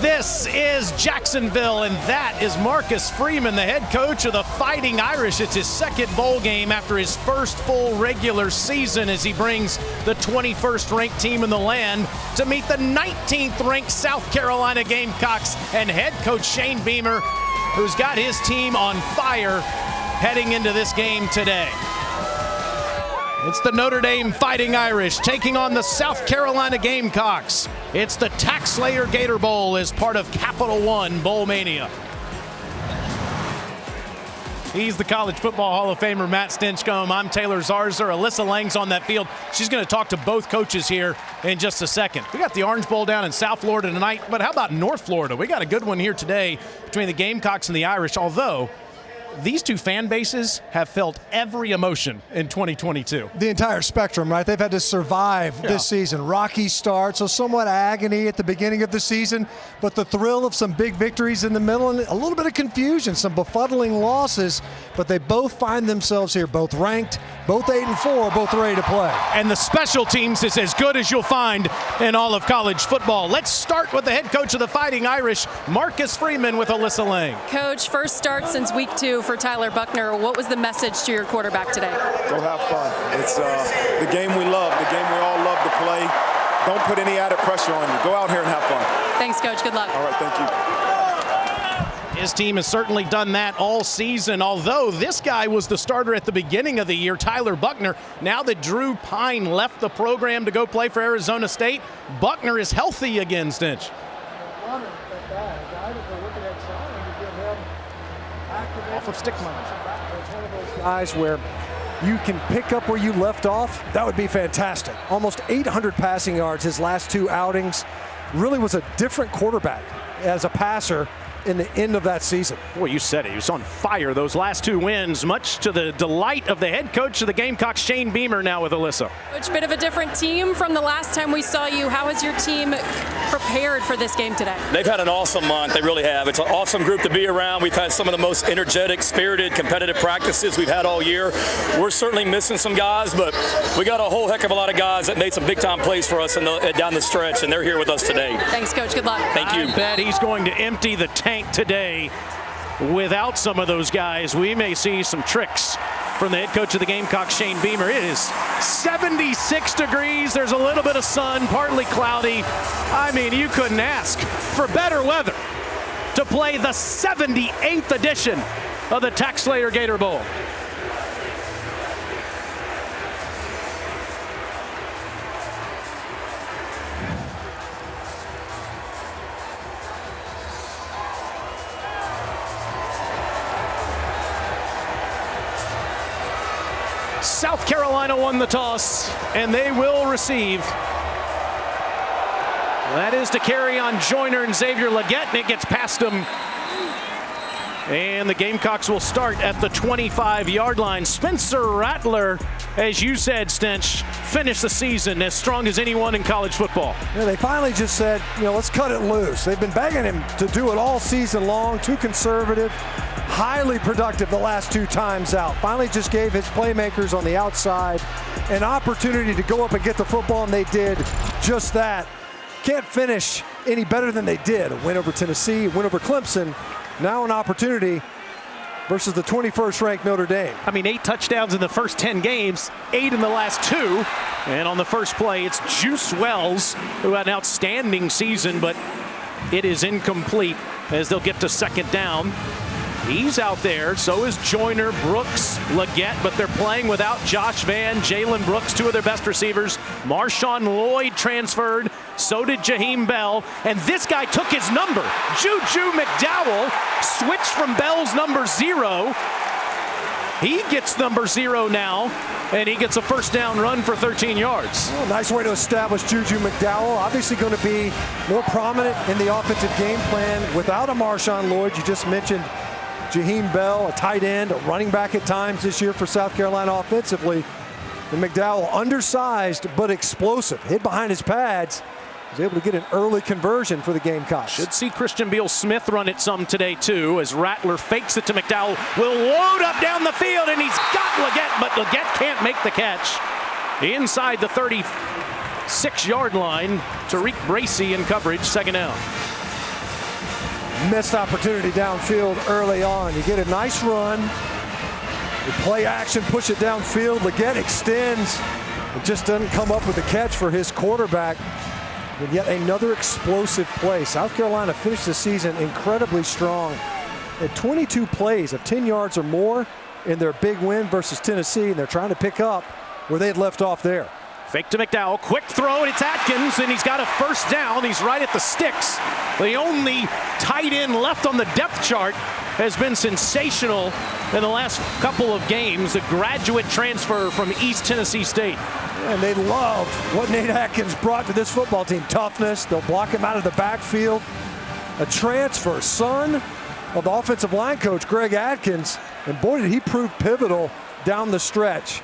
This is Jacksonville, and that is Marcus Freeman, the head coach of the Fighting Irish. It's his second bowl game after his first full regular season as he brings the 21st ranked team in the land to meet the 19th ranked South Carolina Gamecocks and head coach Shane Beamer, who's got his team on fire heading into this game today. It's the Notre Dame Fighting Irish taking on the South Carolina Gamecocks. It's the TaxSlayer Gator Bowl as part of Capital One Bowl Mania. He's the College Football Hall of Famer, Matt Stinchcomb. I'm Taylor Zarza. Alyssa Lang's on that field. She's going to talk to both coaches here in just a second. We got the Orange Bowl down in South Florida tonight, but how about North Florida? We got a good one here today between the Gamecocks and the Irish, although these two fan bases have felt every emotion in 2022. The entire spectrum, right? They've had to survive this season. Rocky start, so somewhat agony at the beginning of the season, but the thrill of some big victories in the middle and a little bit of confusion, some befuddling losses, but they both find themselves here, both ranked, both 8-4, both ready to play. And the special teams is as good as you'll find in all of college football. Let's start with the head coach of the Fighting Irish, Marcus Freeman, with Alyssa Lang. Coach, first start since week 2 for Tyler Buckner. What was the message to your quarterback today? Go have fun. It's the game we love, the game we all love to play. Don't put any added pressure on you. Go out here and have fun. Thanks, Coach. Good luck. All right, thank you. His team has certainly done that all season, although this guy was the starter at the beginning of the year, Tyler Buckner. Now that Drew Pine left the program to go play for Arizona State, Buckner is healthy again, Stinch. Off of stick lines. It's one of those guys where you can pick up where you left off. That would be fantastic. Almost 800 passing yards his last 2 outings. Really was a different quarterback as a passer in the end of that season. Boy, you said it. He was on fire those last 2 wins, much to the delight of the head coach of the Gamecocks, Shane Beamer, now with Alyssa. Coach, bit of a different team from the last time we saw you. How has your team prepared for this game today? They've had an awesome month. They really have. It's an awesome group to be around. We've had some of the most energetic, spirited, competitive practices we've had all year. We're certainly missing some guys, but we got a whole heck of a lot of guys that made some big-time plays for us down the stretch, and they're here with us today. Thanks, Coach. Good luck. Thank you. I bet he's going to empty the tank today. Without some of those guys, we may see some tricks from the head coach of the Gamecocks, Shane Beamer. It is 76 degrees. There's a little bit of sun, partly cloudy. I mean, you couldn't ask for better weather to play the 78th edition of the TaxSlayer Gator Bowl. South Carolina won the toss, and they will receive. That is to carry on Joyner and Xavier Legette, and it gets past them. And the Gamecocks will start at the 25-yard line. Spencer Rattler, as you said, Stench, finished the season as strong as anyone in college football. Yeah, they finally just said, let's cut it loose. They've been begging him to do it all season long, too conservative, highly productive the last 2 times out. Finally just gave his playmakers on the outside an opportunity to go up and get the football, and they did just that. Can't finish any better than they did. A win over Tennessee, a win over Clemson. Now an opportunity versus the 21st ranked Notre Dame. I mean, 8 touchdowns in the first 10 games, 8 in the last 2. And on the first play, it's Juice Wells, who had an outstanding season, but it is incomplete as they'll get to second down. He's out there, so is Joyner, Brooks, Legette, but they're playing without Josh Vann, Jalen Brooks, 2 of their best receivers. Marshawn Lloyd transferred, so did Jaheim Bell, and this guy took his number. Juju McDowell switched from Bell's number 0. He gets number 0 now, and he gets a first down run for 13 yards. Well, nice way to establish Juju McDowell. Obviously going to be more prominent in the offensive game plan without a Marshawn Lloyd. You just mentioned Jaheim Bell, a tight end, a running back at times this year for South Carolina offensively. And McDowell, undersized but explosive, hid behind his pads, was able to get an early conversion for the Gamecocks. Should see Christian Beal-Smith run it some today too, as Rattler fakes it to McDowell, will load up down the field, and he's got Legette, but Legette can't make the catch. Inside the 36-yard line, Tariq Bracy in coverage, second down. Missed opportunity downfield early on. You get a nice run. You play action, push it downfield. Leggett extends. It just doesn't come up with a catch for his quarterback. And yet another explosive play. South Carolina finished the season incredibly strong. At 22 plays of 10 yards or more in their big win versus Tennessee, and they're trying to pick up where they had left off there. Fake to McDowell, quick throw, and it's Atkins, and he's got a first down. He's right at the sticks. The only tight end left on the depth chart has been sensational in the last couple of games. The graduate transfer from East Tennessee State. And they love what Nate Atkins brought to this football team. Toughness, they'll block him out of the backfield. A transfer, son of the offensive line coach, Greg Atkins. And boy, did he prove pivotal down the stretch.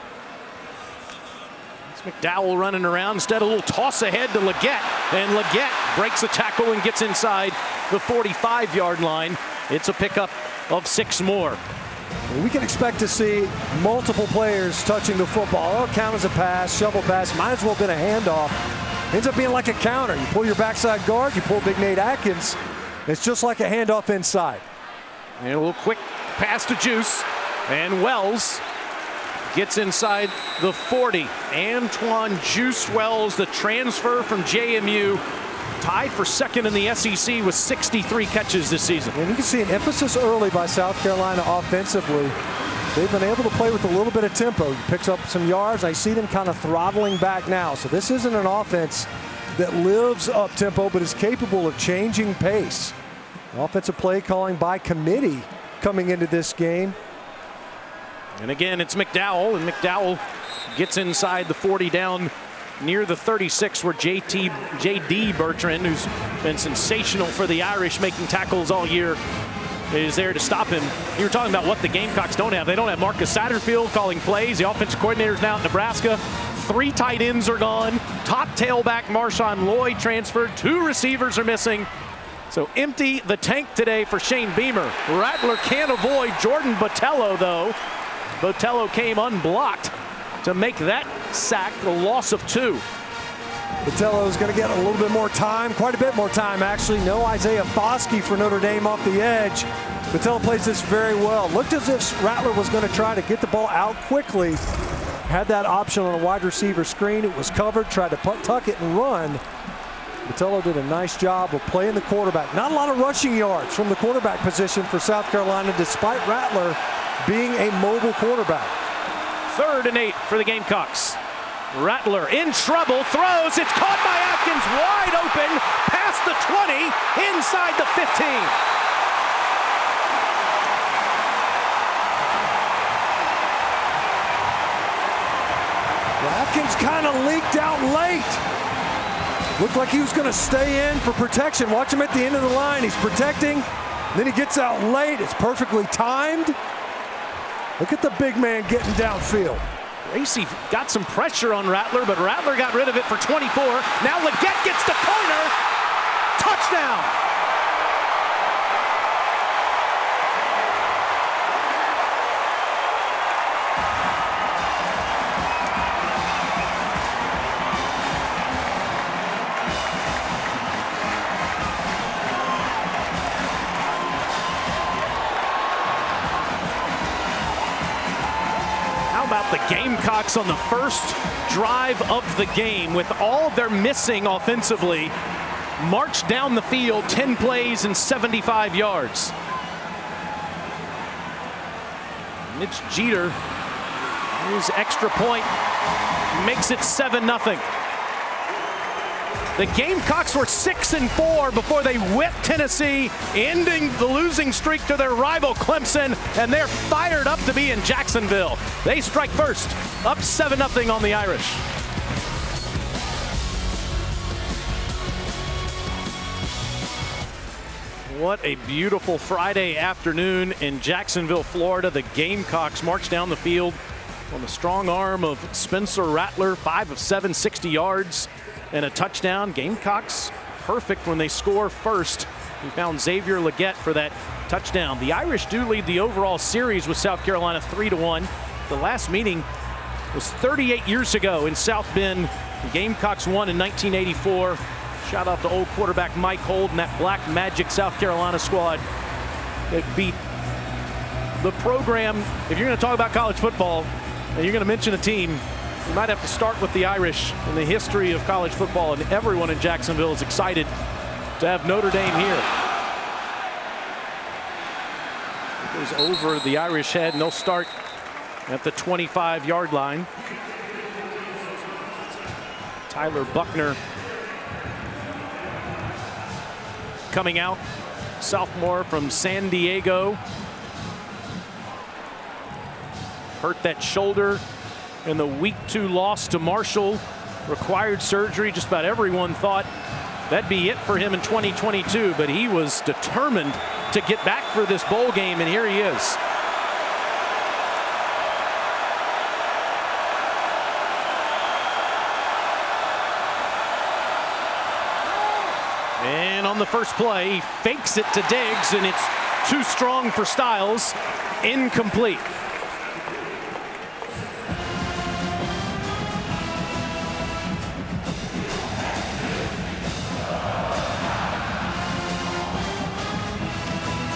McDowell running around, instead a little toss ahead to Leggett, and Leggett breaks a tackle and gets inside the 45-yard line. It's a pickup of 6 more. We can expect to see multiple players touching the football. It'll count as a pass, shovel pass, might as well have been a handoff. Ends up being like a counter. You pull your backside guard, you pull big Nate Atkins. It's just like a handoff inside. And a little quick pass to Juice, and Wells gets inside the 40. Antoine Juice Wells, the transfer from JMU, tied for second in the SEC with 63 catches this season. And you can see an emphasis early by South Carolina offensively. They've been able to play with a little bit of tempo. He picks up some yards. I see them kind of throttling back now. So this isn't an offense that lives up tempo, but is capable of changing pace. Offensive play calling by committee coming into this game. And again, it's McDowell, and McDowell gets inside the 40 down near the 36, where J.D. Bertrand, who's been sensational for the Irish, making tackles all year, is there to stop him. You were talking about what the Gamecocks don't have. They don't have Marcus Satterfield calling plays. The offensive coordinator's now at Nebraska. 3 tight ends are gone. Top tailback Marshawn Lloyd transferred. 2 receivers are missing. So empty the tank today for Shane Beamer. Rattler can't avoid Jordan Botello, though. Botello came unblocked to make that sack, the loss of 2. Botello's going to get a little bit more time, quite a bit more time actually. No Isaiah Foskey for Notre Dame off the edge. Botello plays this very well. Looked as if Rattler was going to try to get the ball out quickly. Had that option on a wide receiver screen. It was covered, tried to tuck it and run. Botello did a nice job of playing the quarterback. Not a lot of rushing yards from the quarterback position for South Carolina, despite Rattler being a mobile quarterback. 3rd and 8 for the Gamecocks. Rattler in trouble, throws, it's caught by Atkins, wide open, past the 20, inside the 15. Well, Atkins kind of leaked out late. Looked like he was going to stay in for protection. Watch him at the end of the line. He's protecting. Then he gets out late. It's perfectly timed. Look at the big man getting downfield. Gracie got some pressure on Rattler, but Rattler got rid of it for 24. Now Leggett gets the corner. Touchdown! About the Gamecocks on the first drive of the game, with all they're missing offensively, march down the field, 10 plays and 75 yards. Mitch Jeter, his extra point, makes it 7-0. The Gamecocks were 6-4 before they whipped Tennessee, ending the losing streak to their rival Clemson, and they're fired up to be in Jacksonville. They strike first, up 7-0 on the Irish. What a beautiful Friday afternoon in Jacksonville, Florida. The Gamecocks march down the field on the strong arm of Spencer Rattler, 5 of 7, 60 yards. And a touchdown. Gamecocks perfect when they score first. We found Xavier Leggett for that touchdown. The Irish do lead the overall series with South Carolina 3-1. The last meeting was 38 years ago in South Bend. The Gamecocks won in 1984. Shout out to old quarterback Mike Holt and that Black Magic South Carolina squad that beat the program. If you're going to talk about college football and you're going to mention a team, you might have to start with the Irish in the history of college football, and everyone in Jacksonville is excited to have Notre Dame here. It goes over the Irish head, and they'll start at the 25-yard line. Tyler Buckner coming out, sophomore from San Diego. Hurt that shoulder in the week 2 loss to Marshall. Required surgery. Just about everyone thought that'd be it for him in 2022, but he was determined to get back for this bowl game, and here he is. And on the first play, he fakes it to Diggs, and it's too strong for Styles. Incomplete.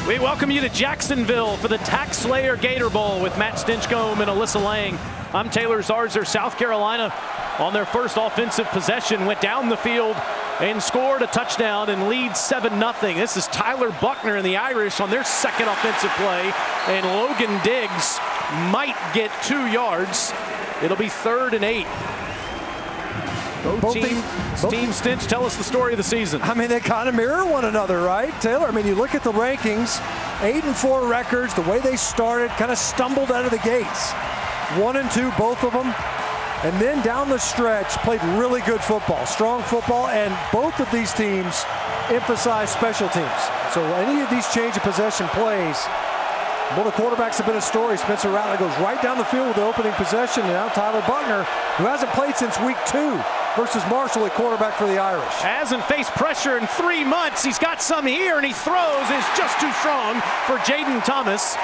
We welcome you to Jacksonville for the Tax Slayer Gator Bowl with Matt Stinchcomb and Alyssa Lang. I'm Taylor Zarzer. South Carolina on their first offensive possession went down the field and scored a touchdown and leads 7-0. This is Tyler Buckner and the Irish on their second offensive play, and Logan Diggs might get 2 yards. It'll be 3rd and 8. Both teams, Stinch, tell us the story of the season. I mean, they kind of mirror one another, right, Taylor? I mean, you look at the rankings, 8-4 records, the way they started, kind of stumbled out of the gates. 1-2, both of them. And then down the stretch, played really good football, strong football, and both of these teams emphasize special teams. So any of these change of possession plays, well, the quarterbacks have been a story. Spencer Rattler goes right down the field with the opening possession, and now Tyler Buckner, who hasn't played since week 2, versus Marshall at quarterback for the Irish. Hasn't faced pressure in 3 months. He's got some here, and he throws. It's just too strong for Jaden Thomas.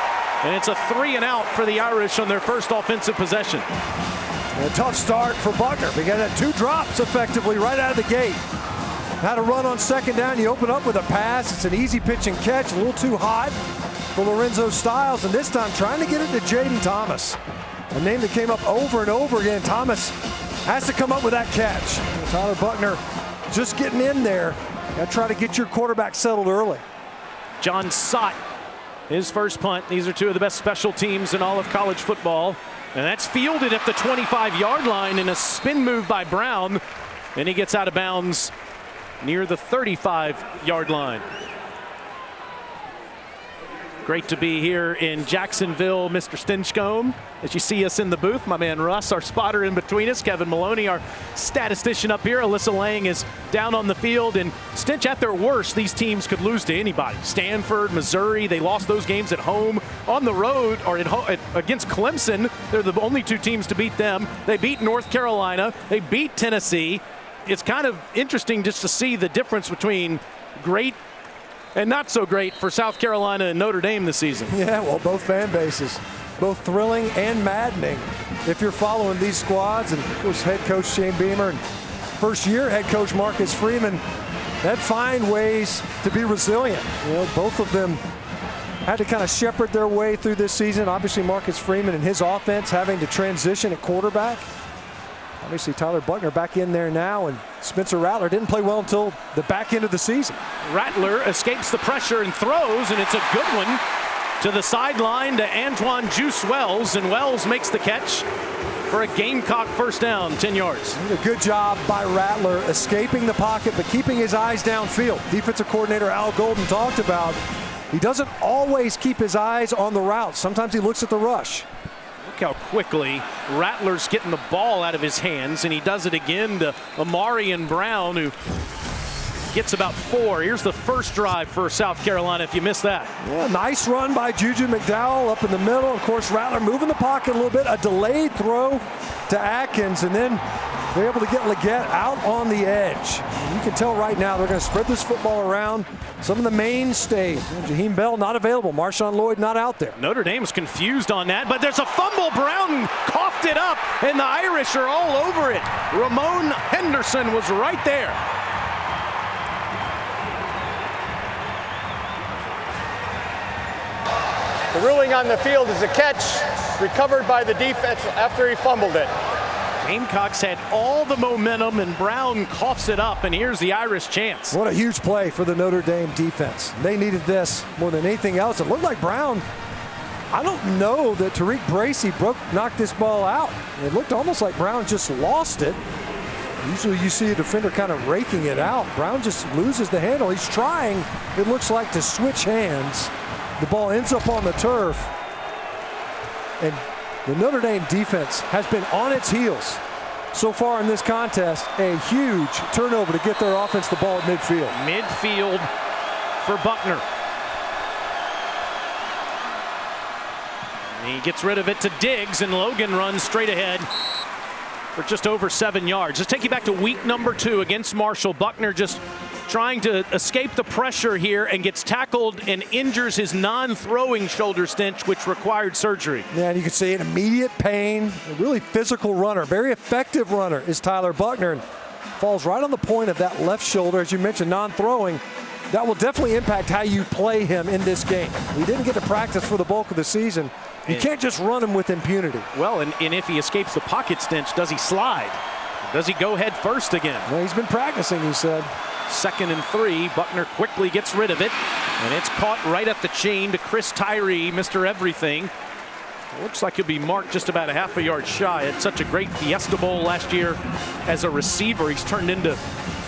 And it's a 3-and-out for the Irish on their first offensive possession. And a tough start for Buckner. He got 2 drops effectively right out of the gate. Had a run on 2nd down. You open up with a pass. It's an easy pitch and catch. A little too hot for Lorenzo Styles. And this time trying to get it to Jaden Thomas. A name that came up over and over again. Thomas has to come up with that catch. Tyler Buckner just getting in there. Got to try to get your quarterback settled early. John Sott, his first punt. These are 2 of the best special teams in all of college football. And that's fielded at the 25-yard line in a spin move by Brown. And he gets out of bounds near the 35-yard line. Great to be here in Jacksonville, Mr. Stinchcomb. As you see us in the booth, my man Russ, our spotter in between us, Kevin Maloney, our statistician up here. Alyssa Lang is down on the field. And Stinch, at their worst, these teams could lose to anybody. Stanford, Missouri, they lost those games at home. On the road, or against Clemson, they're the only 2 teams to beat them. They beat North Carolina. They beat Tennessee. It's kind of interesting just to see the difference between great and not so great for South Carolina and Notre Dame this season. Yeah, well, both fan bases, both thrilling and maddening if you're following these squads. And of course, head coach Shane Beamer and first-year head coach Marcus Freeman, that find ways to be resilient. You know, both of them had to kind of shepherd their way through this season. Obviously, Marcus Freeman and his offense having to transition at quarterback. Obviously, Tyler Buckner back in there now, and Spencer Rattler didn't play well until the back end of the season. Rattler escapes the pressure and throws, and it's a good one to the sideline to Antoine Juice Wells, and Wells makes the catch for a Gamecock first down, 10 yards. A good job by Rattler escaping the pocket, but keeping his eyes downfield. Defensive coordinator Al Golden talked about he doesn't always keep his eyes on the route. Sometimes he looks at the rush. Look how quickly Rattler's getting the ball out of his hands, and he does it again to Amarian Brown, who gets about 4. Here's the first drive for South Carolina, if you missed that. Yeah, nice run by Juju McDowell up in the middle. Of course, Rattler moving the pocket a little bit. A delayed throw to Atkins, and then they're able to get Leggett out on the edge. You can tell right now they're going to spread this football around. Some of the mainstays. Jaheim Bell not available. Marshawn Lloyd not out there. Notre Dame's confused on that, but there's a fumble. Brown coughed it up, and the Irish are all over it. Ramon Henderson was right there. The ruling on the field is a catch recovered by the defense after he fumbled it. Gamecocks had all the momentum, and Brown coughs it up, and here's the Irish chance. What a huge play for the Notre Dame defense. They needed this more than anything else. It looked like Brown, I don't know that Tariq Bracy knocked this ball out. It looked almost like Brown just lost it. Usually you see a defender kind of raking it out. Brown just loses the handle. He's trying, it looks like, to switch hands. The ball ends up on the turf. And the Notre Dame defense has been on its heels so far in this contest. A huge turnover to get their offense the ball at midfield. Midfield for Buckner. He gets rid of it to Diggs, and Logan runs straight ahead for just over 7 yards. Let's take you back to week number 2 against Marshall. Buckner just trying to escape the pressure here and gets tackled and injures his non-throwing shoulder stench, which required surgery. Yeah, and you can see an immediate pain. A really physical runner, very effective runner is Tyler Buckner, and falls right on the point of that left shoulder. As you mentioned, non-throwing. That will definitely impact how you play him in this game. He didn't get to practice for the bulk of the season. You can't just run him with impunity. Well, and if he escapes the pocket stench, does he slide? Does he go head first again? Well, he's been practicing, he said. 2nd and 3. Buckner quickly gets rid of it, and it's caught right at the chain to Chris Tyree, Mr. Everything. It looks like he'll be marked just about a half a yard shy. Had such a great Fiesta Bowl last year as a receiver. He's turned into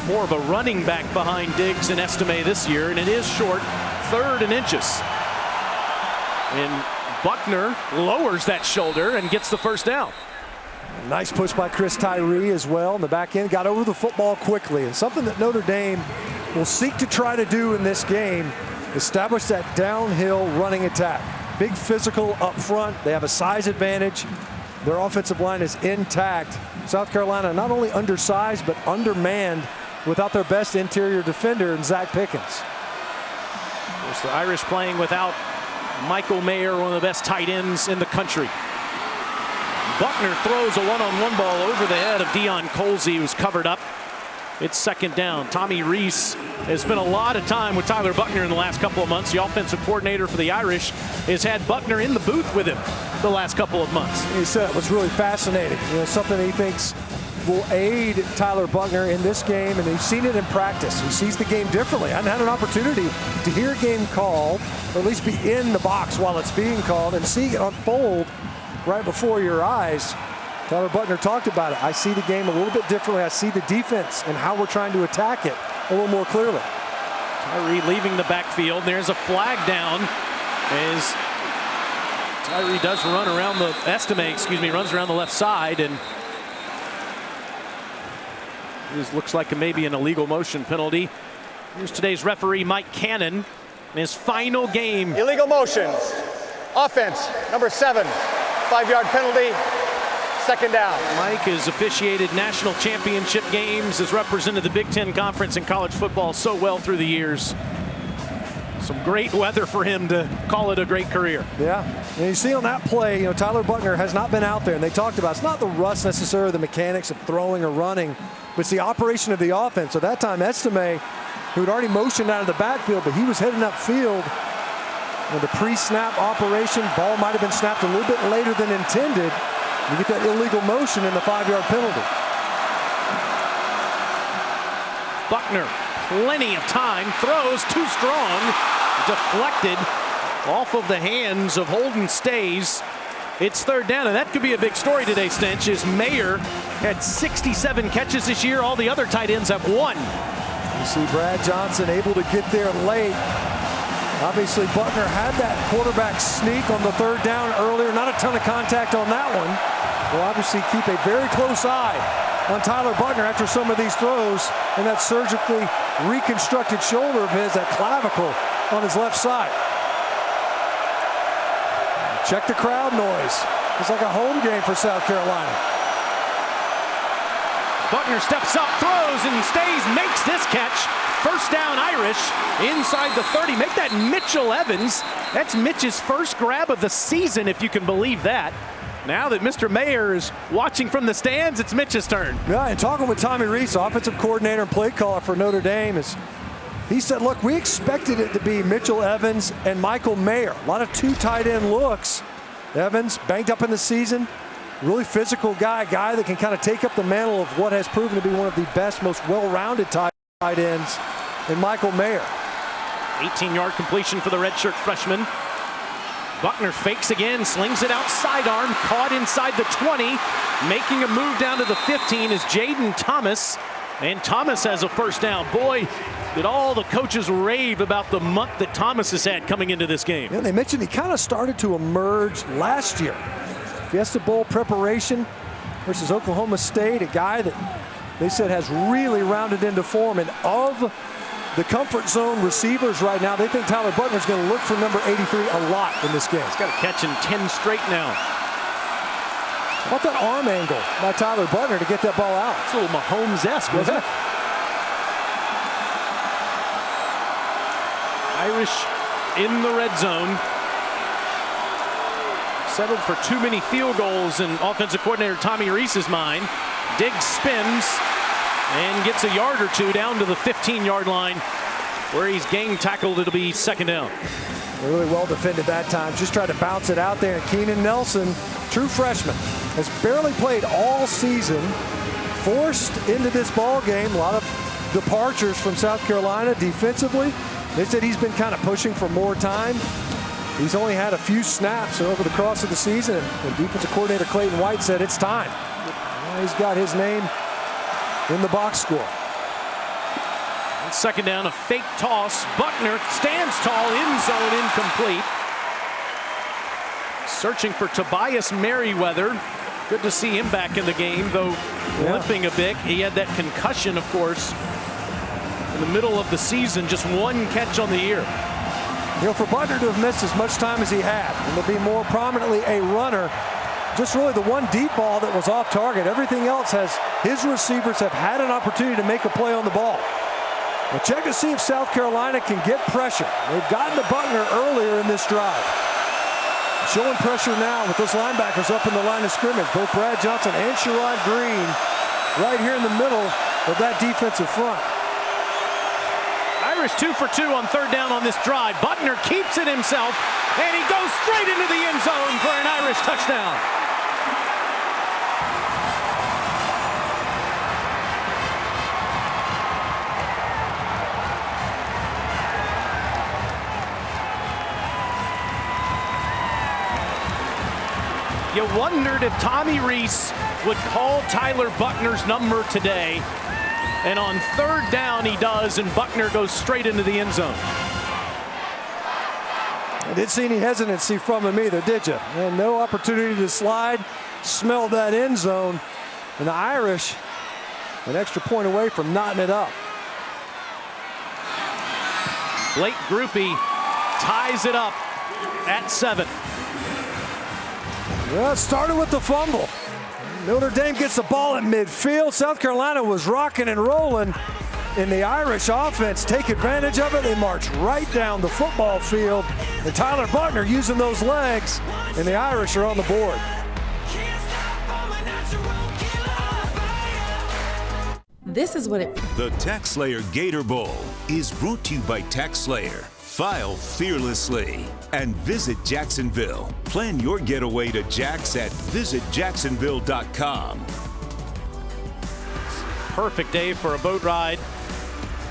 more of a running back behind Diggs and Estime this year, and it is short, 3rd and inches. And Buckner lowers that shoulder and gets the first down. Nice push by Chris Tyree as well in the back end. Got over the football quickly, and something that Notre Dame will seek to try to do in this game, establish that downhill running attack. Big physical up front. They have a size advantage. Their offensive line is intact. South Carolina not only undersized but undermanned without their best interior defender in Zach Pickens. Of course, the Irish playing without Michael Mayer, one of the best tight ends in the country. Buckner throws a one-on-one ball over the head of Deion Colsey, who's covered up. It's 2nd down. Tommy Rees has spent a lot of time with Tyler Buckner in the last couple of months. The offensive coordinator for the Irish has had Buckner in the booth with him the last couple of months. He said it was really fascinating. You know, something he thinks will aid Tyler Buckner in this game, and he's seen it in practice. He sees the game differently. I hadn't had an opportunity to hear a game called, or at least be in the box while it's being called, and see it unfold right before your eyes. Tyler Buckner talked about it. I see the game a little bit differently. I see the defense and how we're trying to attack it a little more clearly. Tyree leaving the backfield. There's a flag down as Tyree does run around the, runs around the left side, and this looks like maybe an illegal motion penalty. Here's today's referee, Mike Cannon, in his final game. Illegal motion. Offense, number 7. 5-yard penalty. 2nd down. Mike has officiated national championship games, has represented the Big Ten Conference in college football so well through the years. Some great weather for him to call it a great career. Yeah, and you see on that play, you know, Tyler Buckner has not been out there, and they talked about it's not the rust necessarily, the mechanics of throwing or running, but it's the operation of the offense. So that time, Estime, who had already motioned out of the backfield, but he was heading upfield. You know, the pre-snap operation, ball might have been snapped a little bit later than intended. You get that illegal motion and the 5-yard penalty. Buckner, plenty of time, throws too strong, deflected off of the hands of Holden Stays. It's 3rd down, and that could be a big story today, Stench, as Mayer had 67 catches this year. All the other tight ends have 1. You see Brad Johnson able to get there late. Obviously, Buckner had that quarterback sneak on the 3rd down earlier. Not a ton of contact on that one. We'll obviously keep a very close eye on Tyler Buckner after some of these throws and that surgically reconstructed shoulder of his, that clavicle on his left side. Check the crowd noise. It's like a home game for South Carolina. Buckner steps up, throws, and Stays makes this catch. 1st down Irish inside the 30. Make that Mitchell Evans. That's Mitch's first grab of the season, if you can believe that. Now that Mr. Mayer is watching from the stands, it's Mitch's turn. Yeah, and talking with Tommy Rees, offensive coordinator and play caller for Notre Dame, is He said, look, we expected it to be Mitchell Evans and Michael Mayer. A lot of 2 tight end looks. Evans, banged up in the season. Really physical guy that can kind of take up the mantle of what has proven to be one of the best, most well-rounded tight ends in Michael Mayer. 18-yard completion for the redshirt freshman. Buckner fakes again, slings it out sidearm, caught inside the 20. Making a move down to the 15 is Jaden Thomas. And Thomas has a first down. Boy, did all the coaches rave about the month that Thomas has had coming into this game. Yeah, they mentioned he kind of started to emerge last year. Fiesta Bowl preparation versus Oklahoma State, a guy that they said has really rounded into form. And of the comfort zone receivers right now, they think Tyler Buckner's going to look for number 83 a lot in this game. He's got a catch in 10 straight now. How about that arm angle by Tyler Buckner to get that ball out? It's a little Mahomes-esque, wasn't it? Irish in the red zone. Settled for too many field goals in offensive coordinator Tommy Rees's mind. Diggs spins and gets a yard or two down to the 15-yard line where he's gang tackled. It'll be second down. Really well defended that time. Just tried to bounce it out there. And Keenan Nelson, true freshman, has barely played all season. Forced into this ball game. A lot of departures from South Carolina defensively. They said he's been kind of pushing for more time. He's only had a few snaps over the course of the season. And defensive coordinator Clayton White said it's time. Well, he's got his name in the box score. And second down, a fake toss. Buckner stands tall, end zone incomplete. Searching for Tobias Merriweather. Good to see him back in the game, though limping a bit. He had that concussion, of course, in the middle of the season. Just one catch on the year. You know, for Buckner to have missed as much time as he had, and to be more prominently a runner, just really the one deep ball that was off target. Everything else has his receivers have had an opportunity to make a play on the ball. Well, check to see if South Carolina can get pressure. They've gotten to Buckner earlier in this drive. Showing pressure now with those linebackers up in the line of scrimmage. Both Brad Johnson and Sherrod Green right here in the middle of that defensive front. Irish 2 for 2 on third down on this drive. Buckner keeps it himself, and he goes straight into the end zone for an Irish touchdown. You wondered if Tommy Rees would call Tyler Buckner's number today. And on third down, he does, and Buckner goes straight into the end zone. I didn't see any hesitancy from him either, did you? And no opportunity to slide. Smelled that end zone. And the Irish, an extra point away from knotting it up. Blake Grupe ties it up at 7. Well, it started with the fumble. Notre Dame gets the ball at midfield. South Carolina was rocking and rolling, and the Irish offense take advantage of it. They march right down the football field, and Tyler Buckner using those legs, and the Irish are on the board. This is what it... The TaxSlayer Gator Bowl is brought to you by TaxSlayer. File fearlessly and visit Jacksonville. Plan your getaway to Jax at visitjacksonville.com. Perfect day for a boat ride.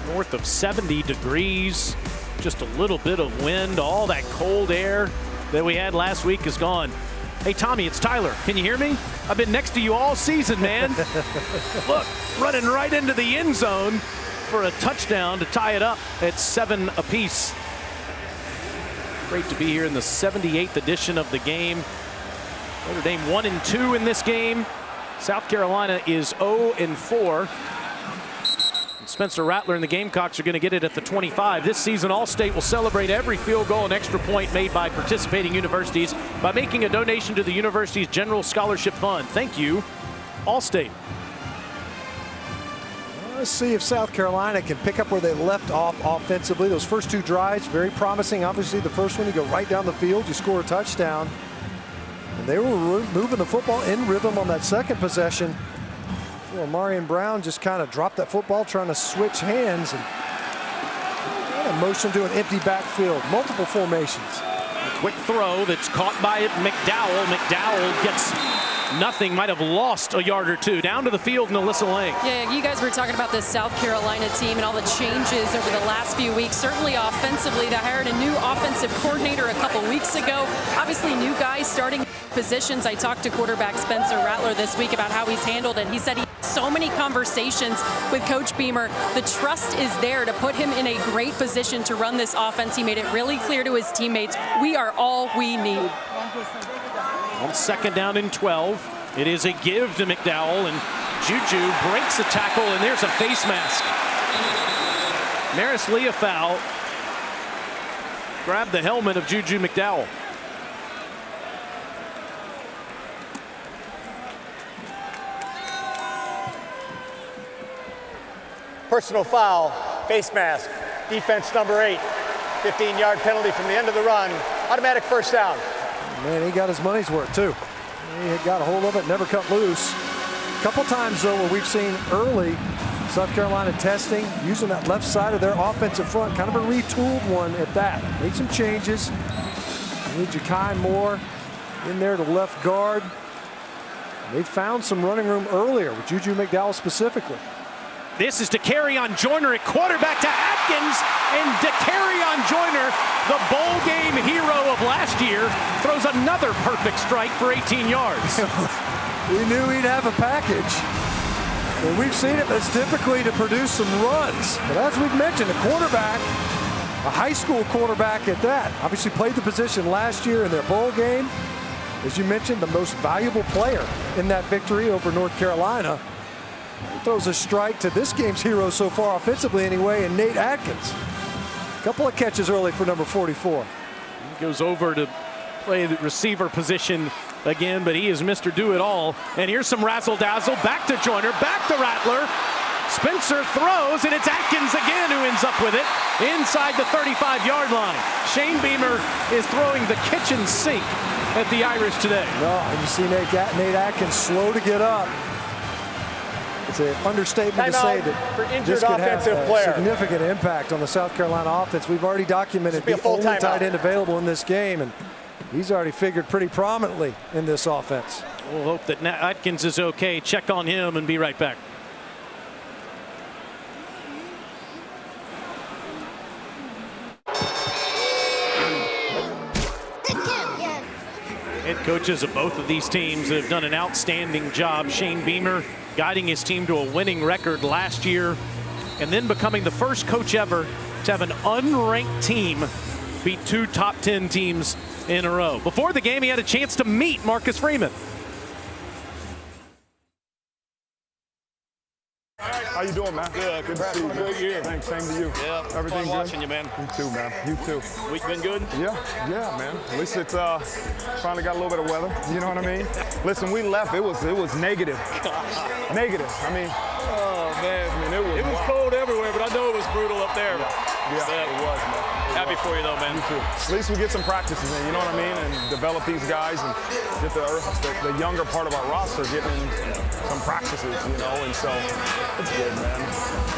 North of 70 degrees. Just a little bit of wind. All that cold air that we had last week is gone. Hey, Tommy, it's Tyler. Can you hear me? I've been next to you all season, man. Look, running right into the end zone for a touchdown to tie it up at 7 apiece. Great to be here in the 78th edition of the game. Notre Dame 1-2 in this game. South Carolina is 0-4. Spencer Rattler and the Gamecocks are going to get it at the 25. This season, All-State will celebrate every field goal and extra point made by participating universities by making a donation to the university's General Scholarship Fund. Thank you, All-State. Let's see if South Carolina can pick up where they left off offensively. Those first 2 drives, very promising. Obviously, the first one, you go right down the field, you score a touchdown. And they were moving the football in rhythm on that second possession. Well, Marion Brown just kind of dropped that football, trying to switch hands. And And a motion to an empty backfield, multiple formations. Quick throw that's caught by McDowell. McDowell gets nothing, might have lost a yard or two. Down to the field in Alyssa Lang. Yeah, you guys were talking about this South Carolina team and all the changes over the last few weeks. Certainly offensively, they hired a new offensive coordinator a couple weeks ago. Obviously, new guys starting positions. I talked to quarterback Spencer Rattler this week about how he's handled it. He said he had so many conversations with Coach Beamer. The trust is there to put him in a great position to run this offense. He made it really clear to his teammates, we are all we need. On second down and 12, it is a give to McDowell, and Juju breaks a tackle, and there's a face mask. Maris Leofow grabbed the helmet of Juju McDowell. Personal foul, face mask, defense number 8. 15-yard penalty from the end of the run. Automatic first down. Man, he got his money's worth, too. He had got a hold of it, never cut loose. A couple times, though, where we've seen early South Carolina testing, using that left side of their offensive front, kind of a retooled one at that. Made some changes. Need Ja'Kai Moore in there to left guard. They found some running room earlier with Juju McDowell specifically. This is DeCarrion Joyner at quarterback to Atkins, and DeCarrion Joyner, the bowl game hero of last year, throws another perfect strike for 18 yards. We knew he'd have a package. And we've seen it, but it's typically to produce some runs. But as we've mentioned, a quarterback, a high school quarterback at that, obviously played the position last year in their bowl game. As you mentioned, the most valuable player in that victory over North Carolina. Throws a strike to this game's hero so far offensively anyway, and Nate Atkins. A couple of catches early for number 44. He goes over to play the receiver position again, but he is Mr. Do-It-All. And here's some razzle-dazzle. Back to Joyner, back to Rattler. Spencer throws, and it's Atkins again who ends up with it inside the 35-yard line. Shane Beamer is throwing the kitchen sink at the Irish today. No, and you see Nate Atkins slow to get up. It's an understatement to say that this could have a significant impact on the South Carolina offense. We've already documented the only tight end available in this game, and he's already figured pretty prominently in this offense. We'll hope that Atkins is okay. Check on him and be right back. Head coaches of both of these teams have done an outstanding job. Shane Beamer guiding his team to a winning record last year, and then becoming the first coach ever to have an unranked team beat 2 top 10 teams in a row. Before the game, he had a chance to meet Marcus Freeman. How you doing, man? Good. Good to see you. Good year. Thanks. Same to you. Yeah. Everything fun good? watching you, man. You too, man. You too. Week been good? Yeah, man. At least it's finally got a little bit of weather. You know what I mean? Listen, we left. It was negative. Negative. I mean, oh man. I mean, it was cold everywhere, but I know it was brutal up there. Yeah, it was, man. Happy for you though, man. You too. At least we get some practices in, you know what I mean? And develop these guys and get the younger part of our roster getting some practices, you know, and so it's good, man.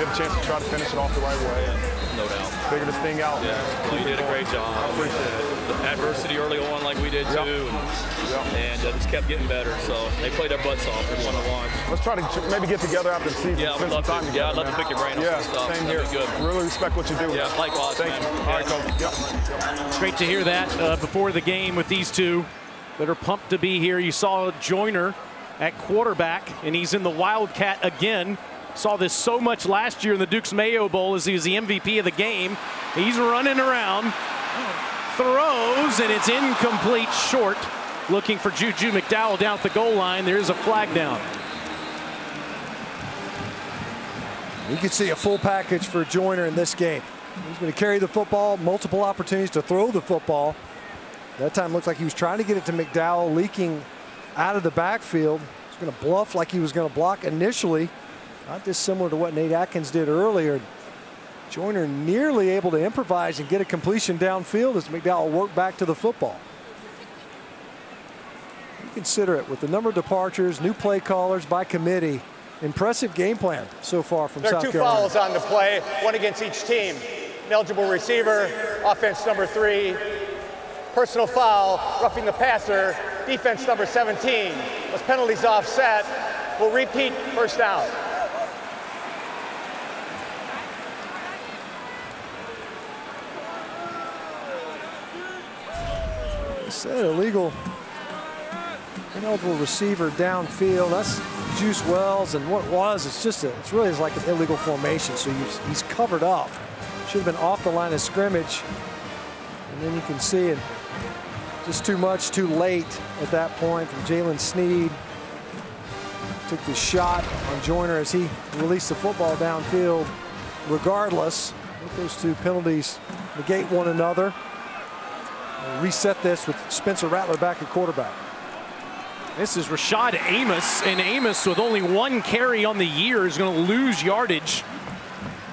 Get a chance to try to finish it off the right way. No doubt. Figure this thing out. Yeah, you did a great job. I appreciate it. The adversity early on like we did too, and just kept getting better. So they played their butts off. They're fun to watch. Let's try to maybe get together after the season. Yeah, I'd love to. Together, I'd love to pick your brain on some stuff. Same here. Good. Really respect what you do. Yeah, likewise, Thank man. you. All right, Coach. Yep. It's great to hear that before the game with these two that are pumped to be here. You saw Joyner at quarterback, and he's in the Wildcat again. Saw this so much last year in the Duke's Mayo Bowl as he was the MVP of the game. He's running around, throws, and it's incomplete short. Looking for Juju McDowell down at the goal line. There is a flag down. You can see a full package for Joyner in this game. He's going to carry the football, multiple opportunities to throw the football. That time looked like he was trying to get it to McDowell, leaking out of the backfield. He's going to bluff like he was going to block initially. Not dissimilar to what Nate Atkins did earlier. Joyner nearly able to improvise and get a completion downfield as McDowell worked back to the football. You consider it with the number of departures, new play callers by committee. Impressive game plan so far from South Carolina. There are 2 fouls on the play, one against each team. ineligible receiver, offense number 3, personal foul, roughing the passer, defense number 17. Those penalties offset. We'll repeat first down. Said illegal, ineligible receiver downfield. That's Juice Wells, and what it was, it's really like an illegal formation. So he's covered up. Should have been off the line of scrimmage. And then you can see it, just too much, too late at that point from Jalen Sneed. Took the shot on Joyner as he released the football downfield. Regardless, I think those two penalties negate one another. We'll reset this with Spencer Rattler back at quarterback. This is Rashad Amos, and Amos with only 1 carry on the year is going to lose yardage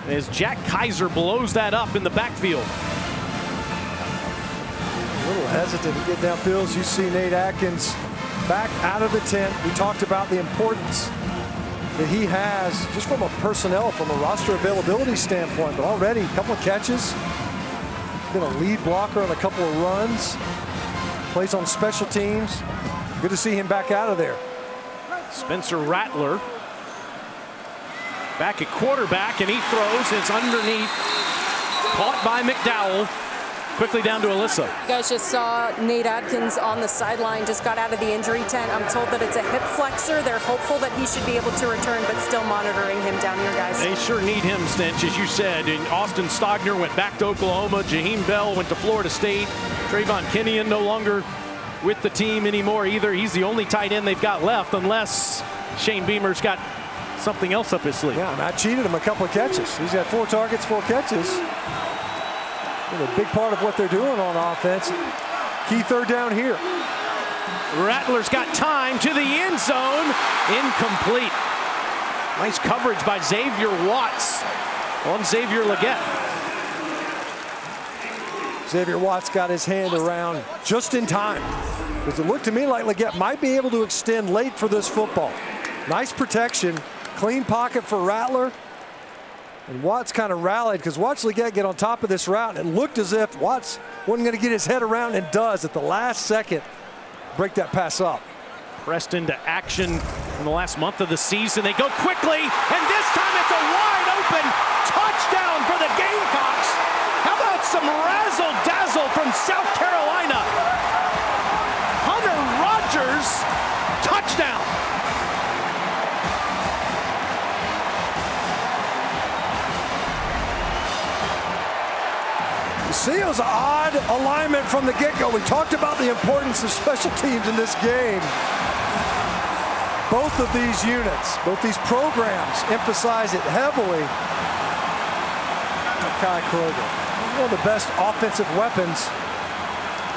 as Jack Kaiser blows that up in the backfield. A little hesitant to get downfield as you see Nate Atkins back out of the tent. We talked about the importance that he has just from a personnel, from a roster availability standpoint, but already a couple of catches. Been a lead blocker on a couple of runs. Plays on special teams. Good to see him back out of there. Spencer Rattler back at quarterback, and he throws. It's underneath. Caught by McDowell. Quickly down to Alyssa. You guys just saw Nate Atkins on the sideline, just got out of the injury tent. I'm told that it's a hip flexor. They're hopeful that he should be able to return, but still monitoring him down here, guys. They sure need him, Stench, as you said. And Austin Stogner went back to Oklahoma. Jaheim Bell went to Florida State. Trayvon Kenyon no longer with the team anymore either. He's the only tight end they've got left, unless Shane Beamer's got something else up his sleeve. Yeah, Matt cheated him a couple of catches. He's got 4 targets, 4 catches. A big part of what they're doing on offense. Key third down here. Rattler's got time to the end zone. Incomplete. Nice coverage by Xavier Watts on Xavier Legette. Xavier Watts got his hand around just in time, because it looked to me like Legette might be able to extend late for this football. Nice protection, clean pocket for Rattler. And Watts kind of rallied because watch Legette get on top of this route. And it looked as if Watts wasn't going to get his head around, and does at the last second break that pass up. Pressed into action in the last month of the season. They go quickly, and this time it's a wide open touchdown for the Gamecocks. How about some razzle-dazzle from South Carolina? Hunter Rogers, touchdown. See, it was an odd alignment from the get-go. We talked about the importance of special teams in this game. Both of these units, both these programs emphasize it heavily. Kai Kroger, one of the best offensive weapons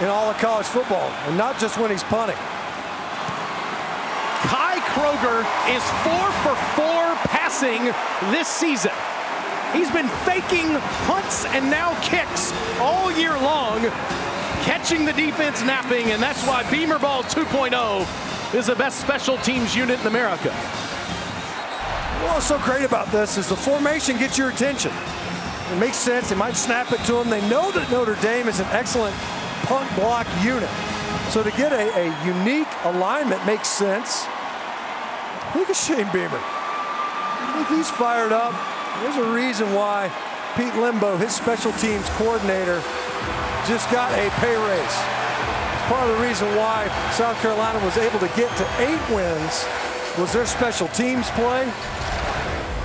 in all of college football, and not just when he's punting. Kai Kroger is 4 for 4 passing this season. He's been faking punts and now kicks all year long, catching the defense napping, and that's why Beamer Ball 2.0 is the best special teams unit in America. What's so great about this is the formation gets your attention. It makes sense. They might snap it to them. They know that Notre Dame is an excellent punt block unit. So to get a unique alignment makes sense. Look at Shane Beamer. I think he's fired up. There's a reason why Pete Limbo, his special teams coordinator, just got a pay raise. It's part of the reason why South Carolina was able to get to 8 wins was their special teams play.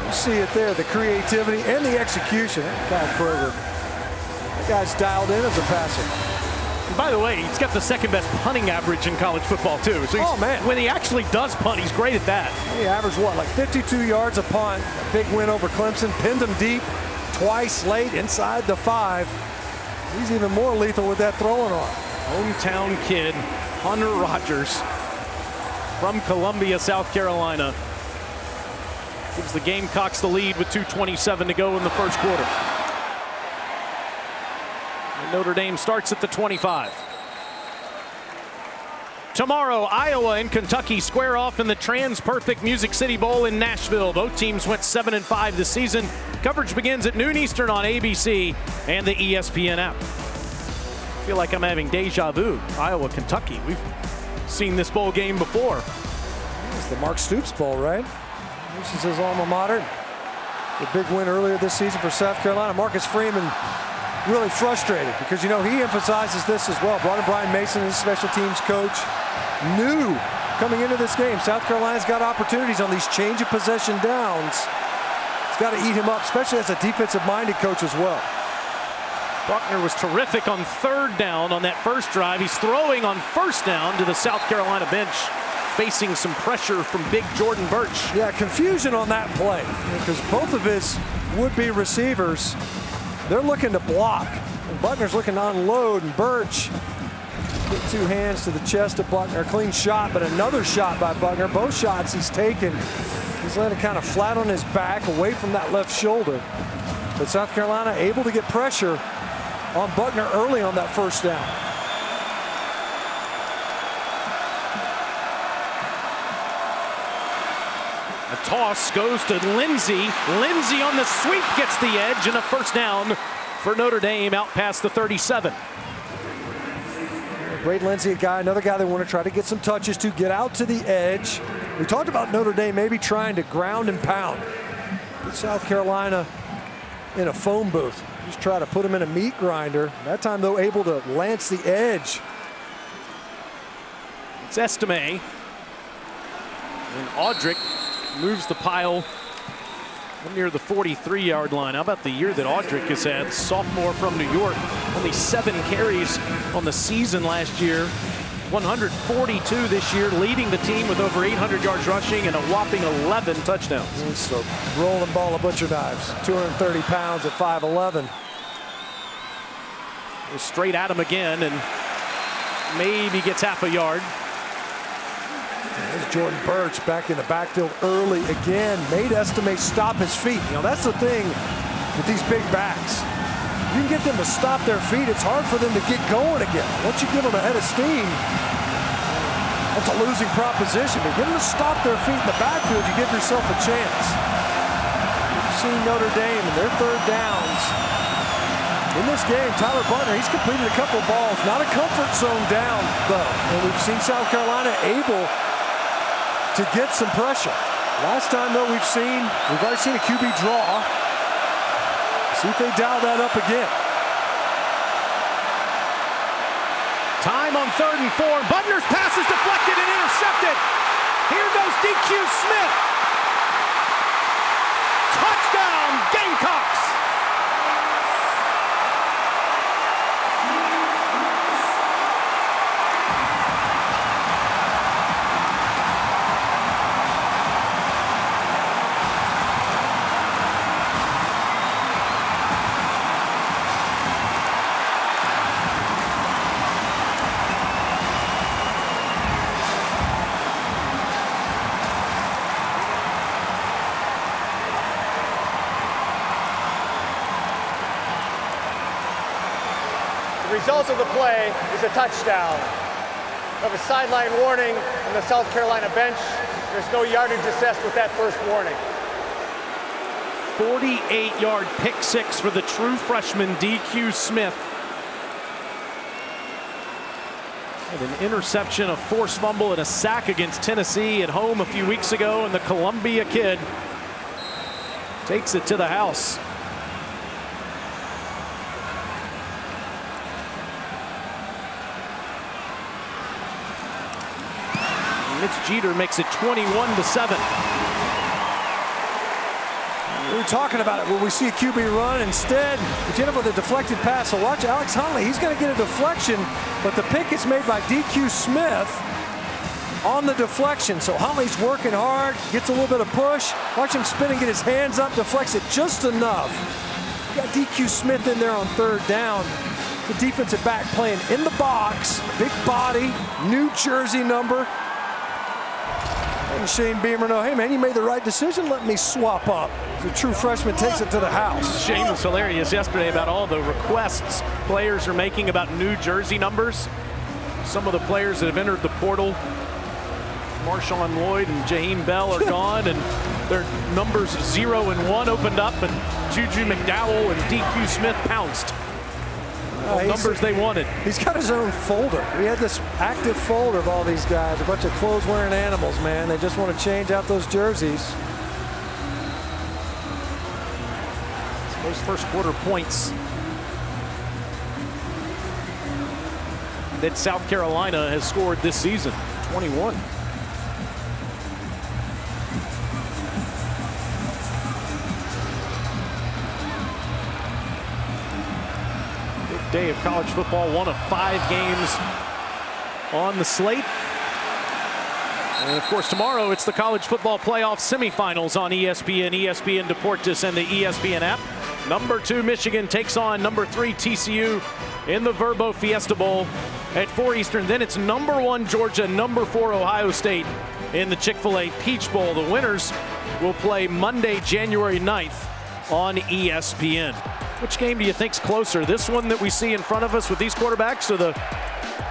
You see it there, the creativity and the execution. Kyle Kroger, that guy's dialed in as a passer. And by the way, he's got the second best punting average in college football too. So when he actually does punt, he's great at that. He averaged what, like 52 yards a punt. A big win over Clemson, pinned him deep twice late inside the 5. He's even more lethal with that throwing arm. Hometown kid, Hunter Rogers from Columbia, South Carolina. Gives the Gamecocks the lead with 2:27 to go in the first quarter. And Notre Dame starts at the 25. Tomorrow, Iowa and Kentucky square off in the Trans-Perfect Music City Bowl in Nashville. Both teams went 7-5 this season. Coverage begins at noon Eastern on ABC. and the ESPN app. I feel like I'm having deja vu. Iowa, Kentucky. We've seen this bowl game before. It's the Mark Stoops Bowl, right? This is his alma mater. The big win earlier this season for South Carolina. Marcus Freeman really frustrated because, you know, he emphasizes this as well. Brought in Brian Mason, his special teams coach, knew coming into this game South Carolina's got opportunities on these change of possession downs. It's got to eat him up, especially as a defensive-minded coach as well. Buckner was terrific on third down on that first drive. He's throwing on first down to the South Carolina bench, facing some pressure from big Jordan Birch. Yeah, confusion on that play because both of his would-be receivers, they're looking to block. And Buckner's looking to unload, and Birch get two hands to the chest of Buckner. Clean shot, but another shot by Buckner. Both shots he's taken. He's landed kind of flat on his back, away from that left shoulder. But South Carolina able to get pressure on Buckner early on that first down. A toss goes to Lindsey. Lindsey on the sweep gets the edge, and a first down for Notre Dame out past the 37. Great Lindsey, another guy they want to try to get some touches to get out to the edge. We talked about Notre Dame maybe trying to ground and pound. Put South Carolina in a phone booth. Just try to put him in a meat grinder. That time, though, able to lance the edge. It's Estime. And Audric moves the pile near the 43-yard line. How about the year that Audric has had? Sophomore from New York. Only 7 carries on the season last year. 142 this year, leading the team with over 800 yards rushing and a whopping 11 touchdowns. It's a rolling ball of butcher knives. 230 pounds at 5'11". Straight at him again, and maybe gets half a yard. There's Jordan Birch back in the backfield early again. Made Estime stop his feet. You know, that's the thing with these big backs. You can get them to stop their feet. It's hard for them to get going again. Once you give them a head of steam, that's a losing proposition. But get them to stop their feet in the backfield, you give yourself a chance. You've seen Notre Dame and their third downs. In this game, Tyler Buckner, he's completed a couple balls. Not a comfort zone down, though. And we've seen South Carolina able to get some pressure. Last time, though, we've already seen a QB draw. See if they dial that up again. Time on 3rd and 4. Buckner's pass is deflected and intercepted. Here goes DQ Smith. Touchdown, Gamecocks. The result of the play is a touchdown. We have a sideline warning on the South Carolina bench. There's no yardage assessed with that first warning. 48-yard pick six for the true freshman DQ Smith. And an interception, a forced fumble, and a sack against Tennessee at home a few weeks ago, and the Columbia kid takes it to the house. Mitch Jeter makes it 21-7. We were talking about it. Will we see a QB run? Instead, we end up with a deflected pass. So watch Alex Huntley. He's going to get a deflection, but the pick is made by DQ Smith on the deflection. So Huntley's working hard, gets a little bit of push. Watch him spin and get his hands up, deflects it just enough. You got DQ Smith in there on 3rd down. The defensive back playing in the box. Big body, New Jersey number. And Shane Beamer, no, hey man, you made the right decision. Let me swap up. The true freshman takes it to the house. Shane was hilarious yesterday about all the requests players are making about New Jersey numbers. Some of the players that have entered the portal, Marshawn Lloyd and Jaheim Bell, are gone, and Their numbers 0 and 1 opened up, and Juju McDowell and DQ Smith pounced. Numbers they wanted. He's got his own folder. We had this active folder of all these guys, a bunch of clothes-wearing animals, man. They just want to change out those jerseys. Those first quarter points that South Carolina has scored this season, 21. Big day of college football, 1 of 5 games on the slate. And of course, tomorrow it's the college football playoff semifinals on ESPN, ESPN Deportes, and the ESPN app. Number 2 Michigan takes on number 3 TCU in the Verbo Fiesta Bowl at 4 Eastern. Then it's number 1 Georgia, number 4 Ohio State in the Chick-fil-A Peach Bowl. The winners will play Monday, January 9th on ESPN. Which game do you think's closer? This one that we see in front of us with these quarterbacks, or the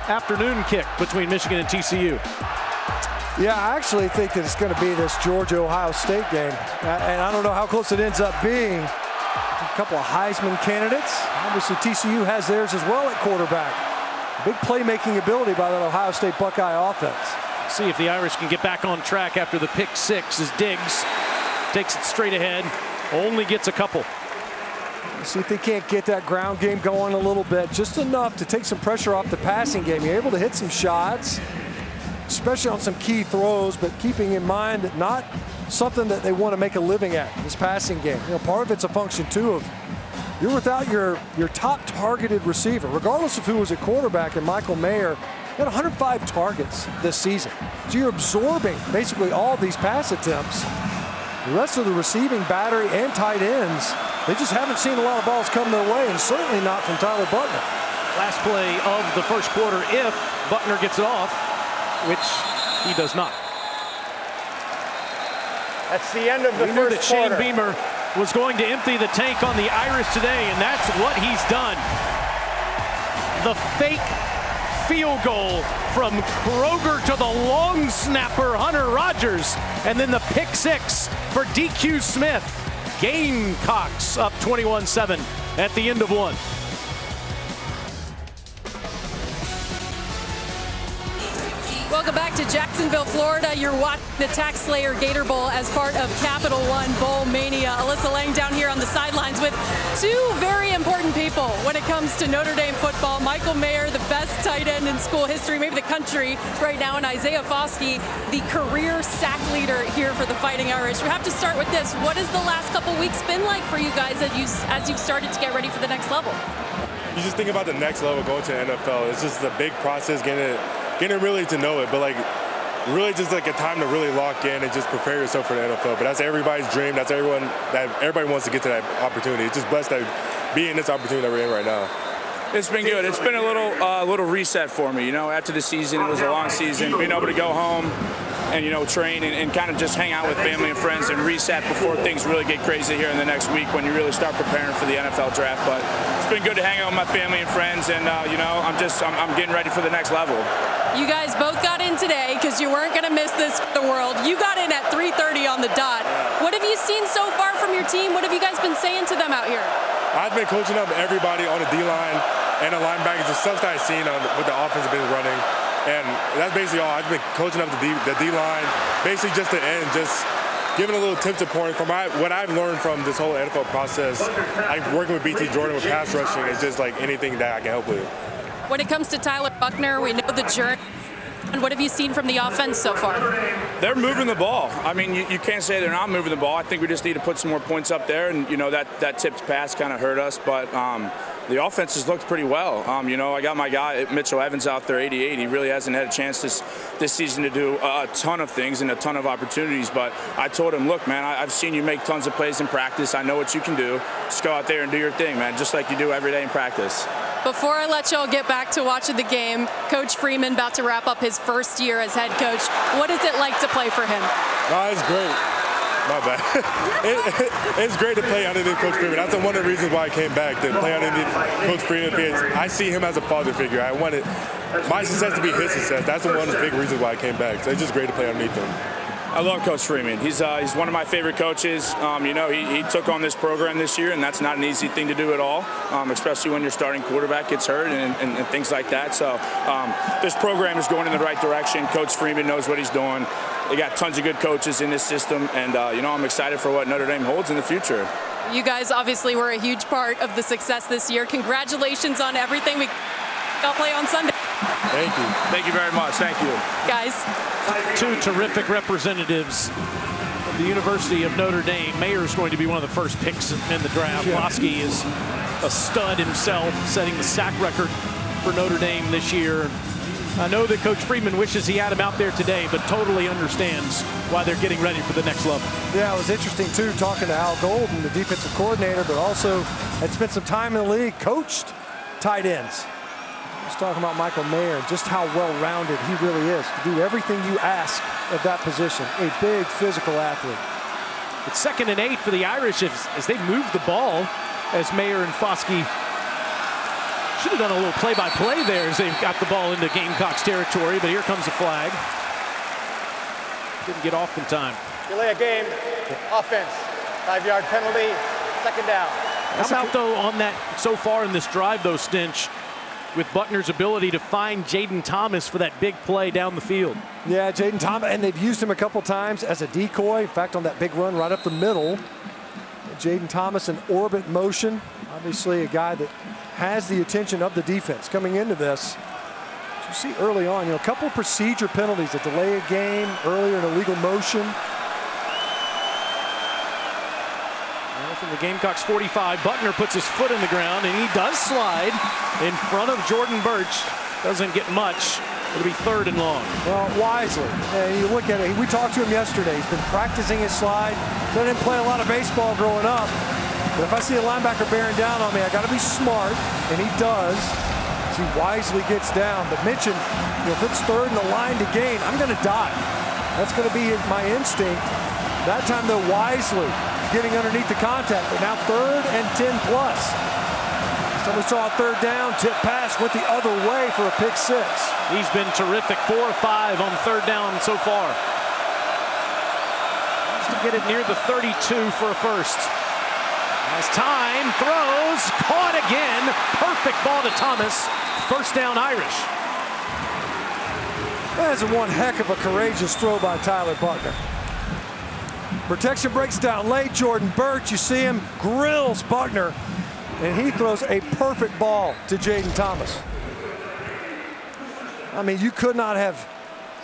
afternoon kick between Michigan and TCU? Yeah, I actually think that it's going to be this Georgia-Ohio State game. And I don't know how close it ends up being. A couple of Heisman candidates. Obviously, TCU has theirs as well at quarterback. Big playmaking ability by that Ohio State Buckeye offense. See if the Irish can get back on track after the pick 6 as Diggs takes it straight ahead. Only gets a couple. See if they can't get that ground game going a little bit. Just enough to take some pressure off the passing game. You're able to hit some shots, especially on some key throws, but keeping in mind that not something that they want to make a living at, this passing game. You know, part of it's a function, too, of you're without your top targeted receiver, regardless of who was at quarterback. And Michael Mayer had 105 targets this season. So you're absorbing basically all these pass attempts. The rest of the receiving battery and tight ends, they just haven't seen a lot of balls come their way, and certainly not from Tyler Buckner. Last play of the first quarter if Buckner gets it off, which he does not. That's the end of the we knew first that Shane quarter. Beamer was going to empty the tank on the Irish today, and that's what he's done. The fake field goal from Kroger to the long snapper, Hunter Rogers, and then the pick 6 for DQ Smith. Gamecocks up 21-7 at the end of 1. Welcome back to Jacksonville, Florida. You're watching the Tax Slayer Gator Bowl as part of Capital One Bowl Mania. Alyssa Lang down here on the sidelines with 2 very important people when it comes to Notre Dame football. Michael Mayer, the best tight end in school history, maybe the country right now, and Isaiah Foskey, the career sack leader here for the Fighting Irish. We have to start with this. What has the last couple weeks been like for you guys as you've started to get ready for the next level? You just think about the next level going to the NFL. It's just a big process getting really to know it, but like really just like a time to really lock in and just prepare yourself for the NFL. But that's everybody's dream. That's everybody wants to get to that opportunity. It's just blessed to be in this opportunity that we're in right now. It's been good. It's been a little reset for me. You know, after the season, it was a long season. Being able to go home and, you know, train and kind of just hang out with family and friends and reset before things really get crazy here in the next week when you really start preparing for the NFL draft. But it's been good to hang out with my family and friends, and you know, I'm getting ready for the next level. You guys both got in today because you weren't going to miss this for the world. You got in at 3:30 on the dot. What have you seen so far from your team? What have you guys been saying to them out here? I've been coaching up everybody on the D-line and the linebackers, the stuff that I've seen on what the offense has been running. And that's basically all. I've been coaching up the D-line, basically just to end, just giving a little tips and points from what I've learned from this whole NFL process. I'm working with BT Jordan with pass rushing. It's just like anything that I can help with. When it comes to Tyler Buckner, we know the journey. And what have you seen from the offense so far? They're moving the ball. I mean, you can't say they're not moving the ball. I think we just need to put some more points up there. And, you know, that tipped pass kind of hurt us. But the offense has looked pretty well. You know, I got my guy, Mitchell Evans, out there, 88. He really hasn't had a chance this season to do a ton of things and a ton of opportunities. But I told him, look, man, I've seen you make tons of plays in practice. I know what you can do. Just go out there and do your thing, man, just like you do every day in practice. Before I let y'all get back to watching the game, Coach Freeman about to wrap up his first year as head coach. What is it like to play for him? No, it's great. My bad. It's great to play underneath Coach Freeman. That's one of the reasons why I came back, to play underneath Coach Freeman. I see him as a father figure. I wanted my success to be his success. That's one of the big reasons why I came back. So it's just great to play underneath him. I love Coach Freeman. He's one of my favorite coaches. You know, he took on this program this year, and that's not an easy thing to do at all, especially when your starting quarterback gets hurt and things like that. So this program is going in the right direction. Coach Freeman knows what he's doing. They got tons of good coaches in this system, and you know, I'm excited for what Notre Dame holds in the future. You guys obviously were a huge part of the success this year. Congratulations on everything. I'll play on Sunday. Thank you. Thank you very much. Thank you. Guys. Two terrific representatives of the University of Notre Dame. Mayer's going to be one of the first picks in the draft. Bosky is a stud himself, setting the sack record for Notre Dame this year. I know that Coach Freeman wishes he had him out there today, but totally understands why they're getting ready for the next level. Yeah, it was interesting, too, talking to Al Golden, the defensive coordinator, but also had spent some time in the league, coached tight ends. Just talking about Michael Mayer and just how well-rounded he really is to do everything you ask of that position. A big physical athlete. It's 2nd and 8 for the Irish as they move the ball, as Mayer and Foskey should have done a little play-by-play there as they've got the ball into Gamecocks territory, but here comes a flag. Didn't get off in time. Delay a game, offense, 5-yard penalty, 2nd down. How about, though, on that so far in this drive, though, Stinch, with Buckner's ability to find Jaden Thomas for that big play down the field. Yeah, Jaden Thomas, and they've used him a couple times as a decoy. In fact, on that big run right up the middle, Jaden Thomas in orbit motion. Obviously a guy that has the attention of the defense coming into this. As you see early on, you know, a couple of procedure penalties, a delay a game, earlier in illegal motion. From the Gamecocks 45, Buckner puts his foot in the ground, and he does slide in front of Jordan Birch. Doesn't get much. It'll be 3rd and long. Well, wisely. And you look at it, we talked to him yesterday. He's been practicing his slide. They didn't play a lot of baseball growing up. But if I see a linebacker bearing down on me, I got to be smart, and he does. He wisely gets down. But mention, you know, if it's 3rd and the line to gain, I'm going to dive. That's going to be my instinct. That time, though, wisely getting underneath the contact, but now 3rd and 10 plus. So we saw a 3rd down, tip pass, went the other way for a pick 6. He's been terrific, 4 or 5 on 3rd down so far. Just to get it near the 32 for a first. As time throws, caught again. Perfect ball to Thomas. 1st down Irish. That's one heck of a courageous throw by Tyler Buckner. Protection breaks down late. Jordan Birch, you see him, grills Buckner, and he throws a perfect ball to Jaden Thomas. I mean, you could not have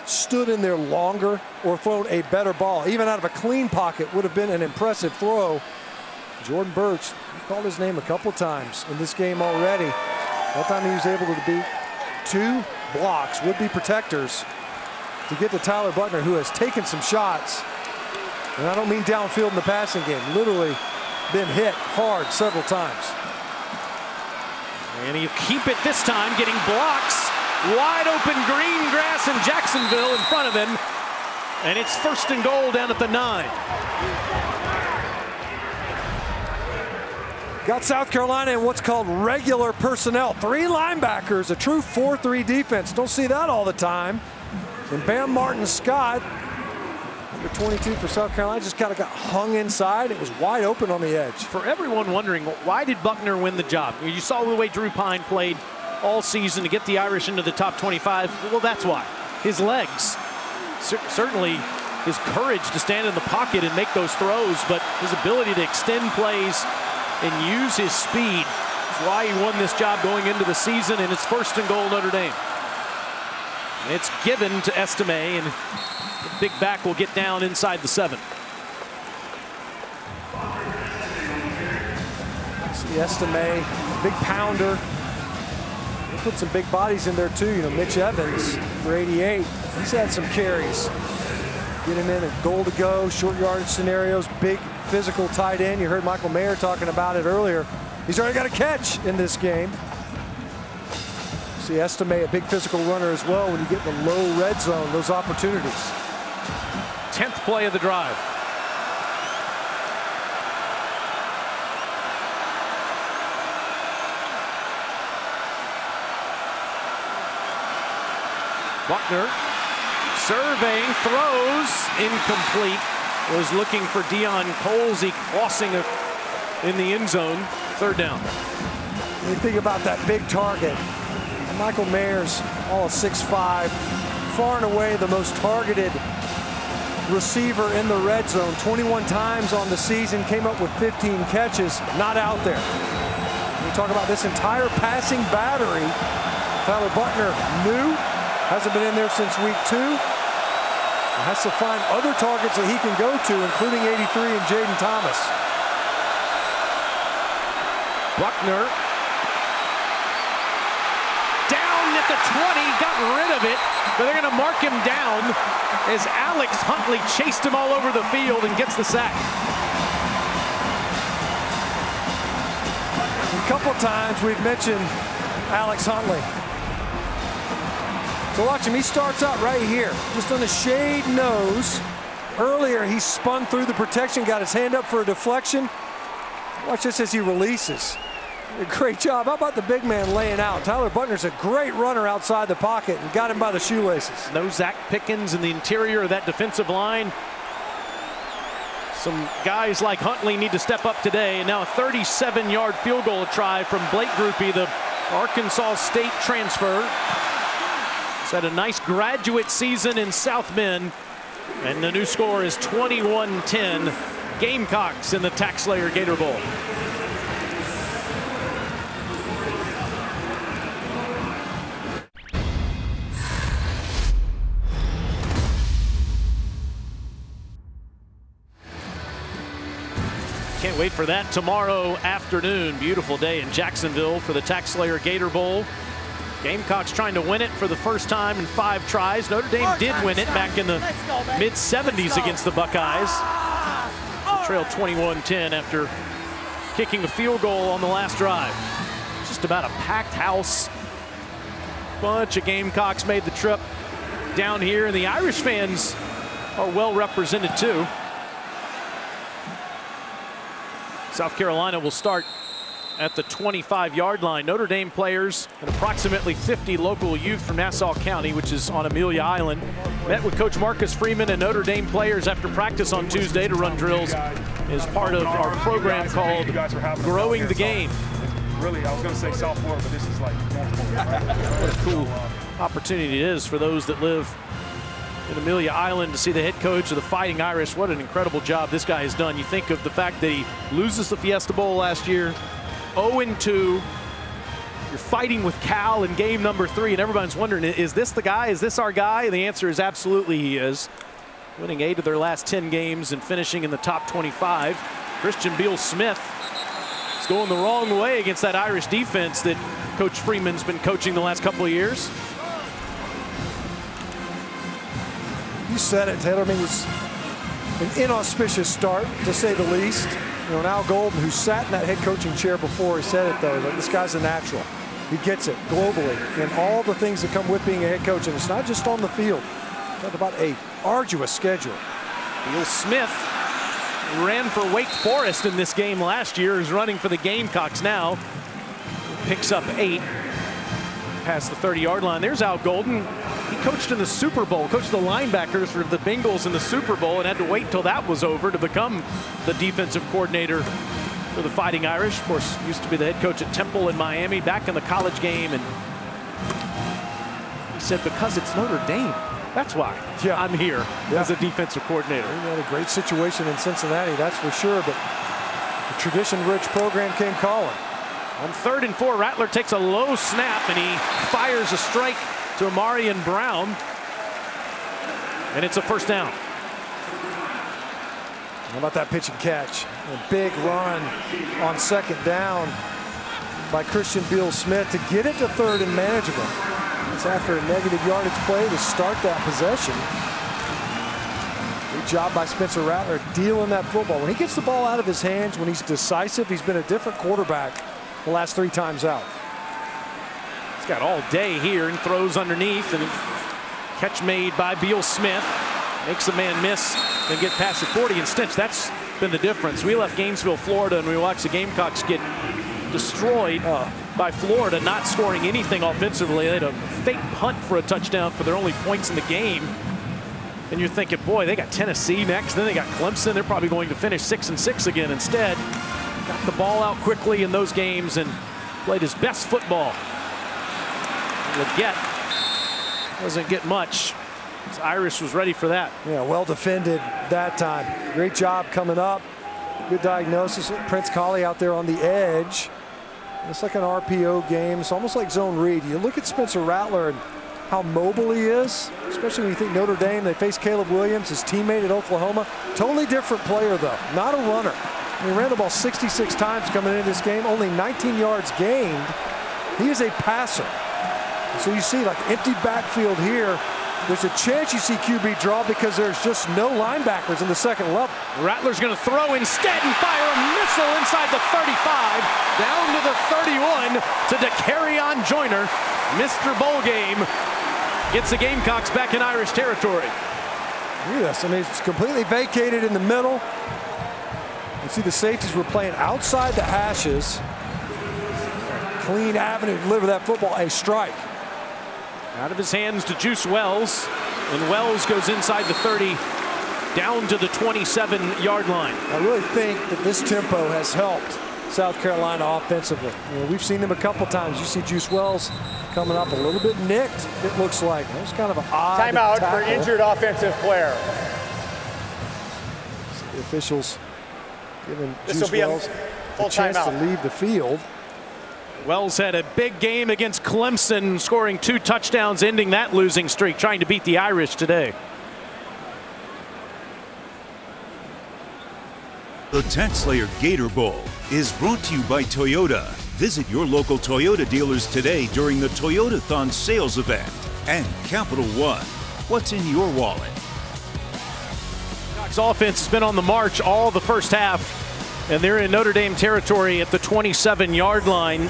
stood in there longer or thrown a better ball. Even out of a clean pocket would have been an impressive throw. Jordan Birch, he called his name a couple times in this game already. That time he was able to beat 2 blocks, would-be protectors, to get to Tyler Buckner, who has taken some shots. And I don't mean downfield in the passing game, literally been hit hard several times. And he'll keep it this time, getting blocks. Wide open green grass in Jacksonville in front of him. And it's 1st and goal down at the 9. Got South Carolina in what's called regular personnel. 3 linebackers, a true 4-3 defense. Don't see that all the time. And Bam Martin-Scott, number 22 for South Carolina, just kind of got hung inside. It was wide open on the edge. For everyone wondering, why did Buckner win the job? You saw the way Drew Pine played all season to get the Irish into the top 25. Well, that's why. His legs. Certainly his courage to stand in the pocket and make those throws, but his ability to extend plays and use his speed is why he won this job going into the season, and it's 1st and goal Notre Dame. It's given to Estime, and the big back will get down inside the 7. See Estime, big pounder. They put some big bodies in there too. You know, Mitch Evans for 88. He's had some carries. Get him in a goal to go, short yardage scenarios, big physical tight end. You heard Michael Mayer talking about it earlier. He's already got a catch in this game. See Estime, a big physical runner as well when you get in the low red zone, those opportunities. 10th play of the drive. Buckner Surveying, throws, incomplete. Was looking for Deion Colsey crossing in the end zone. Third down. When you think about that big target, Michael Mayers, all of 6'5", far and away the most targeted receiver in the red zone. 21 times on the season, came up with 15 catches, not out there. We talk about this entire passing battery. Tyler Buckner new, hasn't been in there since week 2. Has to find other targets that he can go to, including 83 and Jaden Thomas. Buckner down at the 20, got rid of it, but they're going to mark him down as Alex Huntley chased him all over the field and gets the sack. A couple times we've mentioned Alex Huntley. So watch him, he starts out right here, just on the shade nose. Earlier, he spun through the protection, got his hand up for a deflection. Watch this as he releases. A great job. How about the big man laying out? Tyler Buckner's a great runner outside the pocket and got him by the shoelaces. No Zach Pickens in the interior of that defensive line. Some guys like Huntley need to step up today. And now a 37-yard field goal try from Blake Grupe, the Arkansas State transfer. Had a nice graduate season in South Bend, and the new score is 21-10. Gamecocks in the TaxSlayer Gator Bowl. Can't wait for that tomorrow afternoon. Beautiful day in Jacksonville for the TaxSlayer Gator Bowl. Gamecocks trying to win it for the first time in 5 tries. Notre Dame did win it back in the mid-70s against the Buckeyes. They trailed 21-10 after kicking a field goal on the last drive. Just about a packed house. Bunch of Gamecocks made the trip down here, and the Irish fans are well represented too. South Carolina will start at the 25-yard line. Notre Dame players and approximately 50 local youth from Nassau County, which is on Amelia Island, met with Coach Marcus Freeman and Notre Dame players after practice on Tuesday to run drills as part of our program called Growing the Game. Really, I was going to say South Florida, but this is like what a cool opportunity it is for those that live in Amelia Island to see the head coach of the Fighting Irish. What an incredible job this guy has done. You think of the fact that he loses the Fiesta Bowl last year, 0-2. You're fighting with Cal in game number 3, and everyone's wondering, is this the guy? Is this our guy? And the answer is absolutely he is. Winning 8 of their last 10 games and finishing in the top 25. Christian Beal-Smith is going the wrong way against that Irish defense that Coach Freeman's been coaching the last couple of years. You said it, Taylor. I mean, it was an inauspicious start, to say the least. You know, Al Golden, who sat in that head coaching chair before, he said it, though, like, this guy's a natural. He gets it globally and all the things that come with being a head coach. And it's not just on the field. Talk about a arduous schedule. Beal-Smith ran for Wake Forest in this game last year. He's running for the Gamecocks now. Picks up 8 past the 30-yard line. There's Al Golden. He coached in the Super Bowl, coached the linebackers for the Bengals in the Super Bowl, and had to wait until that was over to become the defensive coordinator for the Fighting Irish. Of course, used to be the head coach at Temple in Miami, back in the college game. And he said, because it's Notre Dame, that's why I'm here as a defensive coordinator. He had a great situation in Cincinnati, that's for sure, but the tradition-rich program came calling. On 3rd and 4, Rattler takes a low snap, and he fires a strike to Amarian Brown, and it's a first down. How about that pitch and catch? A big run on 2nd down by Christian Beal-Smith to get it to 3rd and manageable. It's after a negative yardage play to start that possession. Good job by Spencer Rattler dealing that football. When he gets the ball out of his hands, when he's decisive, he's been a different quarterback the last 3 times out. He's got all day here and throws underneath, and catch made by Beal-Smith. Makes a man miss and get past the 40 and Stitch. That's been the difference. We left Gainesville, Florida, and we watched the Gamecocks get destroyed by Florida, not scoring anything offensively. They had a fake punt for a touchdown for their only points in the game. And you're thinking, boy, they got Tennessee next, then they got Clemson. They're probably going to finish 6-6 again. Instead, got the ball out quickly in those games and played his best football. Leggett doesn't get much. Irish was ready for that. Yeah, well defended that time. Great job coming up. Good diagnosis. Prince Collie out there on the edge. It's like an RPO game. It's almost like zone read. You look at Spencer Rattler and how mobile he is, especially when you think Notre Dame. They faced Caleb Williams, his teammate at Oklahoma. Totally different player, though. Not a runner. He ran the ball 66 times coming into this game. Only 19 yards gained. He is a passer. So you see, like, empty backfield here. There's a chance you see QB draw because there's just no linebackers in the second level. Rattler's going to throw instead and fire a missile inside the 35, down to the 31 to DeCarrion Joyner. Mr. Bowl Game gets the Gamecocks back in Irish territory. Look at this. I mean, it's completely vacated in the middle. You see the safeties were playing outside the hashes. Clean avenue to deliver that football. A strike. Out of his hands to Juice Wells, and Wells goes inside the 30, down to the 27-yard line. I really think that this tempo has helped South Carolina offensively. You know, we've seen them a couple times. You see Juice Wells coming up a little bit nicked, it looks like. That was kind of an odd timeout tackle. for injured offensive player. The officials giving This Juice will be Wells a full chance timeout. to leave the field. Wells had a big game against Clemson, scoring 2 touchdowns, ending that losing streak, trying to beat the Irish today. The TaxSlayer Gator Bowl is brought to you by Toyota. Visit your local Toyota dealers today during the Toyotathon sales event. And Capital One, what's in your wallet? Gamecocks offense has been on the march all the first half, and they're in Notre Dame territory at the 27-yard line.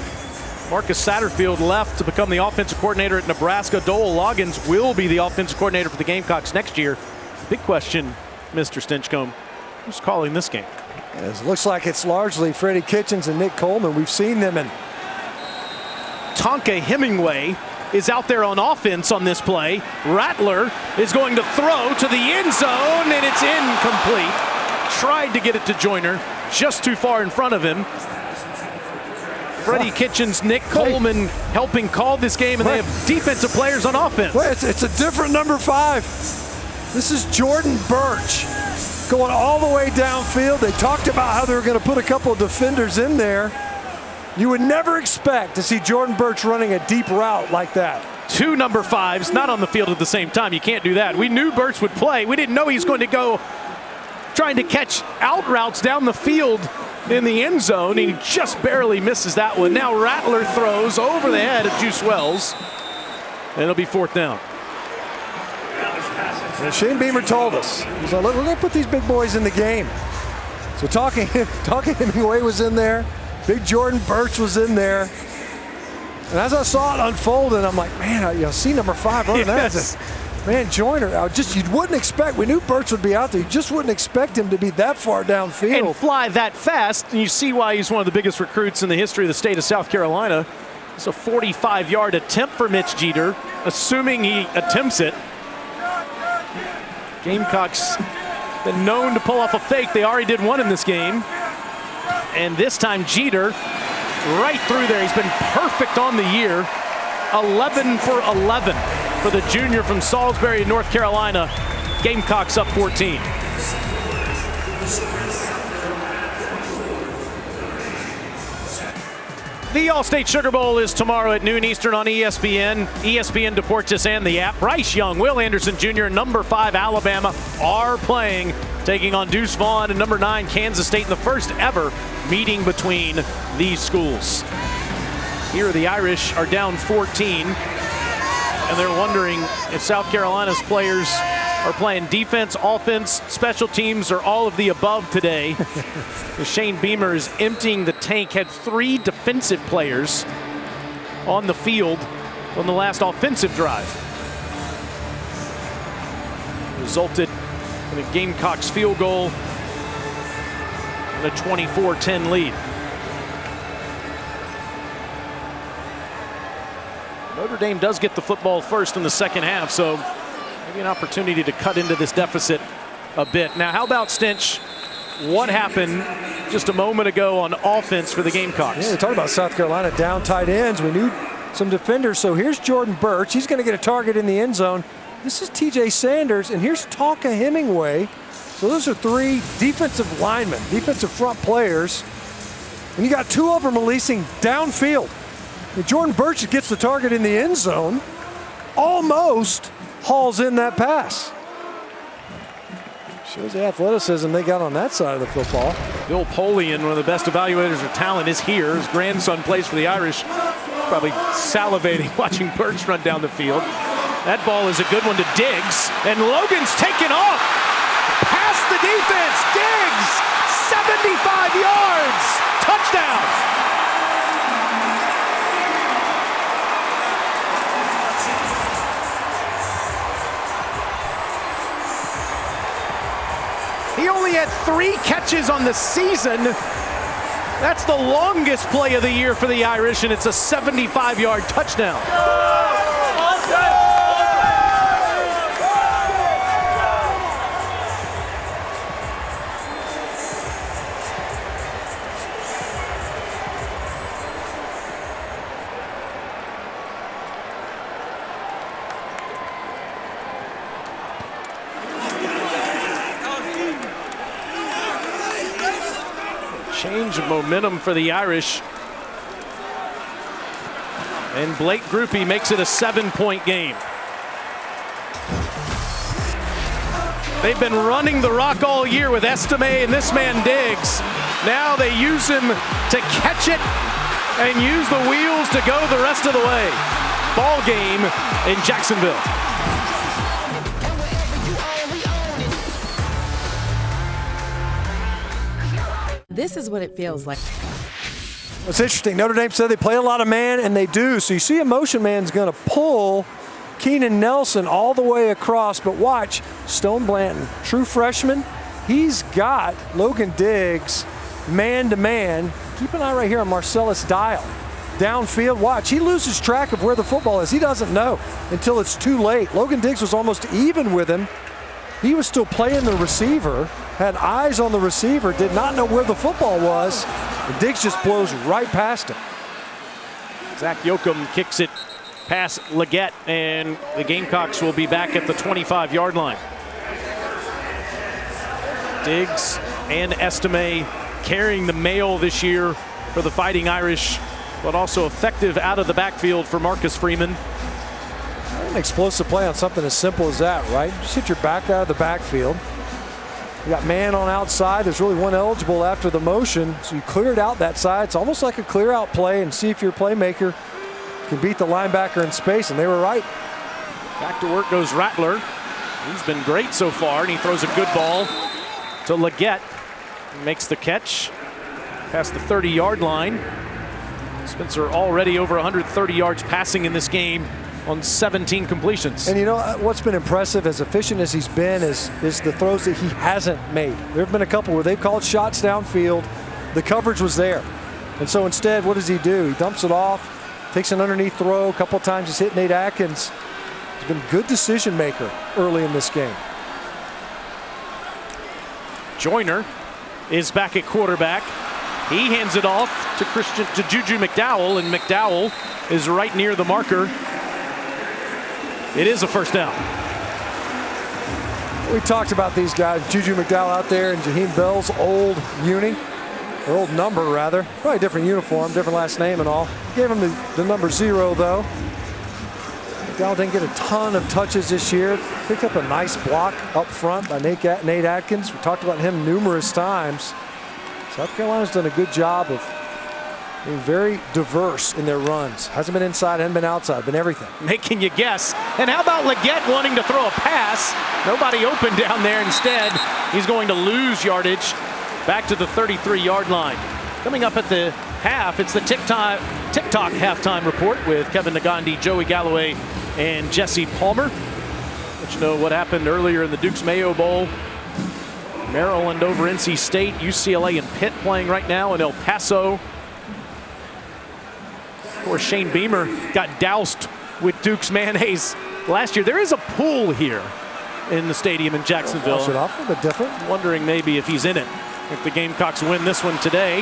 Marcus Satterfield left to become the offensive coordinator at Nebraska. Dole Loggins will be the offensive coordinator for the Gamecocks next year. Big question, Mr. Stinchcomb, who's calling this game? It looks like it's largely Freddie Kitchens and Nick Coleman. We've seen them in. Tonka Hemingway is out there on offense on this play. Rattler is going to throw to the end zone, and it's incomplete. Tried to get it to Joyner, just too far in front of him. Freddie Kitchens, Nick Coleman helping call this game, and they have defensive players on offense. It's a different number 5. This is Jordan Birch going all the way downfield. They talked about how they were going to put a couple of defenders in there. You would never expect to see Jordan Birch running a deep route like that. 2 number 5s not on the field at the same time. You can't do that. We knew Birch would play. We didn't know he was going to go trying to catch out routes down the field in the end zone. He just barely misses that one. Now Rattler throws over the head of Juice Wells, and it'll be 4th down. And Shane Beamer told us, he's like, we're going to put these big boys in the game. So talking Hemingway was in there. Big Jordan Birch was in there. And as I saw it unfolding, I'm like, man, I see number 5 running that. Man, Joyner, you wouldn't expect. We knew Birch would be out there. You just wouldn't expect him to be that far downfield. And fly that fast. And you see why he's one of the biggest recruits in the history of the state of South Carolina. It's a 45-yard attempt for Mitch Jeter, assuming he attempts it. Gamecocks been known to pull off a fake. They already did one in this game. And this time Jeter right through there. He's been perfect on the year. 11 for 11 for the junior from Salisbury, North Carolina. Gamecocks up 14. The All-State Sugar Bowl is tomorrow at noon Eastern on ESPN. ESPN Deportes and the app. Bryce Young, Will Anderson Jr., and number 5 Alabama are playing, taking on Deuce Vaughn and number 9 Kansas State in the first ever meeting between these schools. Here the Irish are down 14, and they're wondering if South Carolina's players are playing defense, offense, special teams, or all of the above today. Shane Beamer is emptying the tank, had 3 defensive players on the field on the last offensive drive. Resulted in a Gamecocks field goal and a 24-10 lead. Notre Dame does get the football first in the second half, so Maybe an opportunity to cut into this deficit a bit. Now, how about Stinch? What happened just a moment ago on offense for the Gamecocks? Yeah, we talked about South Carolina down tight ends. We knew some defenders. So here's Jordan Birch. He's going to get a target in the end zone. This is TJ Sanders, and here's Tonka Hemingway. So those are 3 defensive linemen, defensive front players. And you got 2 of them releasing downfield. And Jordan Birch gets the target in the end zone, almost hauls in that pass. Shows the athleticism they got on that side of the football. Bill Polian, one of the best evaluators of talent, is here. His grandson plays for the Irish. Probably salivating watching Birch run down the field. That ball is a good one to Diggs, and Logan's taken off. Past the defense, Diggs, 75 yards, touchdown. He only had 3 catches on the season. That's the longest play of the year for the Irish, and it's a 75-yard touchdown. Change of momentum for the Irish. And Blake Grupe makes it a 7-point game. They've been running the rock all year with Estime and this man Diggs. Now they use him to catch it and use the wheels to go the rest of the way. Ball game in Jacksonville. This is what it feels like. It's interesting. Notre Dame said they play a lot of man, and they do. So you see a motion man's going to pull Keenan Nelson all the way across. But watch, Stone Blanton, true freshman, he's got Logan Diggs man-to-man. Keep an eye right here on Marcellus Dial. Downfield, watch. He loses track of where the football is. He doesn't know until it's too late. Logan Diggs was almost even with him. He was still playing the receiver, had eyes on the receiver, did not know where the football was, and Diggs just blows right past him. Zach Yoakum kicks it past Leggett, and the Gamecocks will be back at the 25-yard line. Diggs and Estime carrying the mail this year for the Fighting Irish, but also effective out of the backfield for Marcus Freeman. An explosive play on something as simple as that, right? Just hit your back out of the backfield. You got man on outside. There's really one eligible after the motion, so you cleared out that side. It's almost like a clear out play, and see if your playmaker can beat the linebacker in space, and they were right. Back to work goes Rattler. He's been great so far, and he throws a good ball to Leggett. He makes the catch past the 30-yard line. Spencer already over 130 yards passing in this game on 17 completions. And you know what's been impressive, as efficient as he's been, is the throws that he hasn't made. There have been a couple where they've called shots downfield. The coverage was there. And so instead, what does he do? He dumps it off, takes an underneath throw. A couple of times he's hit Nate Atkins. He's been a good decision maker early in this game. Joyner is back at quarterback. He hands it off to Juju McDowell, and McDowell is right near the marker. It is a first down. We talked about these guys, Juju McDowell out there and Jaheim Bell's old uni, or old number rather. Probably different uniform, different last name and all. Gave him the number 0 though. McDowell didn't get a ton of touches this year. Picked up a nice block up front by Nate Atkins. We talked about him numerous times. South Carolina's done a good job of being very diverse in their runs. Hasn't been inside, hasn't been outside, been everything. Making you guess. And how about Leggett wanting to throw a pass? Nobody open down there. Instead, he's going to lose yardage back to the 33-yard line. Coming up at the half, it's the TikTok halftime report with Kevin Nagandi, Joey Galloway, and Jesse Palmer. Let you know what happened earlier in the Duke's Mayo Bowl. Maryland over NC State, UCLA and Pitt playing right now in El Paso. Of course, Shane Beamer got doused with Duke's mayonnaise last year. There is a pool here in the stadium in Jacksonville. Wash it off a bit different. Wondering maybe if he's in it. If the Gamecocks win this one today.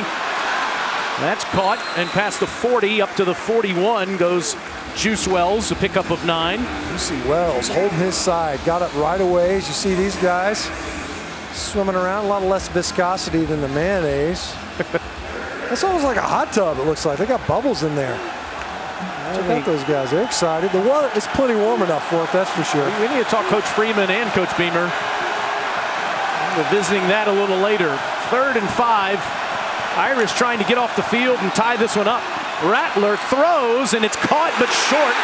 That's caught and past the 40 up to the 41 goes Juice Wells, a pickup of 9. You see Wells holding his side, got up right away. As you see these guys swimming around, a lot less viscosity than the mayonnaise. It's almost like a hot tub, it looks like. They got bubbles in there. Check out those guys, they're excited. The water is plenty warm enough for it, that's for sure. We need to talk Coach Freeman and Coach Beamer. We're visiting that a little later. 3rd and 5. Irish trying to get off the field and tie this one up. Rattler throws, and it's caught but short.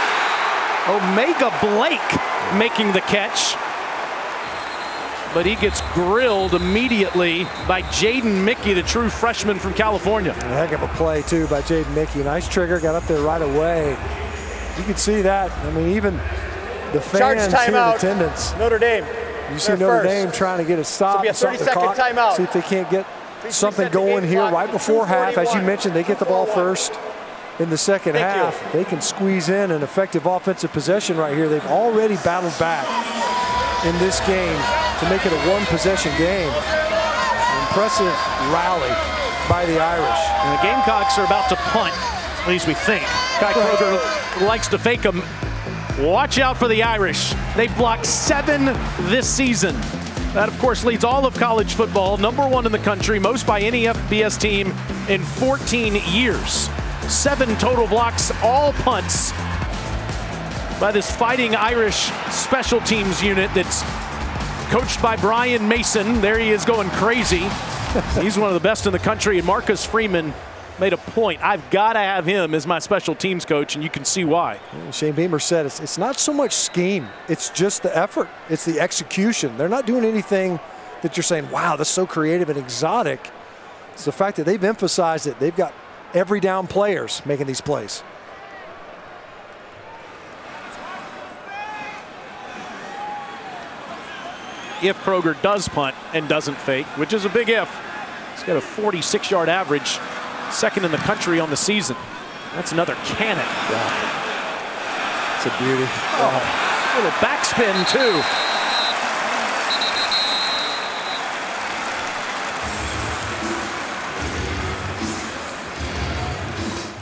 Omega Blake making the catch. But he gets grilled immediately by Jaden Mickey, the true freshman from California. A heck of a play, too, by Jaden Mickey. Nice trigger, got up there right away. You can see that. I mean, even the fans here in attendance. Notre Dame. You see Notre Dame trying to get a stop. This will be a 30-second timeout. See if they can't get something going here right before half. As you mentioned, they get the ball first in the second half. They can squeeze in an effective offensive possession right here. They've already battled back in this game to make it a one-possession game. An impressive rally by the Irish. And the Gamecocks are about to punt, at least we think. Kai Kroger likes to fake them. Watch out for the Irish. They've blocked 7 this season. That, of course, leads all of college football, #1 in the country, most by any FBS team in 14 years. 7 total blocks, all punts by this Fighting Irish special teams unit that's coached by Brian Mason. There he is going crazy. He's one of the best in the country, and Marcus Freeman made a point. I've got to have him as my special teams coach, and you can see why. Shane Beamer said it's not so much scheme, it's just the effort. It's the execution. They're not doing anything that you're saying, wow, that's so creative and exotic. It's the fact that they've emphasized it. They've got every down players making these plays. If Kroger does punt and doesn't fake, which is a big if, he's got a 46-yard average. 2nd in the country on the season. That's another cannon. Yeah. It's a beauty. Oh, little backspin, too.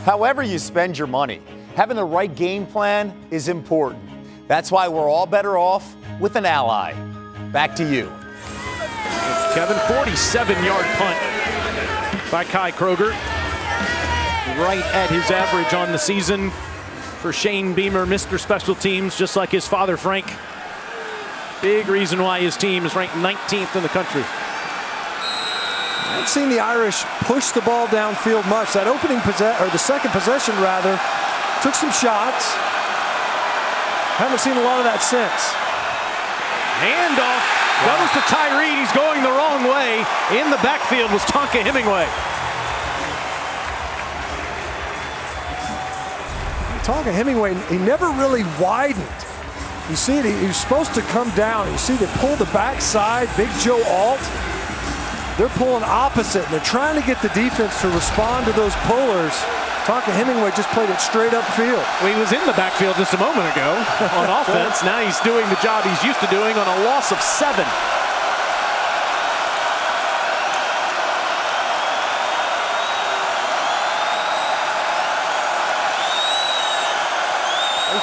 However you spend your money, having the right game plan is important. That's why we're all better off with an Ally. Back to you. Kevin, 47-yard punt by Kai Kroger. Right at his average on the season for Shane Beamer, Mr. Special Teams, just like his father, Frank. Big reason why his team is ranked 19th in the country. I haven't seen the Irish push the ball downfield much. That opening or the second possession rather, took some shots. Haven't seen a lot of that since. Handoff goes to Tyree. He's going the wrong way. In the backfield was Tonka Hemingway. Tonka Hemingway, he never really widened. You see it, he was supposed to come down. You see they pull the backside, Big Joe Alt. They're pulling opposite, and they're trying to get the defense to respond to those pullers. Tonka Hemingway just played it straight upfield. Well, he was in the backfield just a moment ago on offense. Now he's doing the job he's used to doing on a loss of 7.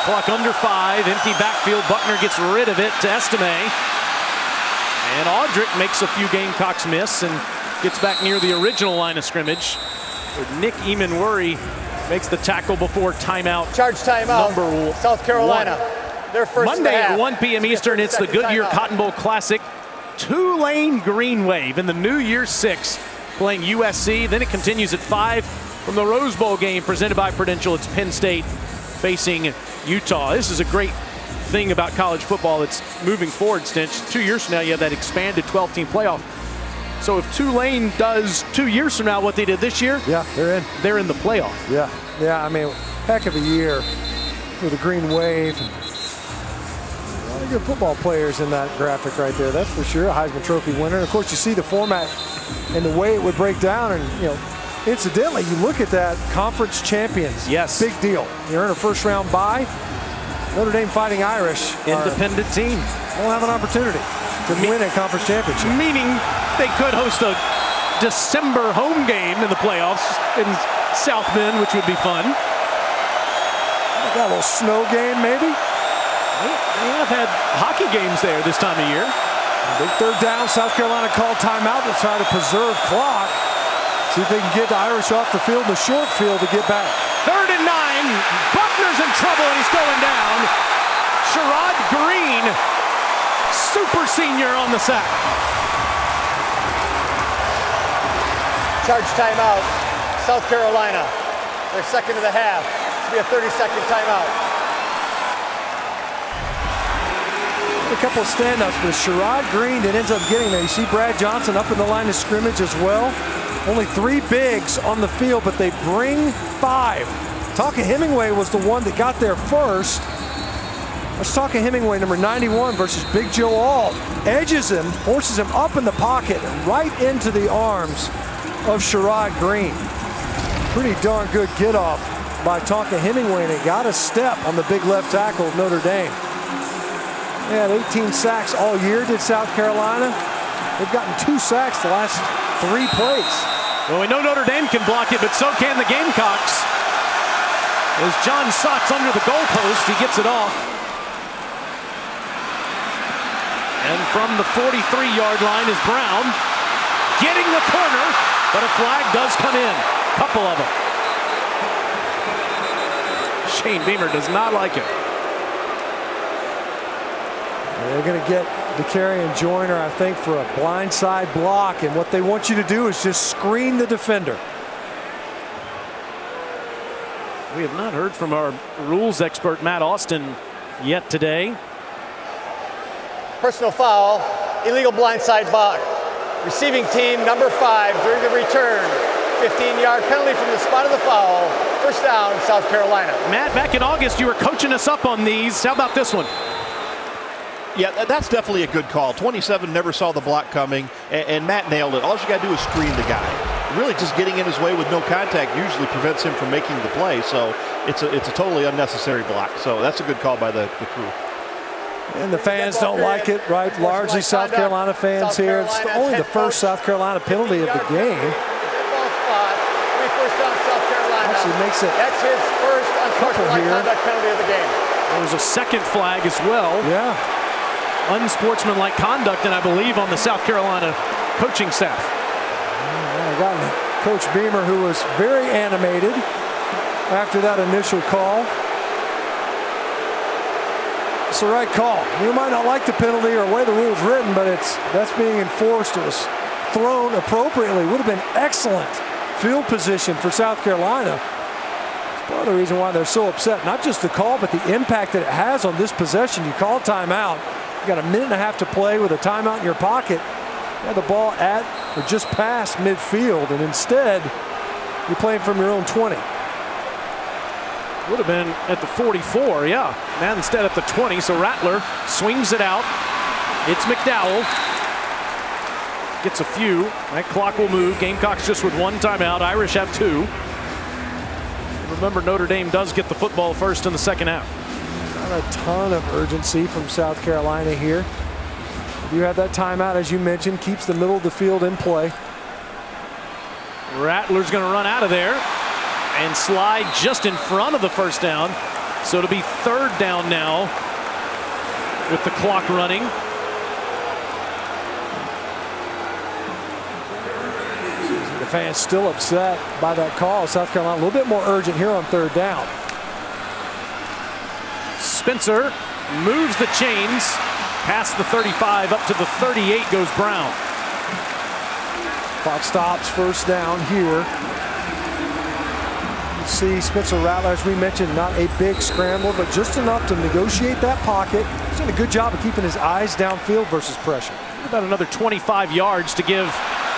Clock under 5, empty backfield. Buckner gets rid of it to Estime. And Audrick makes a few Gamecocks miss and gets back near the original line of scrimmage. Nick Eamon-Worry makes the tackle before timeout. Charge timeout, South Carolina. Their first Monday at 1 p.m. Eastern, it's the Goodyear Cotton Bowl Classic. Tulane Green Wave in the New Year's 6 playing USC. Then it continues at 5 from the Rose Bowl game presented by Prudential. It's Penn State facing Utah. This is a great thing about college football that's moving forward, Stinch. 2 years from now, you have that expanded 12-team playoff. So if Tulane does 2 years from now what they did this year, yeah, they're in. They're in the playoff. Yeah. I mean, heck of a year for the Green Wave. A lot of good football players in that graphic right there. That's for sure. A Heisman Trophy winner. And of course, you see the format and the way it would break down, and incidentally, you look at that, conference champions. Yes. Big deal. You earn a first-round bye. Notre Dame Fighting Irish, independent team, will have an opportunity to win a conference championship. Meaning they could host a December home game in the playoffs in South Bend, which would be fun. Got a little snow game, maybe. They have had hockey games there this time of year. Big third down. South Carolina called timeout to try to preserve clock. See if they can get the Irish off the field, the short field, to get back. 3rd and 9. Buckner's in trouble, and he's going down. Sherrod Green, super senior on the sack. Charge timeout, South Carolina. Their second of the half. It's going to be a 30-second timeout. A couple of standouts, but Sherrod Green that ends up getting there. You see Brad Johnson up in the line of scrimmage as well. Only 3 bigs on the field, but they bring 5. Tonka Hemingway was the one that got there first. That's Tonka Hemingway, number 91, versus Big Joe Ault. Edges him, forces him up in the pocket, right into the arms of Sherrod Green. Pretty darn good get off by Tonka Hemingway, and it got a step on the big left tackle of Notre Dame. They had 18 sacks all year, did South Carolina. They've gotten 2 sacks the last 3 plays. Well, we know Notre Dame can block it, but so can the Gamecocks. As John Sox under the goalpost, he gets it off. And from the 43-yard line is Brown getting the corner, but a flag does come in. Couple of them. Shane Beamer does not like it. They're going to get DeCarrion Joyner, I think, for a blindside block, and what they want you to do is just screen the defender. We have not heard from our rules expert, Matt Austin, yet today. Personal foul, illegal blindside block. Receiving team, number 5, during the return. 15-yard penalty from the spot of the foul. First down, South Carolina. Matt, back in August, you were coaching us up on these. How about this one? Yeah, that's definitely a good call. 27 never saw the block coming, and Matt nailed it. All you got to do is screen the guy. Really just getting in his way with no contact usually prevents him from making the play, so it's a totally unnecessary block. So that's a good call by the crew. And the fans don't like it, right? Largely South Carolina fans here. It's only the first South Carolina penalty of the game. Actually makes it that's his first unsportsmanlike penalty of the game. There was a second flag as well. Yeah. Unsportsmanlike conduct, and I believe on the South Carolina coaching staff. I got Coach Beamer, who was very animated after that initial call. It's the right call. You might not like the penalty or the way the rule's written, but that's being enforced. It was thrown appropriately. Would have been excellent field position for South Carolina. It's part of the reason why they're so upset. Not just the call, but the impact that it has on this possession. You call timeout. You got a minute and a half to play with a timeout in your pocket. You have the ball at or just past midfield, and instead you're playing from your own 20. Would have been at the 44, yeah. Now instead at the 20, so Rattler swings it out. It's McDowell. Gets a few. That clock will move. Gamecocks just with 1 timeout. Irish have 2. Remember, Notre Dame does get the football first in the second half. Not a ton of urgency from South Carolina here. You have that timeout, as you mentioned, keeps the middle of the field in play. Rattler's going to run out of there and slide just in front of the first down. So it'll be 3rd down now with the clock running. The fans still upset by that call. South Carolina a little bit more urgent here on 3rd down. Spencer moves the chains past the 35, up to the 38 goes Brown. Clock stops, first down here. You see Spencer Rattler, as we mentioned, not a big scrambler, but just enough to negotiate that pocket. He's done a good job of keeping his eyes downfield versus pressure. About another 25 yards to give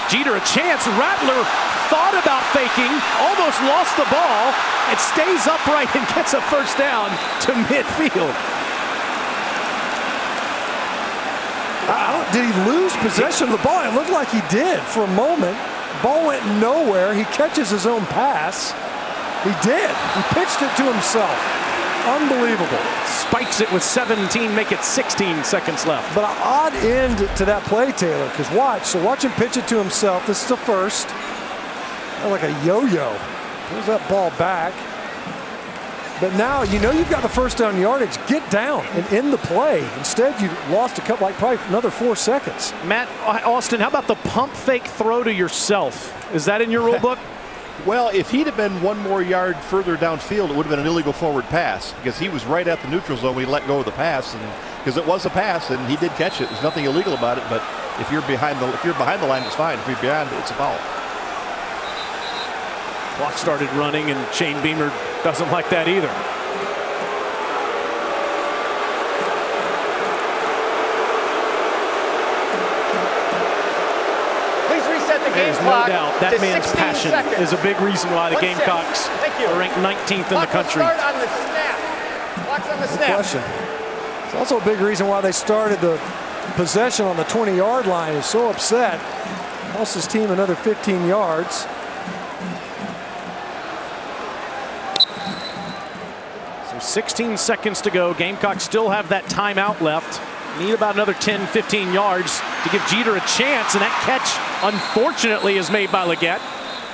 Jeter a chance. Rattler thought about faking, almost lost the ball, and stays upright and gets a first down to midfield. Did he lose possession of the ball? It looked like he did for a moment. Ball went nowhere. He catches his own pass. He did. He pitched it to himself. Unbelievable. Spikes it with 17, make it 16 seconds left. But an odd end to that play, Taylor, because watch him pitch it to himself. This is the first. Like a yo-yo. Pulls that ball back. But now you know you've got the first down yardage. Get down and end the play. Instead, you lost a couple, like probably another 4 seconds. Matt, Austin, how about the pump fake throw to yourself? Is that in your rule book? Well, if he'd have been 1 more yard further downfield, it would have been an illegal forward pass because he was right at the neutral zone when he let go of the pass, and because it was a pass and he did catch it. There's nothing illegal about it. But if you're behind the line, it's fine. If you're beyond it, it's a foul. Clock started running, and Shane Beamer doesn't like that either. There's no doubt that man's passion is a big reason why the Gamecocks are ranked 19th in the country. Start on the snap. Clock's on the snap. No question. It's also a big reason why they started the possession on the 20-yard line. He's so upset. Lost his team another 15 yards. So 16 seconds to go. Gamecocks still have that timeout left. Need about another 10, 15 yards to give Jeter a chance, and that catch, unfortunately, is made by Leggett.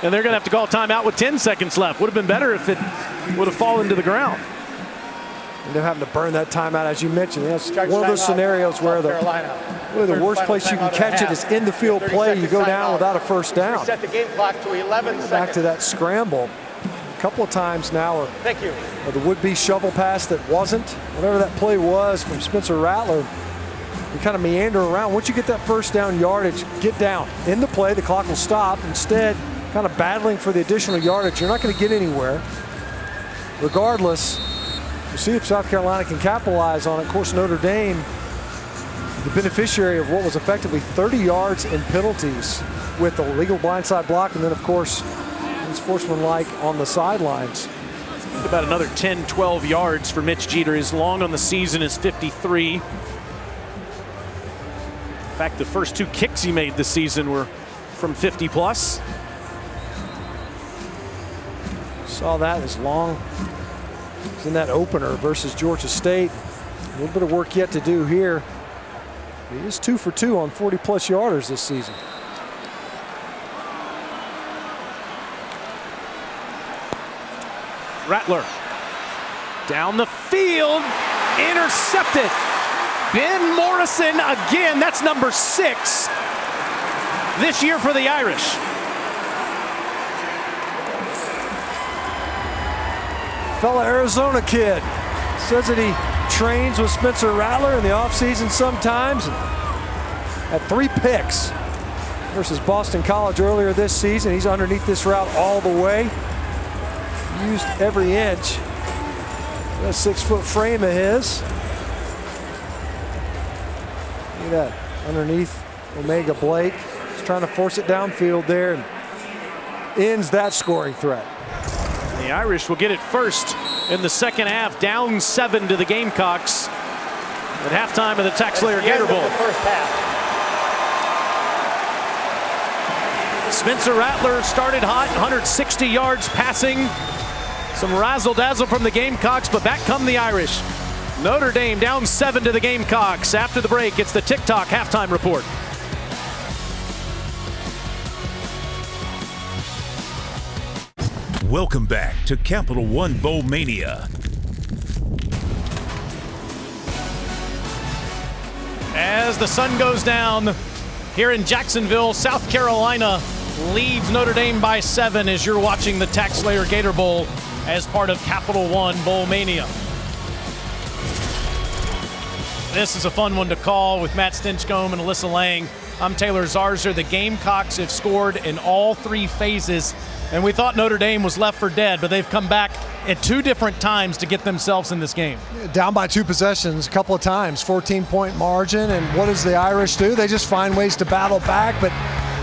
And they're going to have to call timeout with 10 seconds left. Would have been better if it would have fallen to the ground. And they're having to burn that timeout, as you mentioned. That's one of those scenarios where the worst place you can catch it is in the field play. You go down without a first down. Set the game clock to 11 seconds. Back to that scramble. A couple of times now. Thank you. The would-be shovel pass that wasn't. Whatever that play was from Spencer Rattler. You kind of meander around. Once you get that first down yardage, get down. In the play, the clock will stop. Instead, kind of battling for the additional yardage. You're not going to get anywhere. Regardless, we'll see if South Carolina can capitalize on it. Of course, Notre Dame, the beneficiary of what was effectively 30 yards in penalties with the legal blindside block, and then, of course, unsportsmanlike on the sidelines. About another 10, 12 yards for Mitch Jeter. His long on the season is 53. In fact, the first 2 kicks he made this season were from 50 plus. Saw that as long as in that opener versus Georgia State. A little bit of work yet to do here. He is 2 for 2 on 40-plus yarders this season. Rattler down the field, intercepted. Ben Morrison again, that's number 6 this year for the Irish. Fellow Arizona kid says that he trains with Spencer Rattler in the offseason sometimes. Had 3 picks versus Boston College earlier this season. He's underneath this route all the way. Used every inch. That 6-foot frame of his. Look at that, underneath Omega Blake. He's trying to force it downfield there and ends that scoring threat. The Irish will get it first in the second half, down 7 to the Gamecocks at halftime of the TaxSlayer Gator Bowl. Spencer Rattler started hot, 160 yards passing. Some razzle-dazzle from the Gamecocks, but back come the Irish. Notre Dame down 7 to the Gamecocks. After the break, it's the TikTok halftime report. Welcome back to Capital One Bowl Mania. As the sun goes down here in Jacksonville, South Carolina leads Notre Dame by 7 as you're watching the TaxSlayer Gator Bowl as part of Capital One Bowl Mania. This is a fun one to call with Matt Stinchcomb and Alyssa Lang. I'm Taylor Zarzer. The Gamecocks have scored in all 3 phases, and we thought Notre Dame was left for dead, but they've come back at 2 different times to get themselves in this game. Down by 2 possessions a couple of times, 14-point margin, and what does the Irish do? They just find ways to battle back, but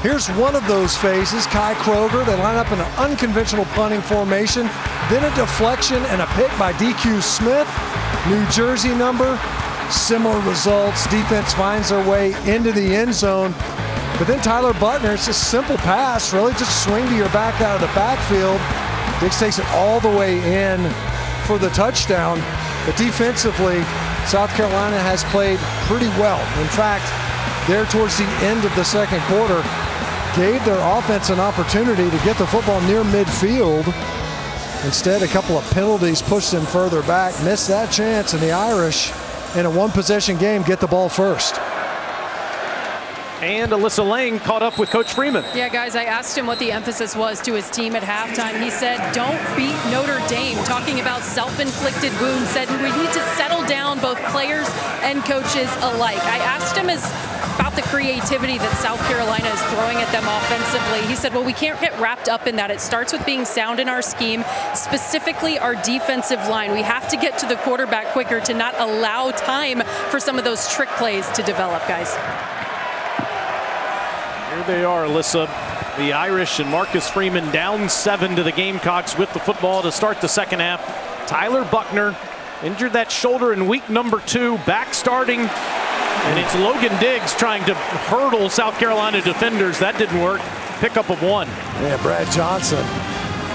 here's one of those phases. Kai Kroger, they line up in an unconventional punting formation, then a deflection and a pick by DQ Smith. New Jersey number, similar results. Defense finds their way into the end zone. But then Tyler Butner, it's just a simple pass, really just swing to your back out of the backfield. Diggs takes it all the way in for the touchdown. But defensively, South Carolina has played pretty well. In fact, there towards the end of the second quarter, gave their offense an opportunity to get the football near midfield. Instead, a couple of penalties pushed them further back, missed that chance, and the Irish, in a one-possession game, get the ball first. And Alyssa Lang caught up with Coach Freeman. Yeah, guys, I asked him what the emphasis was to his team at halftime. He said, don't beat Notre Dame, talking about self-inflicted wounds, said we need to settle down, both players and coaches alike. I asked him about the creativity that South Carolina is throwing at them offensively. He said, well, we can't get wrapped up in that. It starts with being sound in our scheme, specifically our defensive line. We have to get to the quarterback quicker to not allow time for some of those trick plays to develop, guys. Here they are, Alyssa. The Irish and Marcus Freeman down 7 to the Gamecocks with the football to start the second half. Tyler Buckner injured that shoulder in week number 2, back starting. And it's Logan Diggs trying to hurdle South Carolina defenders. That didn't work. Pickup of 1. Yeah, Brad Johnson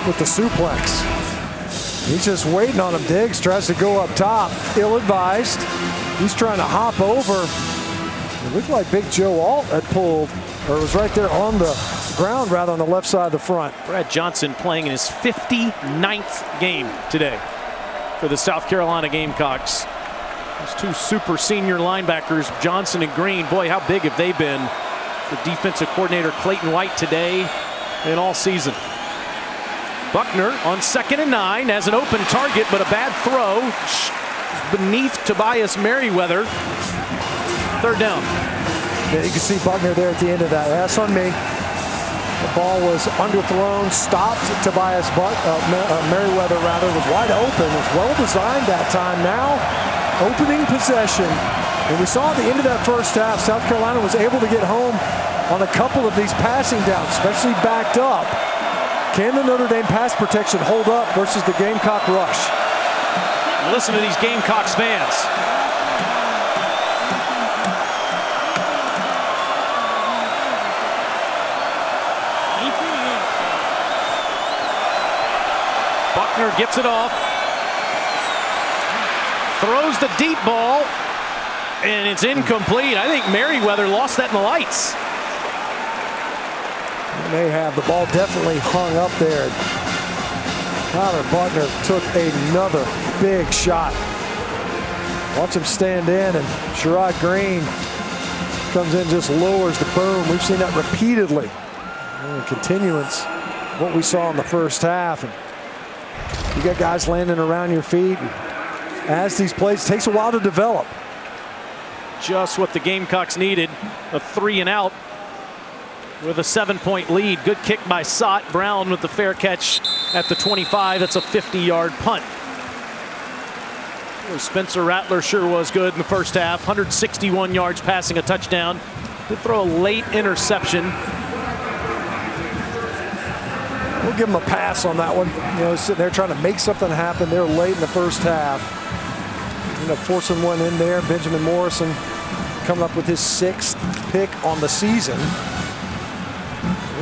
with the suplex. He's just waiting on him. Diggs tries to go up top. Ill-advised. He's trying to hop over. It looked like Big Joe Alt had pulled, or was right there on the ground, rather, on the left side of the front. Brad Johnson playing in his 59th game today for the South Carolina Gamecocks. Those 2 super senior linebackers, Johnson and Green. Boy, how big have they been for defensive coordinator Clayton White today and all season. Buckner on 2nd and 9 has an open target, but a bad throw beneath Tobias Merriweather. 3rd down. Yeah, you can see Buckner there at the end of that. That's on me. The ball was underthrown, stopped. Tobias Merriweather, rather, was wide open. It was well designed that time. Now, opening possession. And we saw at the end of that first half, South Carolina was able to get home on a couple of these passing downs, especially backed up. Can the Notre Dame pass protection hold up versus the Gamecock rush? Listen to these Gamecocks fans. Buckner gets it off. Throws the deep ball, and it's incomplete. I think Merriweather lost that in the lights. They have. The ball definitely hung up there. Tyler Buckner took another big shot. Watch him stand in, and Sherrod Green comes in, just lowers the boom. We've seen that repeatedly. Continuance, what we saw in the first half. And you got guys landing around your feet. As these plays, takes a while to develop. Just what the Gamecocks needed, a 3 and out with a 7-point lead. Good kick by Sott. Brown with the fair catch at the 25. That's a 50-yard punt. Spencer Rattler sure was good in the first half. 161 yards passing, a touchdown. Did throw a late interception. We'll give him a pass on that one. You know, sitting there trying to make something happen there late in the first half. End up forcing one in there. Benjamin Morrison coming up with his 6th pick on the season.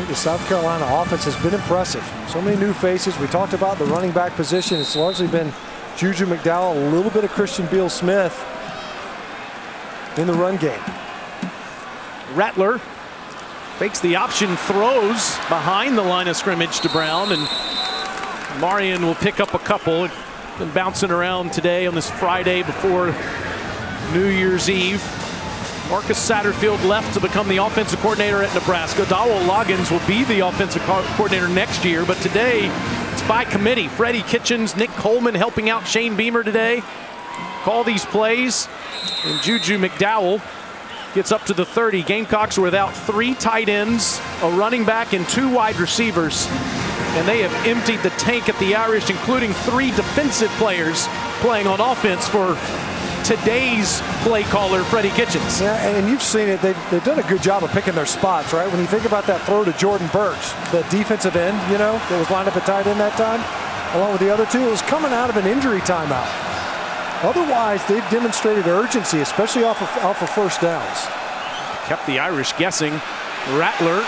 The South Carolina offense has been impressive. So many new faces. We talked about the running back position. It's largely been Juju McDowell, a little bit of Christian Beal-Smith in the run game. Rattler fakes the option, throws behind the line of scrimmage to Brown, and Marion will pick up a couple. Been bouncing around today on this Friday before New Year's Eve. Marcus Satterfield left to become the offensive coordinator at Nebraska. Dowell Loggins will be the offensive coordinator next year, but today it's by committee. Freddie Kitchens, Nick Coleman helping out Shane Beamer today. Call these plays, and Juju McDowell gets up to the 30. Gamecocks were without 3 tight ends, a running back, and 2 wide receivers. And they have emptied the tank at the Irish, including 3 defensive players playing on offense for today's play caller, Freddie Kitchens. Yeah, and you've seen it. They've done a good job of picking their spots, right? When you think about that throw to Jordan Burks, the defensive end, you know, that was lined up at tight end that time, along with the other 2, it was coming out of an injury timeout. Otherwise, they've demonstrated urgency, especially off of first downs. Kept the Irish guessing. Rattler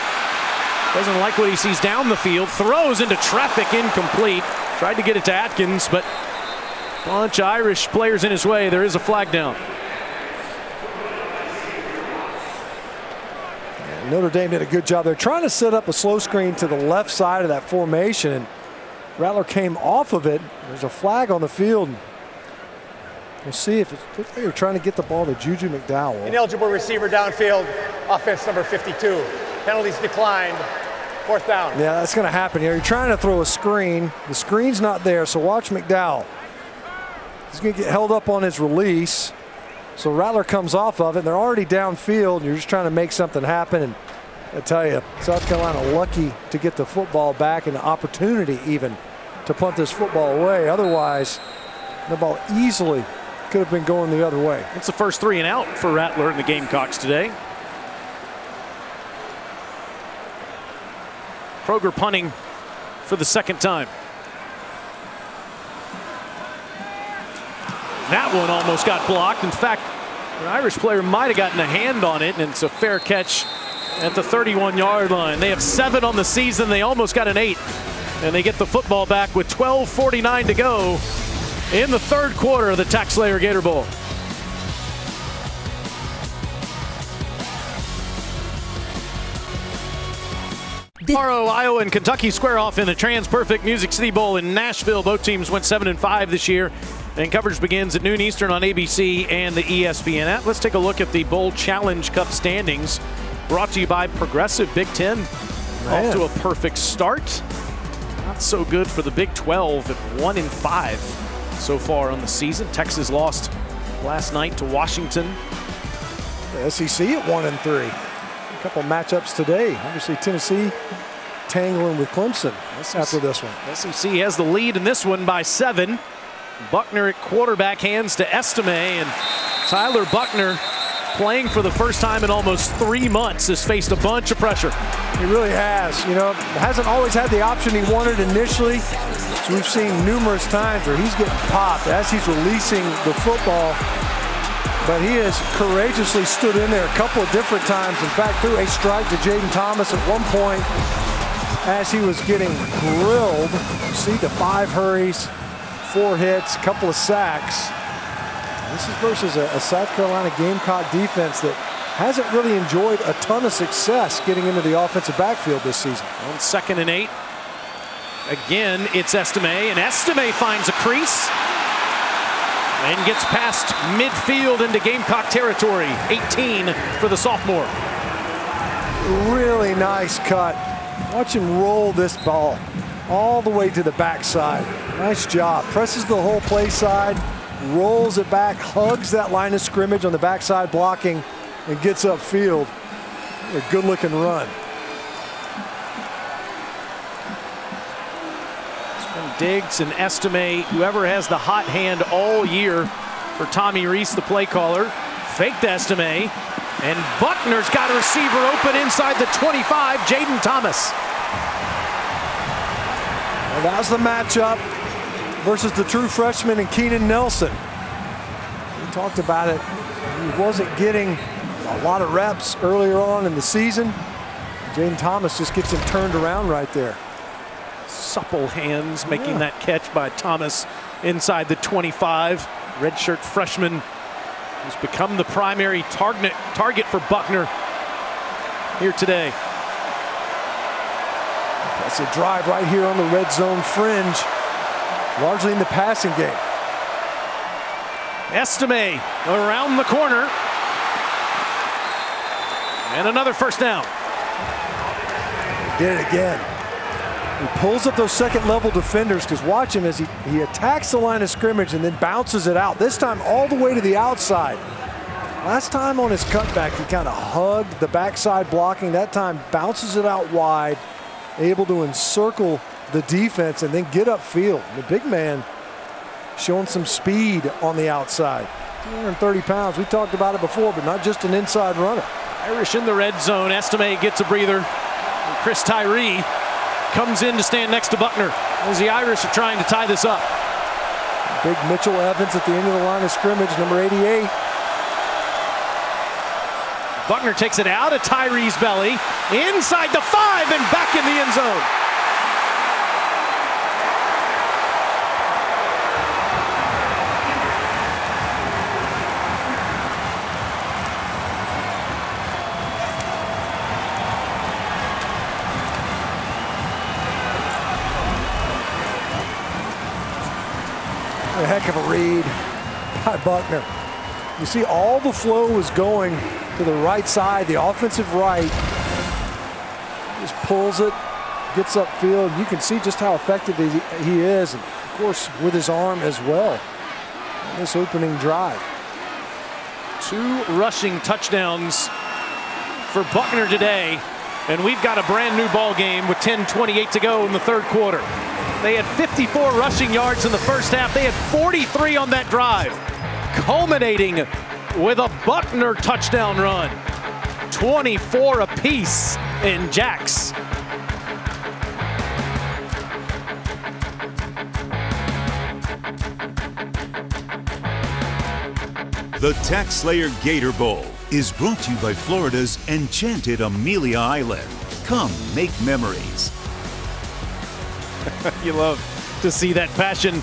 doesn't like what he sees down the field. Throws into traffic, incomplete. Tried to get it to Atkins, but Bunch of Irish players in his way. There is a flag down. And Notre Dame did a good job. They're trying to set up a slow screen to the left side of that formation. And Rattler came off of it. There's a flag on the field. We'll see if it's they were trying to get the ball to Juju McDowell. Ineligible receiver downfield, offense number 52. Penalties declined. 4th down. Yeah, that's going to happen here. You're trying to throw a screen. The screen's not there, so watch McDowell. He's going to get held up on his release. So Rattler comes off of it. They're already downfield. You're just trying to make something happen. And I tell you, South Carolina lucky to get the football back and the opportunity even to punt this football away. Otherwise, the ball easily could have been going the other way. It's the first 3 and out for Rattler and the Gamecocks today. Kroger punting for the 2nd time. That one almost got blocked. In fact, an Irish player might have gotten a hand on it, and it's a fair catch at the 31-yard line. They have 7 on the season. They almost got an 8, and they get the football back with 12:49 to go in the 3rd quarter of the TaxSlayer Gator Bowl. Tomorrow, Iowa and Kentucky square off in the Trans-Perfect Music City Bowl in Nashville. Both teams went 7-5 this year, and coverage begins at noon Eastern on ABC and the ESPN app. Let's take a look at the Bowl Challenge Cup standings, brought to you by Progressive. Big Ten off to a perfect start. Not so good for the Big 12 at 1-5 so far on the season. Texas lost last night to Washington. The SEC at 1-3. A couple matchups today. Obviously Tennessee tangling with Clemson after this one. SEC has the lead in this one by 7. Buckner at quarterback hands to Estime, and Tyler Buckner, playing for the first time in almost 3 months, has faced a bunch of pressure. He really has. You know, hasn't always had the option he wanted initially. So we've seen numerous times where he's getting popped as he's releasing the football. But he has courageously stood in there a couple of different times. In fact, threw a strike to Jaden Thomas at one point as he was getting grilled. You see the 5 hurries, 4 hits, a couple of sacks. This is versus a South Carolina Gamecock defense that hasn't really enjoyed a ton of success getting into the offensive backfield this season. On 2nd and 8. Again, it's Estime, and Estime finds a crease and gets past midfield into Gamecock territory. 18 for the sophomore. Really nice cut. Watch him roll this ball all the way to the backside. Nice job. Presses the whole play side, rolls it back, hugs that line of scrimmage on the backside blocking, and gets upfield. A good looking run. Diggs and Estime, whoever has the hot hand all year for Tommy Reese, the play caller. Faked Estime, and Buckner's got a receiver open inside the 25, Jaden Thomas. Well, that was the matchup versus the true freshman and Keenan Nelson. We talked about it. He wasn't getting a lot of reps earlier on in the season. Jaden Thomas just gets him turned around right there. Supple hands making that catch by Thomas inside the 25. Redshirt freshman who's become the primary target for Buckner here today. That's a drive right here on the red zone fringe, largely in the passing game. Estime around the corner. And another first down. He did it again. He pulls up those second-level defenders, because watch him as he attacks the line of scrimmage and then bounces it out. This time all the way to the outside. Last time on his cutback, he kind of hugged the backside blocking. That time bounces it out wide, able to encircle the defense and then get upfield. The big man showing some speed on the outside. 230 pounds. We talked about it before, but not just an inside runner. Irish in the red zone. Estime gets a breather. And Chris Tyree comes in to stand next to Buckner as the Irish are trying to tie this up. Big Mitchell Evans at the end of the line of scrimmage, number 88. Buckner takes it out of Tyree's belly, inside the 5 and back in the end zone. by Buckner. You see all the flow was going to the right side, the offensive right. Just pulls it, gets upfield. You can see just how effective he is, and of course with his arm as well on this opening drive. 2 rushing touchdowns for Buckner today, and we've got a brand new ball game with 10:28 to go in the third quarter. They had 54 rushing yards in the first half. They had 43 on that drive, culminating with a Buckner touchdown run. 24 apiece in Jacks. The Tax Slayer Gator Bowl is brought to you by Florida's enchanted Amelia Island. Come make memories. You love to see that passion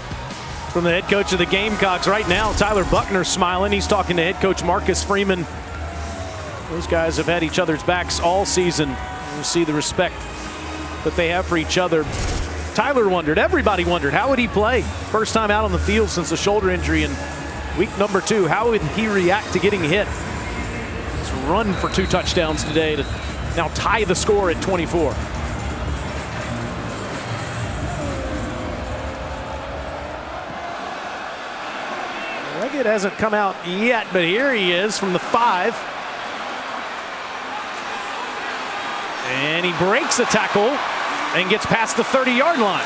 from the head coach of the Gamecocks. Right now, Tyler Buckner smiling. He's talking to head coach Marcus Freeman. Those guys have had each other's backs all season. You see the respect that they have for each other. Tyler wondered, everybody wondered, how would he play? First time out on the field since the shoulder injury in week number 2. How would he react to getting hit? He's run for 2 touchdowns today to now tie the score at 24. Leggett hasn't come out yet, but here he is from the 5. And he breaks a tackle and gets past the 30-yard line.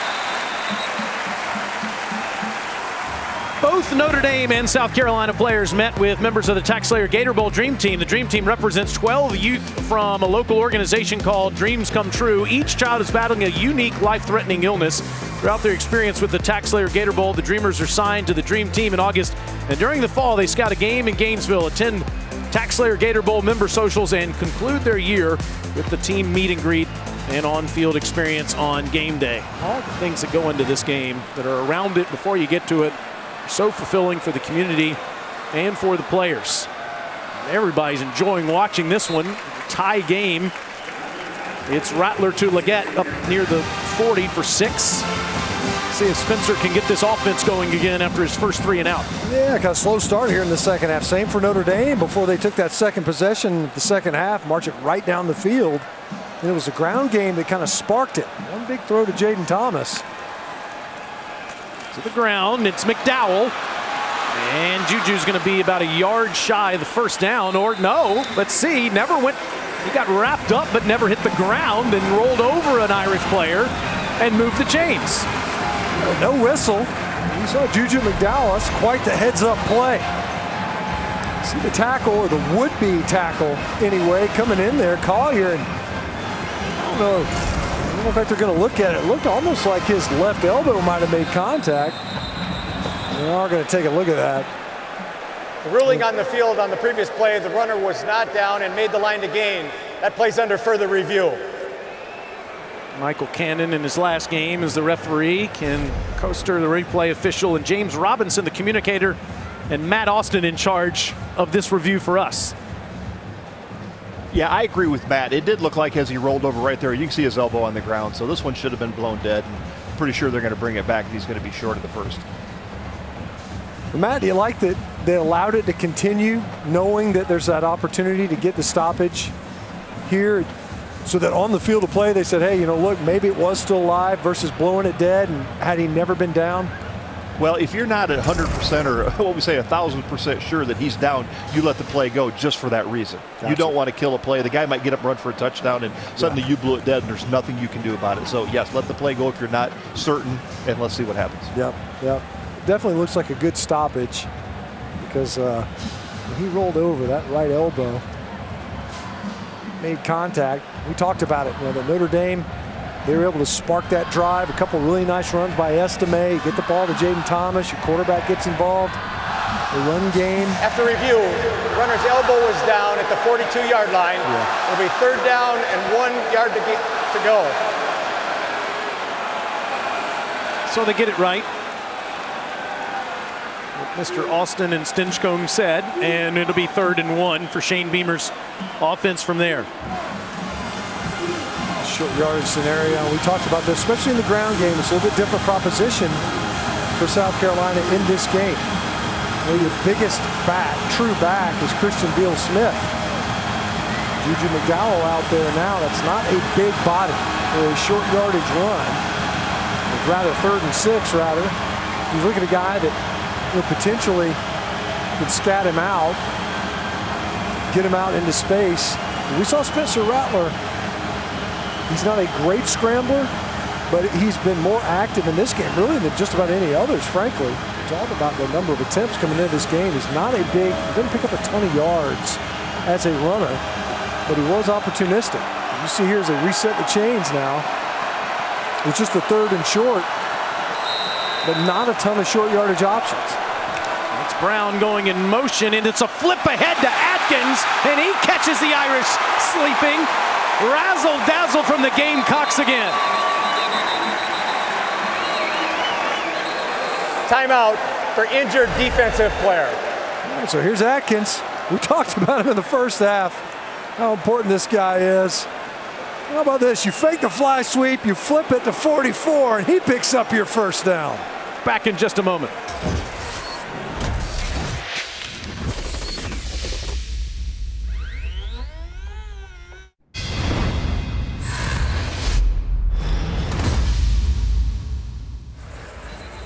Both Notre Dame and South Carolina players met with members of the Tax Slayer Gator Bowl Dream Team. The Dream Team represents 12 youth from a local organization called Dreams Come True. Each child is battling a unique life-threatening illness. Throughout their experience with the Tax Slayer Gator Bowl, the Dreamers are signed to the Dream Team in August. And during the fall, they scout a game in Gainesville, attend Tax Slayer Gator Bowl member socials, and conclude their year with the team meet and greet and on-field experience on game day. All the things that go into this game that are around it before you get to it are so fulfilling for the community and for the players. Everybody's enjoying watching this one. Tie game. It's Rattler to Leggett up near the 40 for 6. See if Spencer can get this offense going again after his first 3 and out. Yeah, kind of slow start here in the second half. Same for Notre Dame before they took that second possession the second half, march it right down the field. And it was a ground game that kind of sparked it. One big throw to Jaden Thomas. To the ground, it's McDowell. And Juju's going to be about a yard shy of the first down, or no, let's see, never went, he got wrapped up but never hit the ground and rolled over an Irish player and moved the chains. No whistle. You saw Juju McDowell. That's quite the heads-up play. See the tackle, or the would-be tackle anyway, coming in there. Collier, and I don't know if they're going to look at it. It looked almost like his left elbow might have made contact. We are going to take a look at that. The ruling on the field on the previous play, the runner was not down and made the line to gain. That plays under further review. Michael Cannon in his last game as the referee, Ken Coaster, the replay official, and James Robinson, the communicator, and Matt Austin in charge of this review for us. Yeah, I agree with Matt. It did look like as he rolled over right there, you can see his elbow on the ground. So this one should have been blown dead. And pretty sure they're going to bring it back, and he's going to be short of the first. Matt, do you like that they allowed it to continue, knowing that there's that opportunity to get the stoppage here, so that on the field of play they said, hey, you know, look, maybe it was still alive versus blowing it dead, and had he never been down? Well, if you're not at 100% or what we say 1,000% sure that he's down, you let the play go just for that reason. Gotcha. You don't want to kill a play. The guy might get up and run for a touchdown, and suddenly you blew it dead, and there's nothing you can do about it. So, yes, let the play go if you're not certain, and let's see what happens. Yep. Definitely looks like a good stoppage, because when he rolled over, that right elbow made contact. We talked about it. You know, the Notre Dame, they were able to spark that drive. A couple really nice runs by Estime. Get the ball to Jaden Thomas. Your quarterback gets involved. The run game. After review, the runner's elbow was down at the 42-yard line. Yeah. It'll be 3rd down and 1 yard to go. So they get it right. Mr. Austin and Stinchcombe said, and it'll be 3rd and 1 for Shane Beamer's offense from there. Short yardage scenario. We talked about this, especially in the ground game. It's a little bit different proposition for South Carolina in this game. Well, your biggest true back is Christian Beal-Smith. Juju McDowell out there now. That's not a big body for a short yardage run. It's rather 3rd and 6, rather. You look at a guy that potentially could scat him out, get him out into space. We saw Spencer Rattler. He's not a great scrambler, but he's been more active in this game, really, than just about any others, frankly. Talk about the number of attempts coming into this game. He's not a big, he didn't pick up a ton of yards as a runner, but he was opportunistic. You see here as they reset the chains now. It's just the 3rd and short, but not a ton of short yardage options. It's Brown going in motion, and it's a flip ahead to Atkins, and he catches the Irish sleeping. Razzle-dazzle from the Gamecocks again. Timeout for injured defensive player. All right, so here's Atkins. We talked about him in the first half, how important this guy is. How about this? You fake the fly sweep, you flip it to 44, and he picks up your first down. Back in just a moment.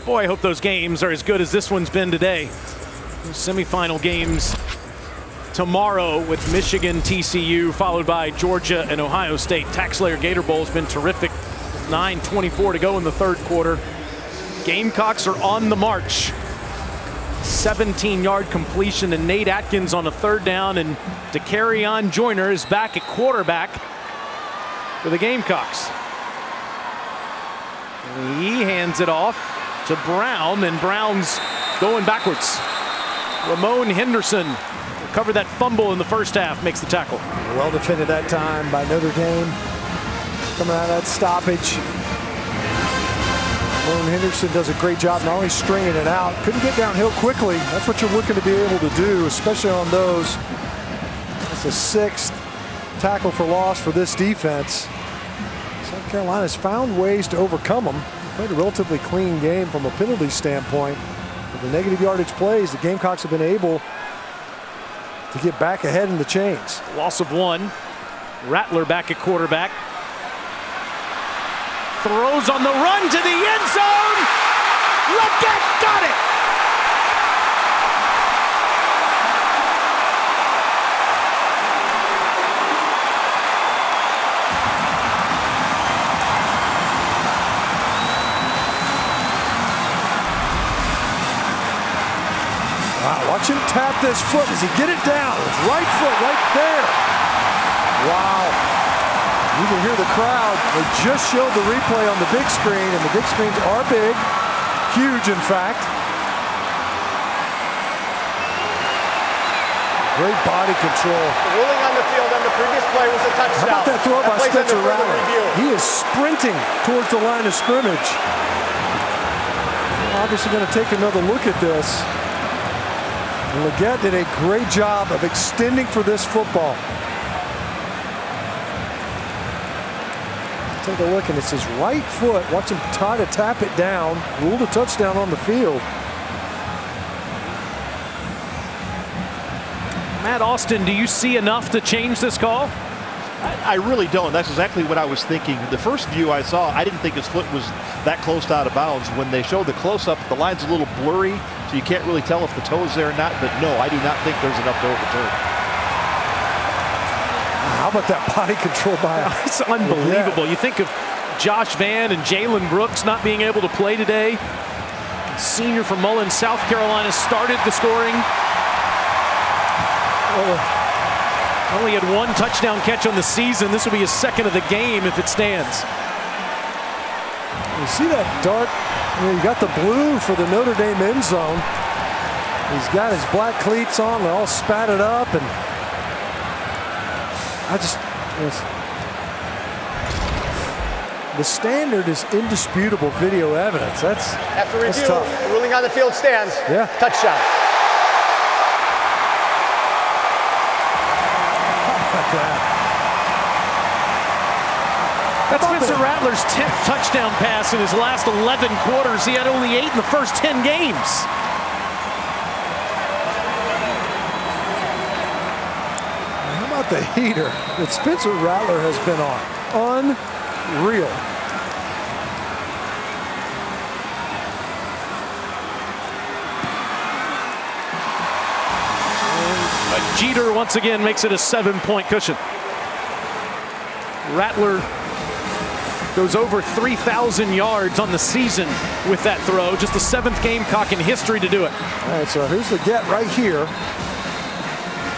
Boy, I hope those games are as good as this one's been today. Those semifinal games tomorrow with Michigan, TCU, followed by Georgia and Ohio State. TaxSlayer Gator Bowl has been terrific. 9:24 to go in the 3rd quarter. Gamecocks are on the march. 17-yard completion to Nate Atkins on a 3rd down, and DeCarrion Joyner is back at quarterback for the Gamecocks. And he hands it off to Brown, and Brown's going backwards. Ramon Henderson covered that fumble in the first half, makes the tackle. Well defended that time by Notre Dame. Coming out of that stoppage. Ramon Henderson does a great job not only stringing it out, couldn't get downhill quickly. That's what you're looking to be able to do, especially on those. That's the 6th tackle for loss for this defense. South Carolina's found ways to overcome them. Played a relatively clean game from a penalty standpoint. With the negative yardage plays, the Gamecocks have been able to get back ahead in the chains. Loss of 1. Rattler back at quarterback. Throws on the run to the end zone. Leggett got it. Wow, watch him tap this foot. Does he get it down? His right foot right there. Wow. You can hear the crowd. They just showed the replay on the big screen, and the big screens are big. Huge, in fact. Great body control. The ruling on the field on the previous play was a touchdown. How about that throw by Spencer Rattler? Review. He is sprinting towards the line of scrimmage. Obviously going to take another look at this. And Leggett did a great job of extending for this football. Take a look, and it's his right foot. Watch him try to tap it down. Ruled a touchdown on the field. Matt Austin, do you see enough to change this call? I really don't. That's exactly what I was thinking. The first view I saw, I didn't think his foot was that close to out of bounds. When they showed the close-up, the line's a little blurry, so you can't really tell if the toe is there or not. But no, I do not think there's enough to overturn. How about that body control by him? It's unbelievable. You think of Josh Vann and Jalen Brooks not being able to play today. Senior from Mullen, South Carolina, started the scoring. Only had 1 touchdown catch on the season. This will be his 2nd of the game if it stands. You see that dart? You got the blue for the Notre Dame end zone. He's got his black cleats on. They're all spatted up, and the standard is indisputable video evidence. After review, that's tough. the ruling on the field stands. Yeah. Touchdown. That's Spencer Rattler's 10th touchdown pass in his last 11 quarters. He had only 8 in the first 10 games. the heater that Spencer Rattler has been on. Unreal. Jeter once again makes it a 7-point cushion. Rattler goes over 3,000 yards on the season with that throw. Just the 7th Gamecock in history to do it. All right, so here's the get right here.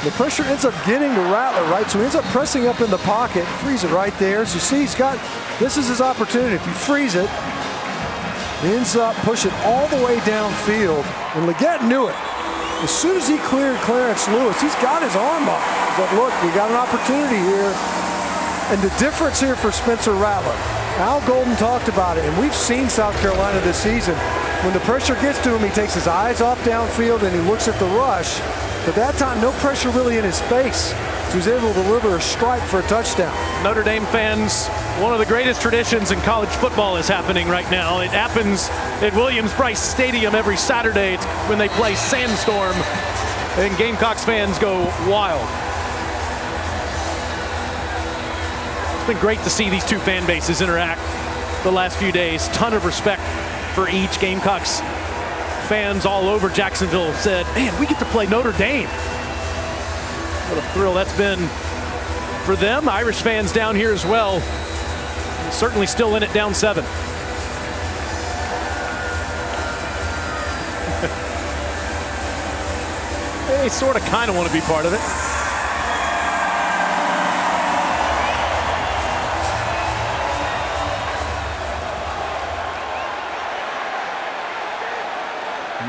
The pressure ends up getting to Rattler, right? So he ends up pressing up in the pocket, freeze it right there. So you see this is his opportunity. If you freeze it, he ends up pushing all the way downfield. And Leggett knew it. As soon as he cleared Clarence Lewis, he's got his arm up. He's like, look, we got an opportunity here. And the difference here for Spencer Rattler, Al Golden talked about it, and we've seen South Carolina this season. When the pressure gets to him, he takes his eyes off downfield and he looks at the rush. But that time, no pressure really in his face. So he's able to deliver a strike for a touchdown. Notre Dame fans, one of the greatest traditions in college football is happening right now. It happens at Williams-Brice Stadium every Saturday. It's when they play Sandstorm, and Gamecocks fans go wild. It's been great to see these two fan bases interact the last few days. Ton of respect for each. Gamecocks fans all over Jacksonville said, man, we get to play Notre Dame. What a thrill that's been for them. Irish fans down here as well. Certainly still in it, down 7. They sort of kind of want to be part of it.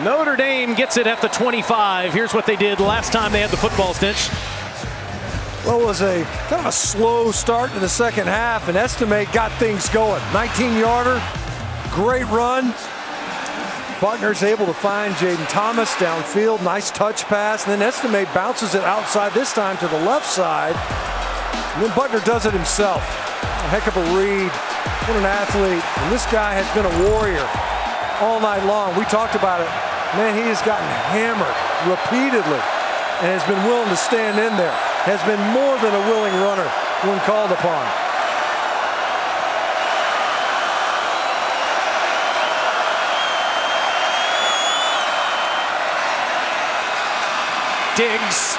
Notre Dame gets it at the 25. Here's what they did last time they had the football stench. Well, it was a kind of a slow start to the second half, and Estimate got things going. 19-yarder, great run. Buckner's able to find Jaden Thomas downfield, nice touch pass, and then Estimate bounces it outside, this time to the left side. And then Buckner does it himself. A heck of a read. What an athlete. And this guy has been a warrior all night long. We talked about it. Man, he has gotten hammered repeatedly and has been willing to stand in there. Has been more than a willing runner when called upon. Diggs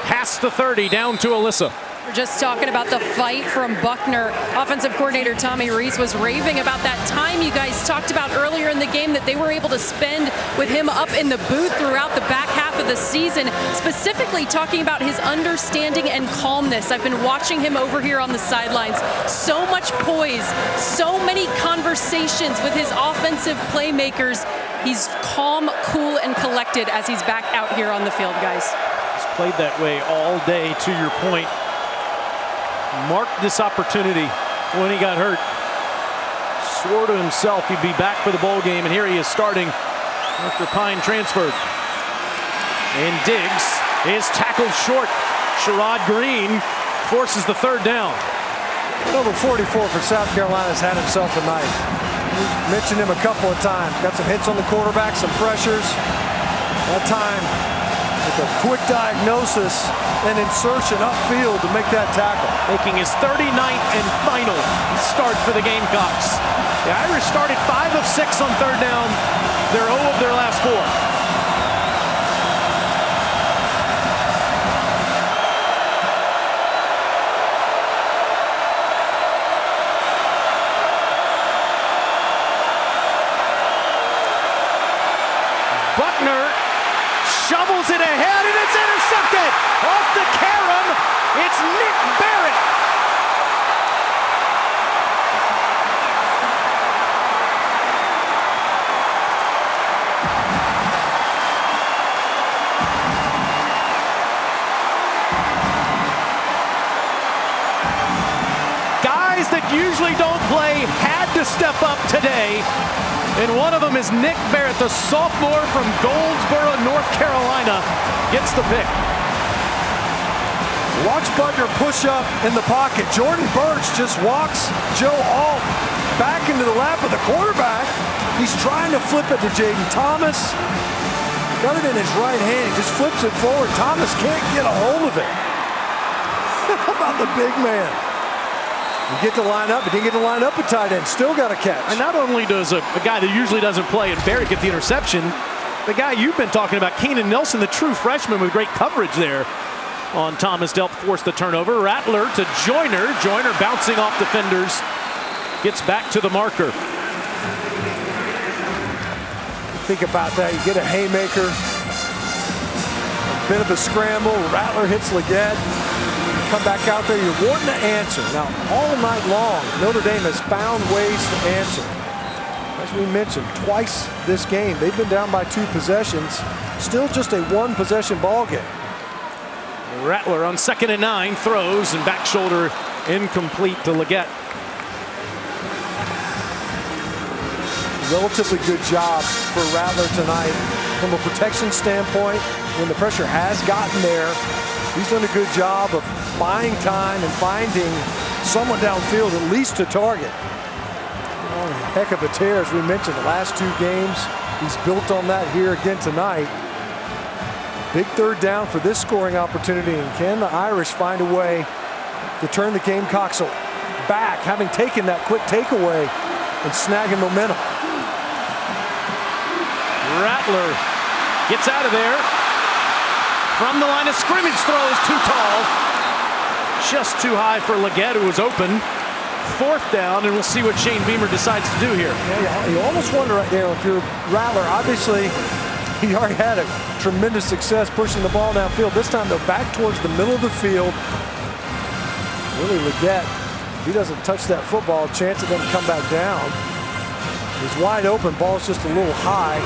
past the 30, down to Alyssa. We're just talking about the fight from Buckner. Offensive coordinator Tommy Rees was raving about that time you guys talked about earlier in the game that they were able to spend with him up in the booth throughout the back half of the season, specifically talking about his understanding and calmness. I've been watching him over here on the sidelines. So much poise, so many conversations with his offensive playmakers. He's calm, cool, and collected as he's back out here on the field, guys. He's played that way all day, to your point. Marked this opportunity when he got hurt. Swore to himself he'd be back for the bowl game, and here he is starting after Pine transferred. And Diggs is tackled short. Sherrod Green forces the 3rd down. Number 44 for South Carolina has had himself a night. We mentioned him a couple of times. Got some hits on the quarterback, some pressures. That time with a quick diagnosis and insertion upfield to make that tackle. Making his 39th and final start for the Gamecocks. The Irish started 5 of 6 on 3rd down. They're 0 of their last 4. Buckner shovels it ahead, and it's intercepted off the carom. It's Nick Barrett. Guys that usually don't play had to step up today. And one of them is Nick Barrett, the sophomore from Goldsboro, North Carolina, gets the pick. Watch Buckner push up in the pocket. Jordan Birch just walks Joe Alt back into the lap of the quarterback. He's trying to flip it to Jaden Thomas. Got it in his right hand. He just flips it forward. Thomas can't get a hold of it. about the big man? You get to line up, but didn't get to line up a tight end. Still got a catch. And not only does a guy that usually doesn't play and Barrett get the interception, the guy you've been talking about, Keenan Nelson, the true freshman with great coverage there on Thomas Delp, forced the turnover. Rattler to Joyner. Joyner bouncing off defenders. Gets back to the marker. Think about that. You get a haymaker. A bit of a scramble. Rattler hits Leggett. Come back out there, you're wanting to answer. Now, all night long, Notre Dame has found ways to answer. As we mentioned, twice this game, they've been down by 2 possessions. Still just a 1-possession ball game. Rattler on 2nd and 9 throws and back shoulder incomplete to Leggett. Relatively good job for Rattler tonight. From a protection standpoint, when the pressure has gotten there, he's done a good job of buying time and finding someone downfield at least to target. Oh, a heck of a tear, as we mentioned, the last 2 games. He's built on that here again tonight. Big 3rd down for this scoring opportunity, and can the Irish find a way to turn the Gamecocks back, having taken that quick takeaway and snagging momentum? Rattler gets out of there. From the line of scrimmage, throws too tall. Just too high for Leggett, who was open. 4th down, and we'll see what Shane Beamer decides to do here. Yeah, you almost wonder right there if you're Rattler. Obviously, he already had a tremendous success pushing the ball downfield. This time, though, back towards the middle of the field. Really, Leggett, if he doesn't touch that football, chance it doesn't come back down. He's wide open, ball's just a little high.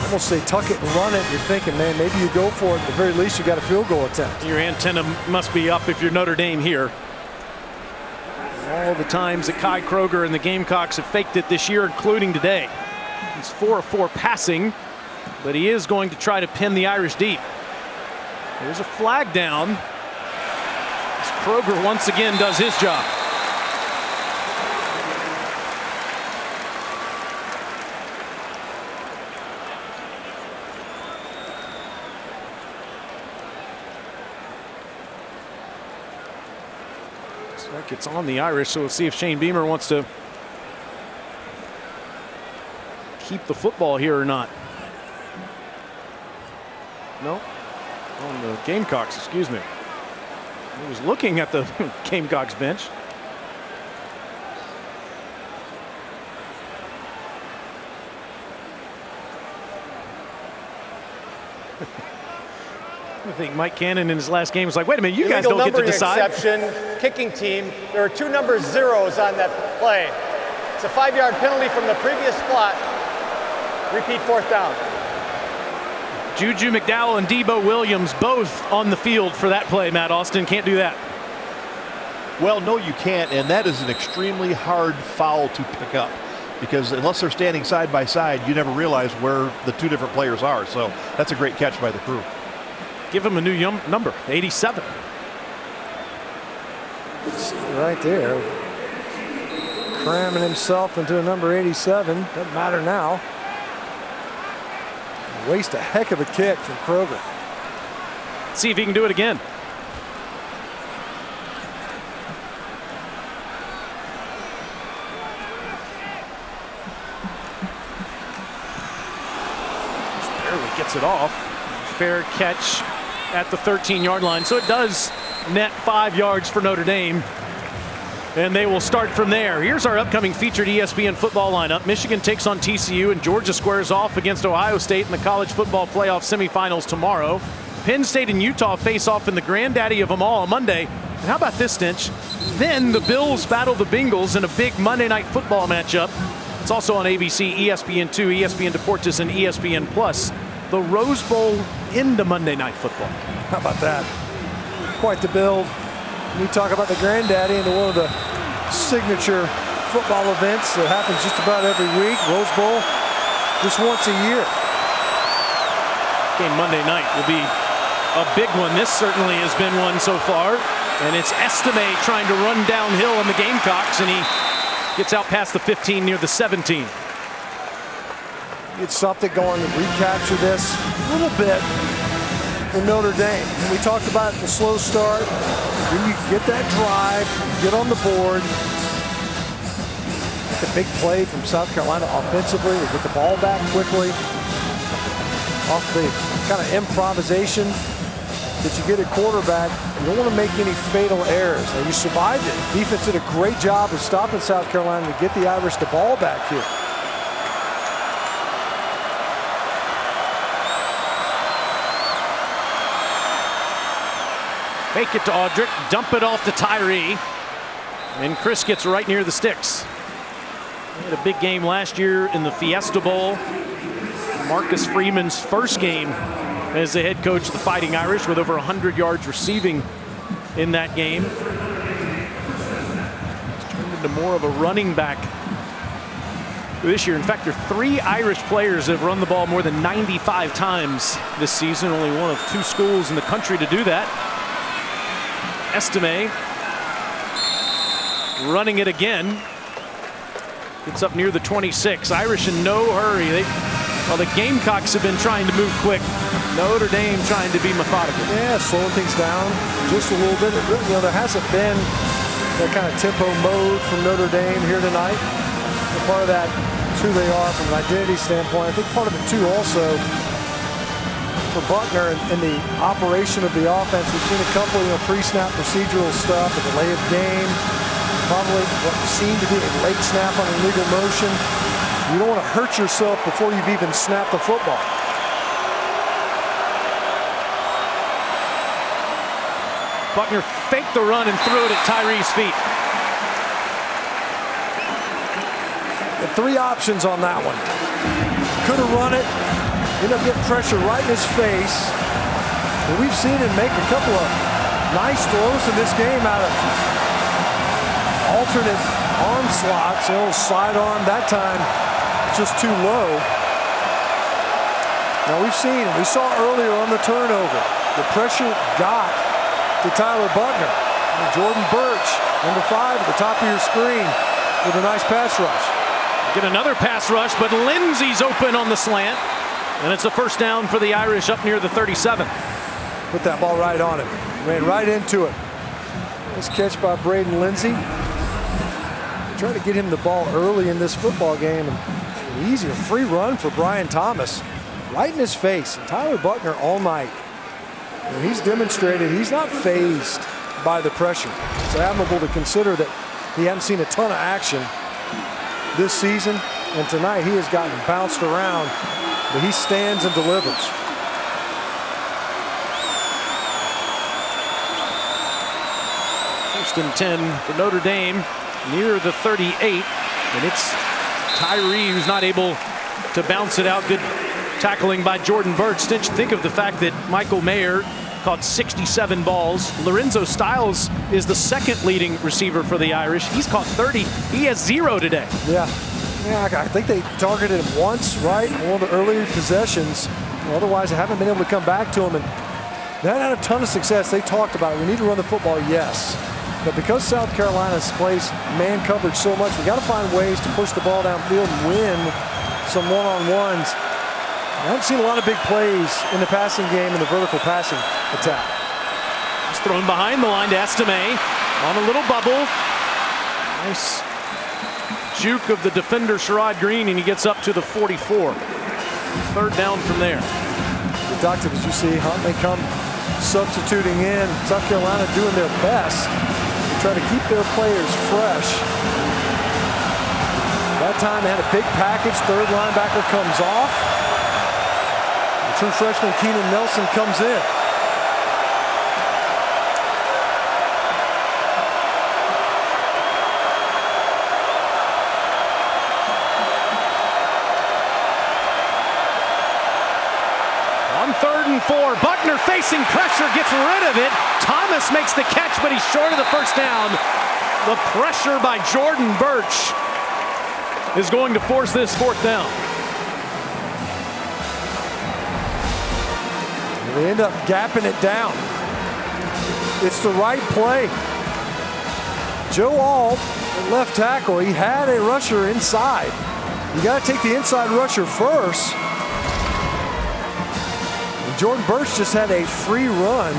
Almost say tuck it and run it. You're thinking, man, maybe you go for it. At the very least, you got a field goal attempt. Your antenna must be up if you're Notre Dame here. All the times that Kai Kroger and the Gamecocks have faked it this year, including today. He's 4 of 4 passing, but he is going to try to pin the Irish deep. There's a flag down. As Kroger once again does his job. Looks like it's on the Irish, so we'll see if Shane Beamer wants to keep the football here or not. No, on the Gamecocks, excuse me. He was looking at the Gamecocks bench. I think Mike Cannon in his last game was like, wait a minute, you guys don't get to decide. Exception, kicking team. There are 2 number 0s on that play. It's a 5-yard penalty from the previous spot. Repeat 4th down. Juju McDowell and Debo Williams both on the field for that play, Matt Austin. Can't do that. Well, no, you can't, and that is an extremely hard foul to pick up, because unless they're standing side by side, you never realize where the 2 different players are. So that's a great catch by the crew. Give him a new number, 87. Right there. Cramming himself into a number 87. Doesn't matter now. Waste a heck of a kick from Kroger. See if he can do it again. Just barely gets it off. Fair catch at the 13-yard line. So it does net 5 yards for Notre Dame. And they will start from there. Here's our upcoming featured ESPN football lineup. Michigan takes on TCU, and Georgia squares off against Ohio State in the college football playoff semifinals tomorrow. Penn State and Utah face off in the granddaddy of them all on Monday. And how about this, Stinch? Then the Bills battle the Bengals in a big Monday Night Football matchup. It's also on ABC, ESPN2, ESPN Deportes, and ESPN Plus. The Rose Bowl into Monday Night Football. How about that? Quite the build. We talk about the granddaddy into one of the signature football events that happens just about every week. Rose Bowl, just once a year. Game Monday night will be a big one. This certainly has been one so far. And it's Estime trying to run downhill on the Gamecocks, and he gets out past the 15 near the 17. Get something going to recapture this a little bit. with Notre Dame. And we talked about the slow start. Then you get that drive, get on the board. It's a big play from South Carolina offensively. They get the ball back quickly. Off the kind of improvisation that you get at quarterback, you don't want to make any fatal errors. Now, you survived it. Defense did a great job of stopping South Carolina to get the Irish the ball back here. Fake it to Audric, dump it off to Tyree, and Chris gets right near the sticks. He had a big game last year in the Fiesta Bowl. Marcus Freeman's first game as the head coach of the Fighting Irish, with over 100 yards receiving in that game. He's turned into more of a running back this year. In fact, there are 3 Irish players that have run the ball more than 95 times this season. Only one of 2 schools in the country to do that. Estime running it again. Gets up near the 26. Irish in no hurry. Well, the Gamecocks have been trying to move quick. Notre Dame trying to be methodical. Yeah, slowing things down just a little bit. You know, there hasn't been that kind of tempo mode from Notre Dame here tonight. And part of that is who they are from an identity standpoint. I think part of it too also for Buckner and the operation of the offense. We've seen a couple, pre-snap procedural stuff, a delay of game, probably what seemed to be a late snap on illegal motion. You don't want to hurt yourself before you've even snapped the football. Buckner faked the run and threw it at Tyree's feet. The 3 options on that one. Could have run it. Ended up getting pressure right in his face. And we've seen him make a couple of nice throws in this game out of alternate arm slots. A little sidearm that time, just too low. Now we saw earlier on the turnover, the pressure got to Tyler Buckner. And Jordan Birch, number 5 at the top of your screen with a nice pass rush. Get another pass rush, but Lindsey's open on the slant. And it's a first down for the Irish up near the 37. Put that ball right on him. Ran right into it. Nice catch by Braden Lindsey. Trying to get him the ball early in this football game. And easy, a free run for Brian Thomas. Right in his face. And Tyler Buckner all night. And he's demonstrated he's not fazed by the pressure. It's admirable to consider that he hasn't seen a ton of action this season. And tonight he has gotten bounced around. But he stands and delivers. First and 10 for Notre Dame near the 38. And it's Tyree who's not able to bounce it out. Good tackling by Jordan Birch. Think of the fact that Michael Mayer caught 67 balls. Lorenzo Styles is the second leading receiver for the Irish. He's caught 30. He has 0 today. Yeah, I think they targeted him once, right? One of the earlier possessions. Otherwise, they haven't been able to come back to him. And they haven't had a ton of success. They talked about it. We need to run the football, yes. But because South Carolina plays man coverage so much, we got to find ways to push the ball downfield and win some one-on-ones. I haven't seen a lot of big plays in the passing game in the vertical passing attack. It's thrown behind the line to Estime on a little bubble. Nice juke of the defender Sherrod Green, and he gets up to the 44. Third down from there. Productive, as you see, Huntley come substituting in. South Carolina doing their best to try to keep their players fresh. That time they had a big package. Third linebacker comes off. The true freshman Keenan Nelson comes in. Third and 4. Buckner facing pressure, gets rid of it. Thomas makes the catch, but he's short of the first down. The pressure by Jordan Birch is going to force this fourth down. They end up gapping it down. It's the right play. Joe Alt, left tackle, he had a rusher inside. You got to take the inside rusher first. Jordan Burch just had a free run.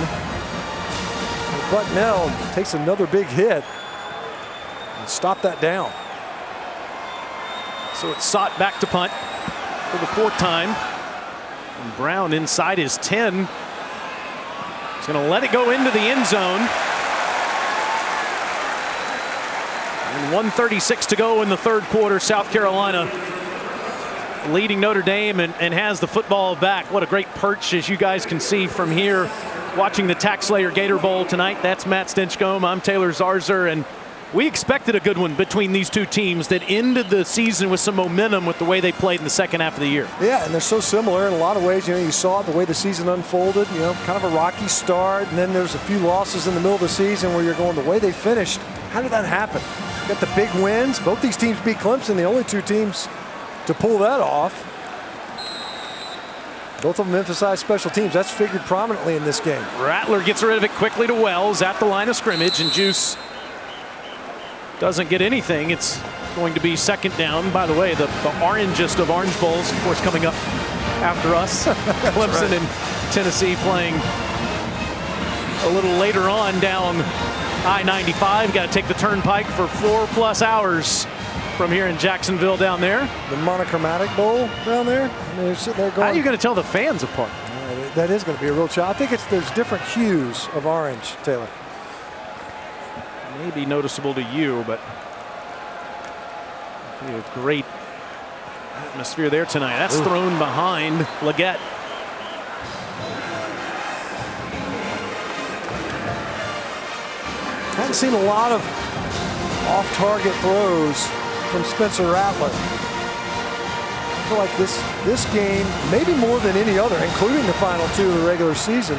Bucknell takes another big hit and stop that down. So it's Sott back to punt for the 4th time. And Brown inside his 10. He's going to let it go into the end zone. And 1:36 to go in the 3rd quarter. South Carolina leading Notre Dame and has the football back. What a great perch, as you guys can see from here, watching the TaxSlayer Gator Bowl tonight. That's Matt Stinchcomb. I'm Taylor Zarzer, and we expected a good one between these two teams that ended the season with some momentum with the way they played in the second half of the year. Yeah, and they're so similar in a lot of ways. You saw the way the season unfolded, kind of a rocky start, and then there's a few losses in the middle of the season where you're going, the way they finished, how did that happen? Got the big wins. Both these teams beat Clemson, the only two teams to pull that off. Both of them emphasize special teams. That's figured prominently in this game. Rattler gets rid of it quickly to Wells at the line of scrimmage, and Juice doesn't get anything. It's going to be 2nd down. By the way, the orangest of Orange Bowls, of course, coming up after us. Clemson and Tennessee playing a little later on down I-95. Got to take the turnpike for 4+ hours from here in Jacksonville down there. The monochromatic bowl down there. They're sitting there going, how are you going to tell the fans apart? That is going to be a real challenge. I think there's different hues of orange, Taylor. Maybe noticeable to you, but be a great atmosphere there tonight. That's thrown behind Leggett. Haven't seen a lot of off-target throws from Spencer Rattler. I feel like this game, maybe more than any other, including the final 2 of the regular season,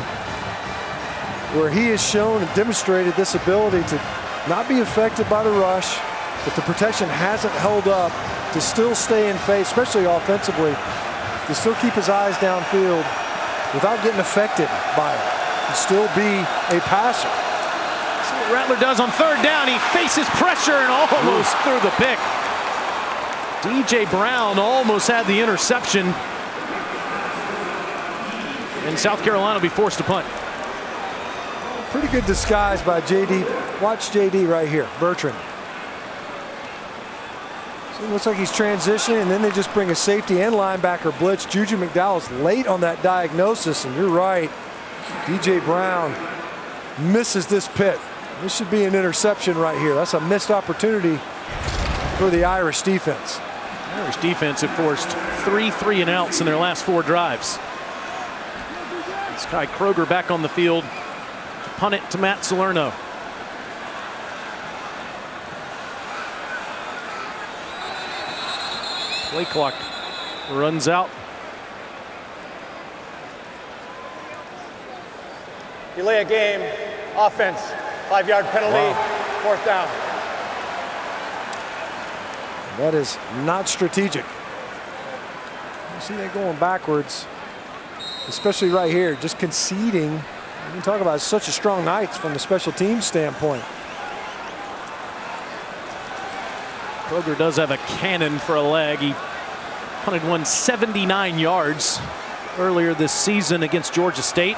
where he has shown and demonstrated this ability to not be affected by the rush, but the protection hasn't held up, to still stay in phase, especially offensively, to still keep his eyes downfield without getting affected by it, and still be a passer. See what Rattler does on 3rd down. He faces pressure and almost threw the pick. DJ Brown almost had the interception, and South Carolina will be forced to punt. Pretty good disguise by JD. Watch JD right here, Bertrand. So it looks like he's transitioning, and then they just bring a safety and linebacker blitz. Juju McDowell's late on that diagnosis, and you're right. DJ Brown misses this pick. This should be an interception right here. That's a missed opportunity for the Irish defense. The Irish defense have forced 3 3-and-outs in their last 4 drives. Sky Kroger back on the field to punt it to Matt Salerno. Play clock runs out. Delay a game, offense, 5-yard penalty, 4th down. That is not strategic. You see that going backwards, especially right here, just conceding. You can talk about such a strong night from the special teams standpoint. Kroger does have a cannon for a leg. He punted one 79 yards earlier this season against Georgia State.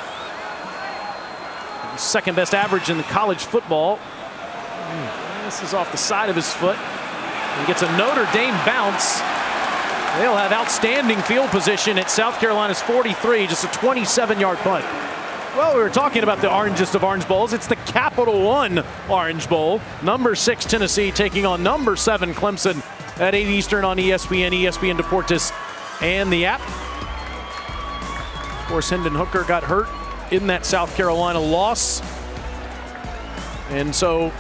Second best average in the college football. This is off the side of his foot. He gets a Notre Dame bounce. They'll have outstanding field position at South Carolina's 43, just a 27-yard punt. Well, we were talking about the orangest of Orange Bowls. It's the Capital One Orange Bowl. Number 6 Tennessee taking on number 7 Clemson at 8 Eastern on ESPN, ESPN Deportes, and the app. Of course, Hendon Hooker got hurt in that South Carolina loss. And so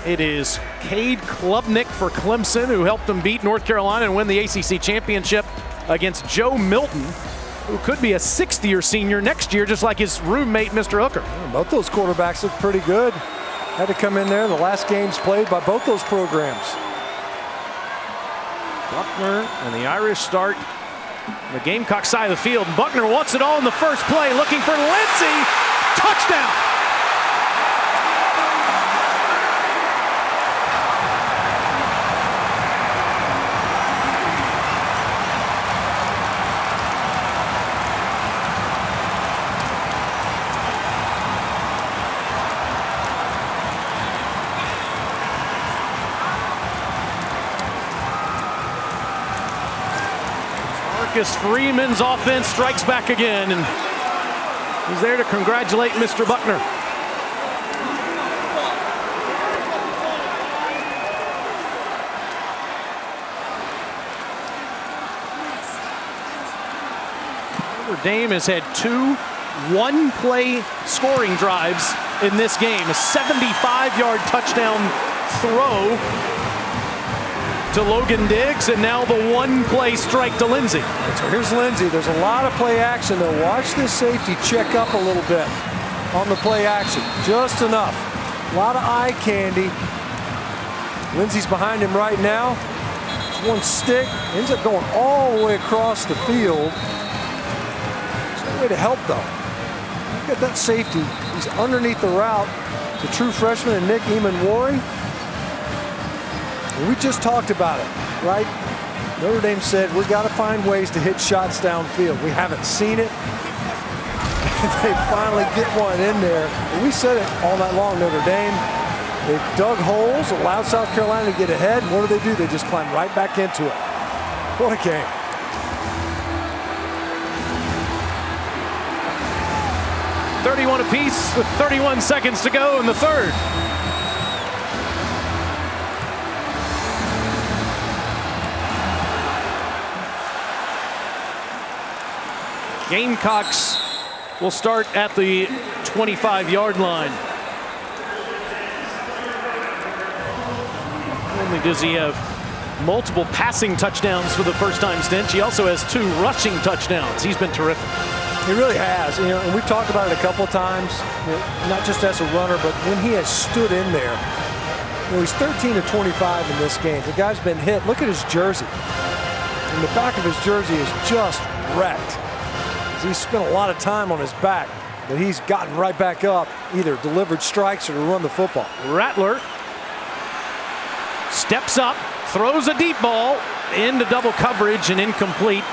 it is Cade Klubnik for Clemson, who helped them beat North Carolina and win the ACC championship against Joe Milton, who could be a 6th-year senior next year, just like his roommate, Mr. Hooker. Both those quarterbacks look pretty good. Had to come in there. The last games played by both those programs. Buckner and the Irish start the Gamecock side of the field. Buckner wants it all in the first play, looking for Lindsey. Touchdown! Marcus Freeman's offense strikes back again, and he's there to congratulate Mr. Buckner. Notre Dame has had 2 one-play scoring drives in this game. A 75-yard touchdown throw to Logan Diggs, and now the one-play strike to Lindsey. So here's Lindsey. There's a lot of play action, though. Watch this safety check up a little bit on the play action. Just enough. A lot of eye candy. Lindsey's behind him right now. It's one stick. Ends up going all the way across the field. Way to help, though. Look at that safety. He's underneath the route to true freshman and Nick Eamon-Wari. We just talked about it, right? Notre Dame said we got to find ways to hit shots downfield. We haven't seen it. They finally get one in there. And we said it all night long. Notre Dame, they dug holes, allowed South Carolina to get ahead. And what do? They just climb right back into it. What a game. 31 apiece with 31 seconds to go in the third. Gamecocks will start at the 25-yard line. Not only does he have multiple passing touchdowns for the first-time stint, he also has 2 rushing touchdowns. He's been terrific. He really has, and we've talked about it a couple of times, not just as a runner, but when he has stood in there. He's 13 of 25 in this game. The guy's been hit. Look at his jersey. And the back of his jersey is just wrecked. He's spent a lot of time on his back, but he's gotten right back up, either delivered strikes or to run the football. Rattler steps up, throws a deep ball into double coverage and incomplete.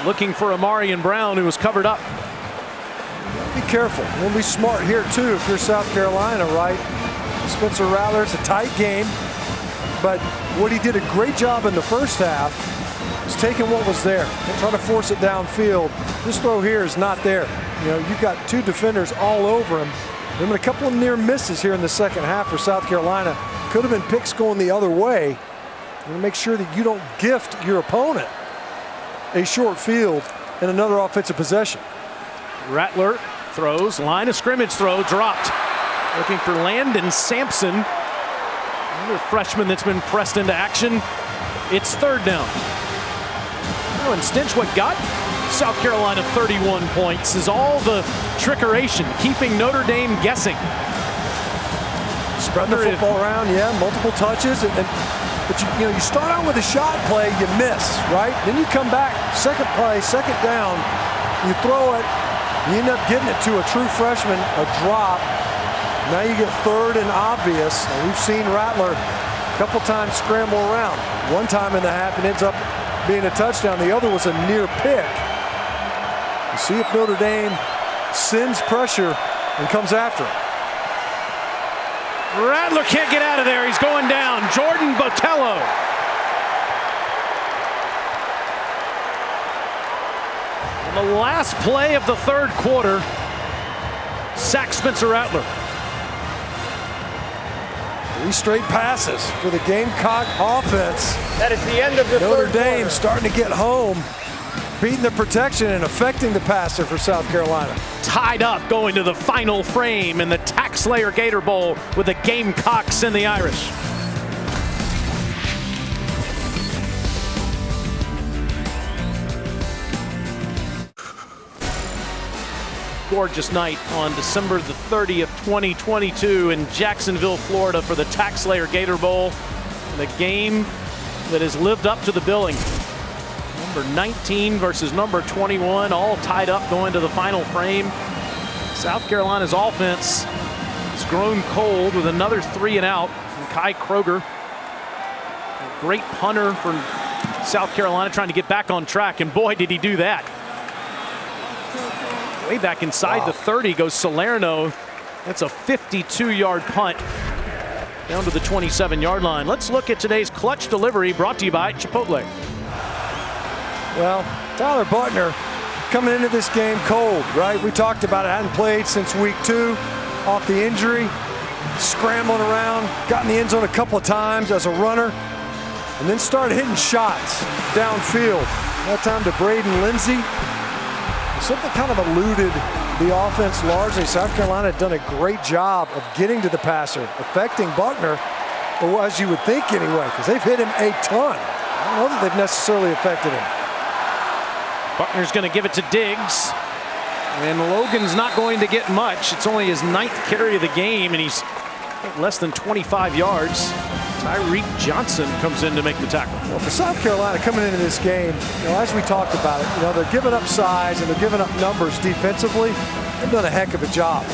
Looking for Amarian Brown, who was covered up. Be careful. We'll be smart here, too, if you're South Carolina, right? Spencer Rattler, it's a tight game. But what he did a great job in the first half is taking what was there and trying to force it downfield. This throw here is not there. You've got 2 defenders all over him. There have been a couple of near misses here in the second half for South Carolina. Could have been picks going the other way. You make sure that you don't gift your opponent a short field and another offensive possession. Rattler throws, line of scrimmage throw, dropped. Looking for Landon Sampson, another freshman that's been pressed into action. It's third down. And Stinch, what got South Carolina 31 points is all the trickeration, keeping Notre Dame guessing. Spreading the football around, yeah, multiple touches. But you start out with a shot play, you miss, right? Then you come back, second play, second down, you throw it, you end up getting it to a true freshman, a drop. Now you get third and obvious, and we've seen Rattler a couple times scramble around. One time in the half, it ends up being a touchdown. The other was a near pick. You see if Notre Dame sends pressure and comes after him. Rattler can't get out of there. He's going down. Jordan Botello. On the last play of the third quarter, sacks Spencer Rattler. 3 straight passes for the Gamecock offense. That is the end of the Notre third Dame quarter. starting to get home, beating the protection and affecting the passer for South Carolina. Tied up going to the final frame in the Tax Slayer Gator Bowl with the Gamecocks and the Irish. Gorgeous night on December the 30th, 2022 in Jacksonville, Florida for the Tax Slayer Gator Bowl. The game that has lived up to the billing. Number 19 versus number 21, all tied up going to the final frame. South Carolina's offense has grown cold with another 3 and out from Kai Kroger. A great punter for South Carolina trying to get back on track, and boy, did he do that. Way back inside the 30 goes Salerno. That's a 52-yard punt down to the 27-yard line. Let's look at today's clutch delivery brought to you by Chipotle. Well, Tyler Buckner coming into this game cold, right? We talked about it, hadn't played since week 2 off the injury, scrambling around, got in the end zone a couple of times as a runner, and then started hitting shots downfield. That time to Braden Lindsey. Something kind of eluded the offense largely. South Carolina had done a great job of getting to the passer, affecting Buckner, or as you would think anyway, because they've hit him a ton. I don't know that they've necessarily affected him. Buckner's going to give it to Diggs. And Logan's not going to get much. It's only his 9th carry of the game, and he's less than 25 yards. Tyreek Johnson comes in to make the tackle. Well, for South Carolina coming into this game, as we talked about it, they're giving up size and they're giving up numbers defensively. They've done a heck of a job,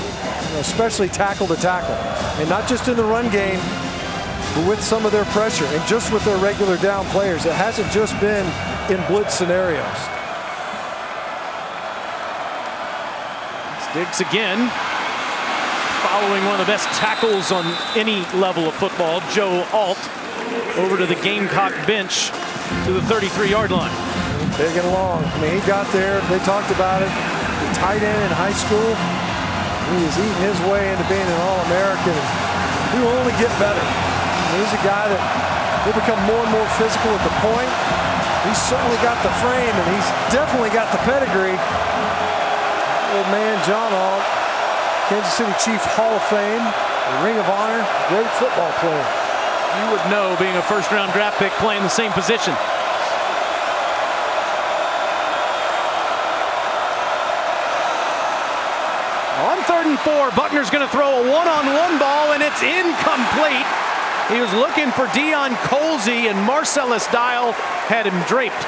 especially tackle to tackle. And not just in the run game, but with some of their pressure and just with their regular down players. It hasn't just been in blitz scenarios. It's Diggs again, following one of the best tackles on any level of football, Joe Alt, over to the Gamecock bench to the 33-yard line. Big and long. I mean, he got there. They talked about it. The tight end in high school. He was eating his way into being an All-American. He will only get better. He's a guy that will become more and more physical at the point. He's certainly got the frame, and he's definitely got the pedigree. Old man John Alt, Kansas City Chief Hall of Fame, the Ring of Honor, great football player. You would know, being a first-round draft pick, playing the same position. On 3rd and 4, Buckner's going to throw a one-on-one ball, and it's incomplete. He was looking for Deion Colsey, and Marcellus Dial had him draped.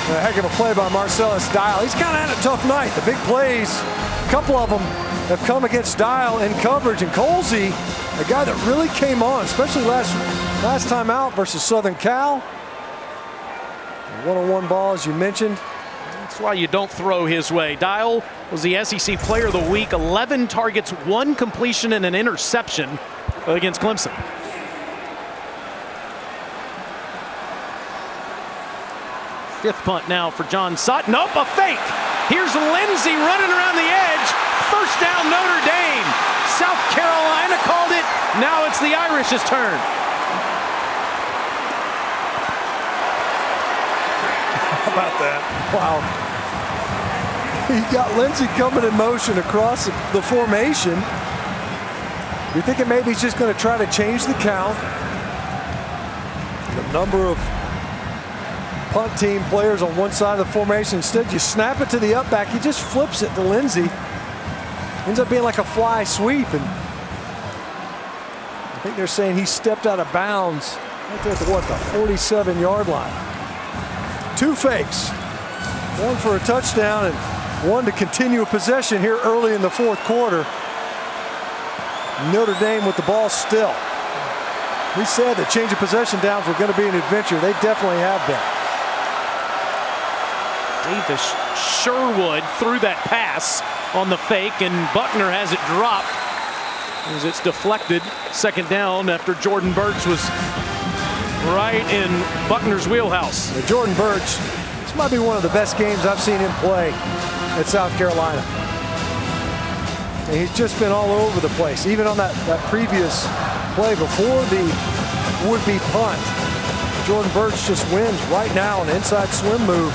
A heck of a play by Marcellus Dial. He's kind of had a tough night. The big plays, a couple of them have come against Dial in coverage, and Colsey, a guy that really came on, especially last time out versus Southern Cal. One-on-one ball, as you mentioned. That's why you don't throw his way. Dial was the SEC Player of the Week, 11 targets, 1 completion, and an interception against Clemson. Fifth punt now for John Sutton. Nope, a fake. Here's Lindsey running around the edge. First down, Notre Dame. South Carolina called it. Now it's the Irish's turn. How about that? Wow. He got Lindsey coming in motion across the formation. You're thinking maybe he's just going to try to change the count. The number of punt team players on one side of the formation. Instead, you snap it to the up back. He just flips it to Lindsey. Ends up being like a fly sweep. And I think they're saying he stepped out of bounds right there at the 47-yard line. 2 fakes. One for a touchdown and one to continue a possession here early in the 4th quarter. Notre Dame with the ball still. We said that change of possession downs were going to be an adventure. They definitely have been. Davis Sherwood threw that pass on the fake, and Buckner has it dropped as it's deflected. 2nd down after Jordan Birch was right in Buckner's wheelhouse. Jordan Birch, this might be one of the best games I've seen him play at South Carolina. And he's just been all over the place. Even on that previous play before the would-be punt, Jordan Birch just wins right now on an inside swim move.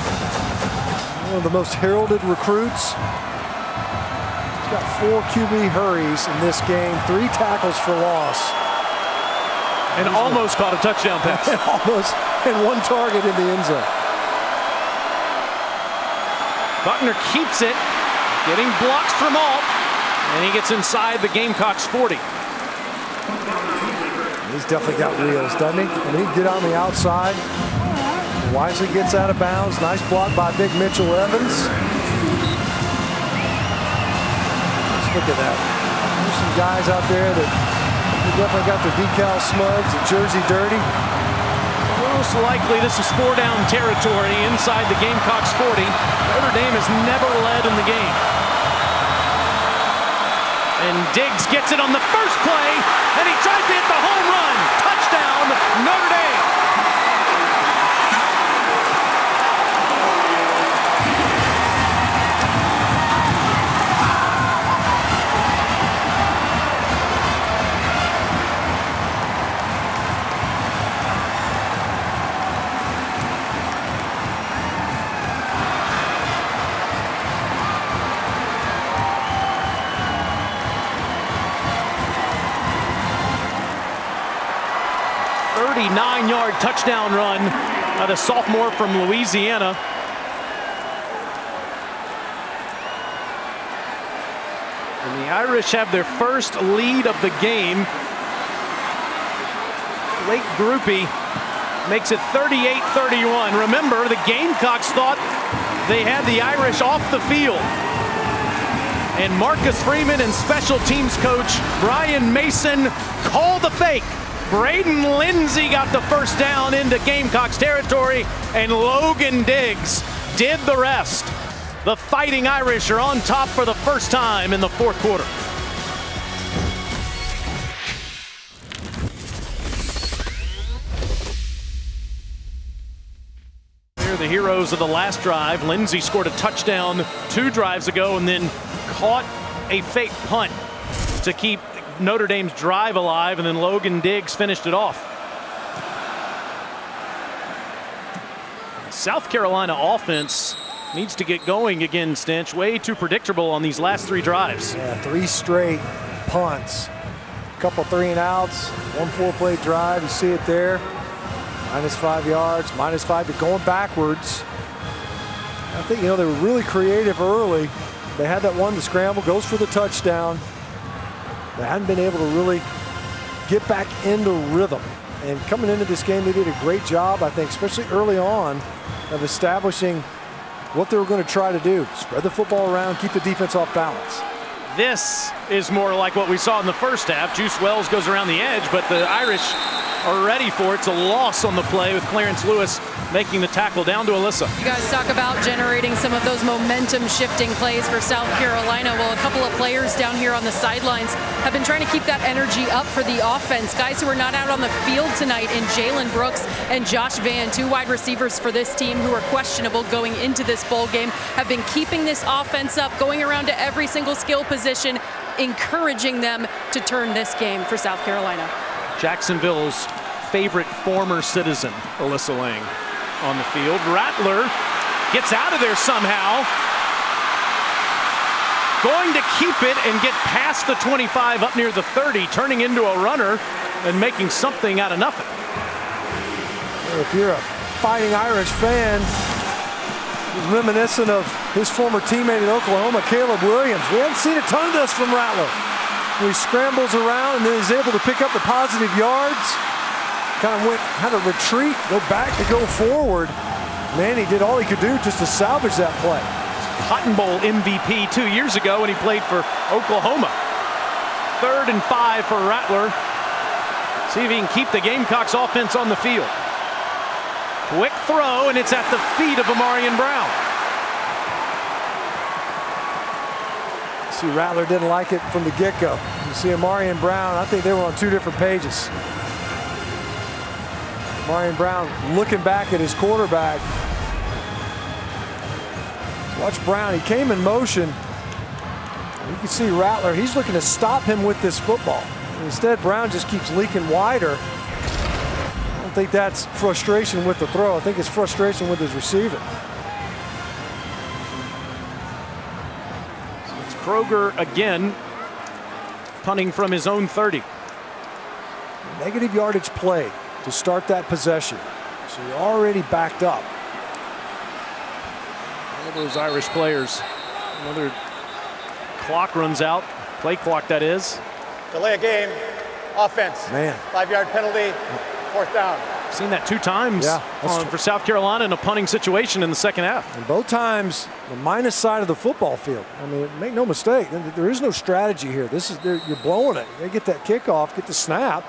One of the most heralded recruits. He's got 4 QB hurries in this game, 3 tackles for loss. And almost caught a touchdown pass. and 1 target in the end zone. Buckner keeps it, getting blocks from Alt, and he gets inside the Gamecocks 40. He's definitely got wheels, doesn't he? I mean, he can get on the outside. Wisely gets out of bounds. Nice block by big Mitchell Evans. Let's look at that. There's some guys out there that definitely got their decal smudged, the jersey dirty. Most likely this is 4-down territory inside the Gamecocks 40. Notre Dame has never led in the game. And Diggs gets it on the first play, and he tries to hit the home run. Touchdown, Notre Dame. 49-yard touchdown run by the sophomore from Louisiana. And the Irish have their first lead of the game. Blake Groupie makes it 38-31. Remember, the Gamecocks thought they had the Irish off the field. And Marcus Freeman and special teams coach Brian Mason called the fake. Braden Lindsay got the first down into Gamecocks territory, and Logan Diggs did the rest. The Fighting Irish are on top for the first time in the fourth quarter. They're the heroes of the last drive. Lindsay scored a touchdown 2 drives ago and then caught a fake punt to keep Notre Dame's drive alive, and then Logan Diggs finished it off. South Carolina offense needs to get going again, Stench. Way too predictable on these last 3 drives. Yeah, 3 straight punts. A couple 3-and-outs, 1 4-play drive. You see it there. -5 yards, -5 to going backwards. I think, they were really creative early. They had that one, the scramble, goes for the touchdown. They hadn't been able to really get back into rhythm. And coming into this game, they did a great job, I think, especially early on, of establishing what they were going to try to do. Spread the football around, keep the defense off balance. This is more like what we saw in the first half. Juice Wells goes around the edge, but the Irish are ready for it. It's a loss on the play with Clarence Lewis making the tackle down to Alyssa. You guys talk about generating some of those momentum-shifting plays for South Carolina. Well, a couple of players down here on the sidelines have been trying to keep that energy up for the offense. Guys who are not out on the field tonight in Jalen Brooks and Josh Van, 2 wide receivers for this team who are questionable going into this bowl game, have been keeping this offense up, going around to every single skill position, encouraging them to turn this game for South Carolina. Jacksonville's favorite former citizen, Alyssa Lang, on the field. Rattler gets out of there somehow. Going to keep it and get past the 25 up near the 30, turning into a runner and making something out of nothing. If you're a Fighting Irish fan, reminiscent of his former teammate in Oklahoma, Caleb Williams. We haven't seen a ton of this from Rattler. He scrambles around and then is able to pick up the positive yards. Kind of had a retreat, go back to go forward. Man, he did all he could do just to salvage that play. Cotton Bowl MVP 2 years ago when he played for Oklahoma. 3rd and 5 for Rattler. See if he can keep the Gamecocks offense on the field. Quick throw, and it's at the feet of Amarian Brown. See, Rattler didn't like it from the get-go. You see Amarian Brown, I think they were on 2 different pages. Amarian Brown looking back at his quarterback. Watch Brown, he came in motion. You can see Rattler, he's looking to stop him with this football. Instead, Brown just keeps leaking wider. I don't think that's frustration with the throw. I think it's frustration with his receiving. So it's Kroger again, punting from his own 30. Negative yardage play to start that possession. So you're already backed up. All those Irish players. Another clock runs out. Play clock, that is. Delay a game. Offense. Man. 5-yard penalty. 4th down. Seen that 2 times for South Carolina in a punting situation in the second half. And both times, the minus side of the football field. I mean, make no mistake, there is no strategy here. You're blowing it. They get that kickoff, get the snap.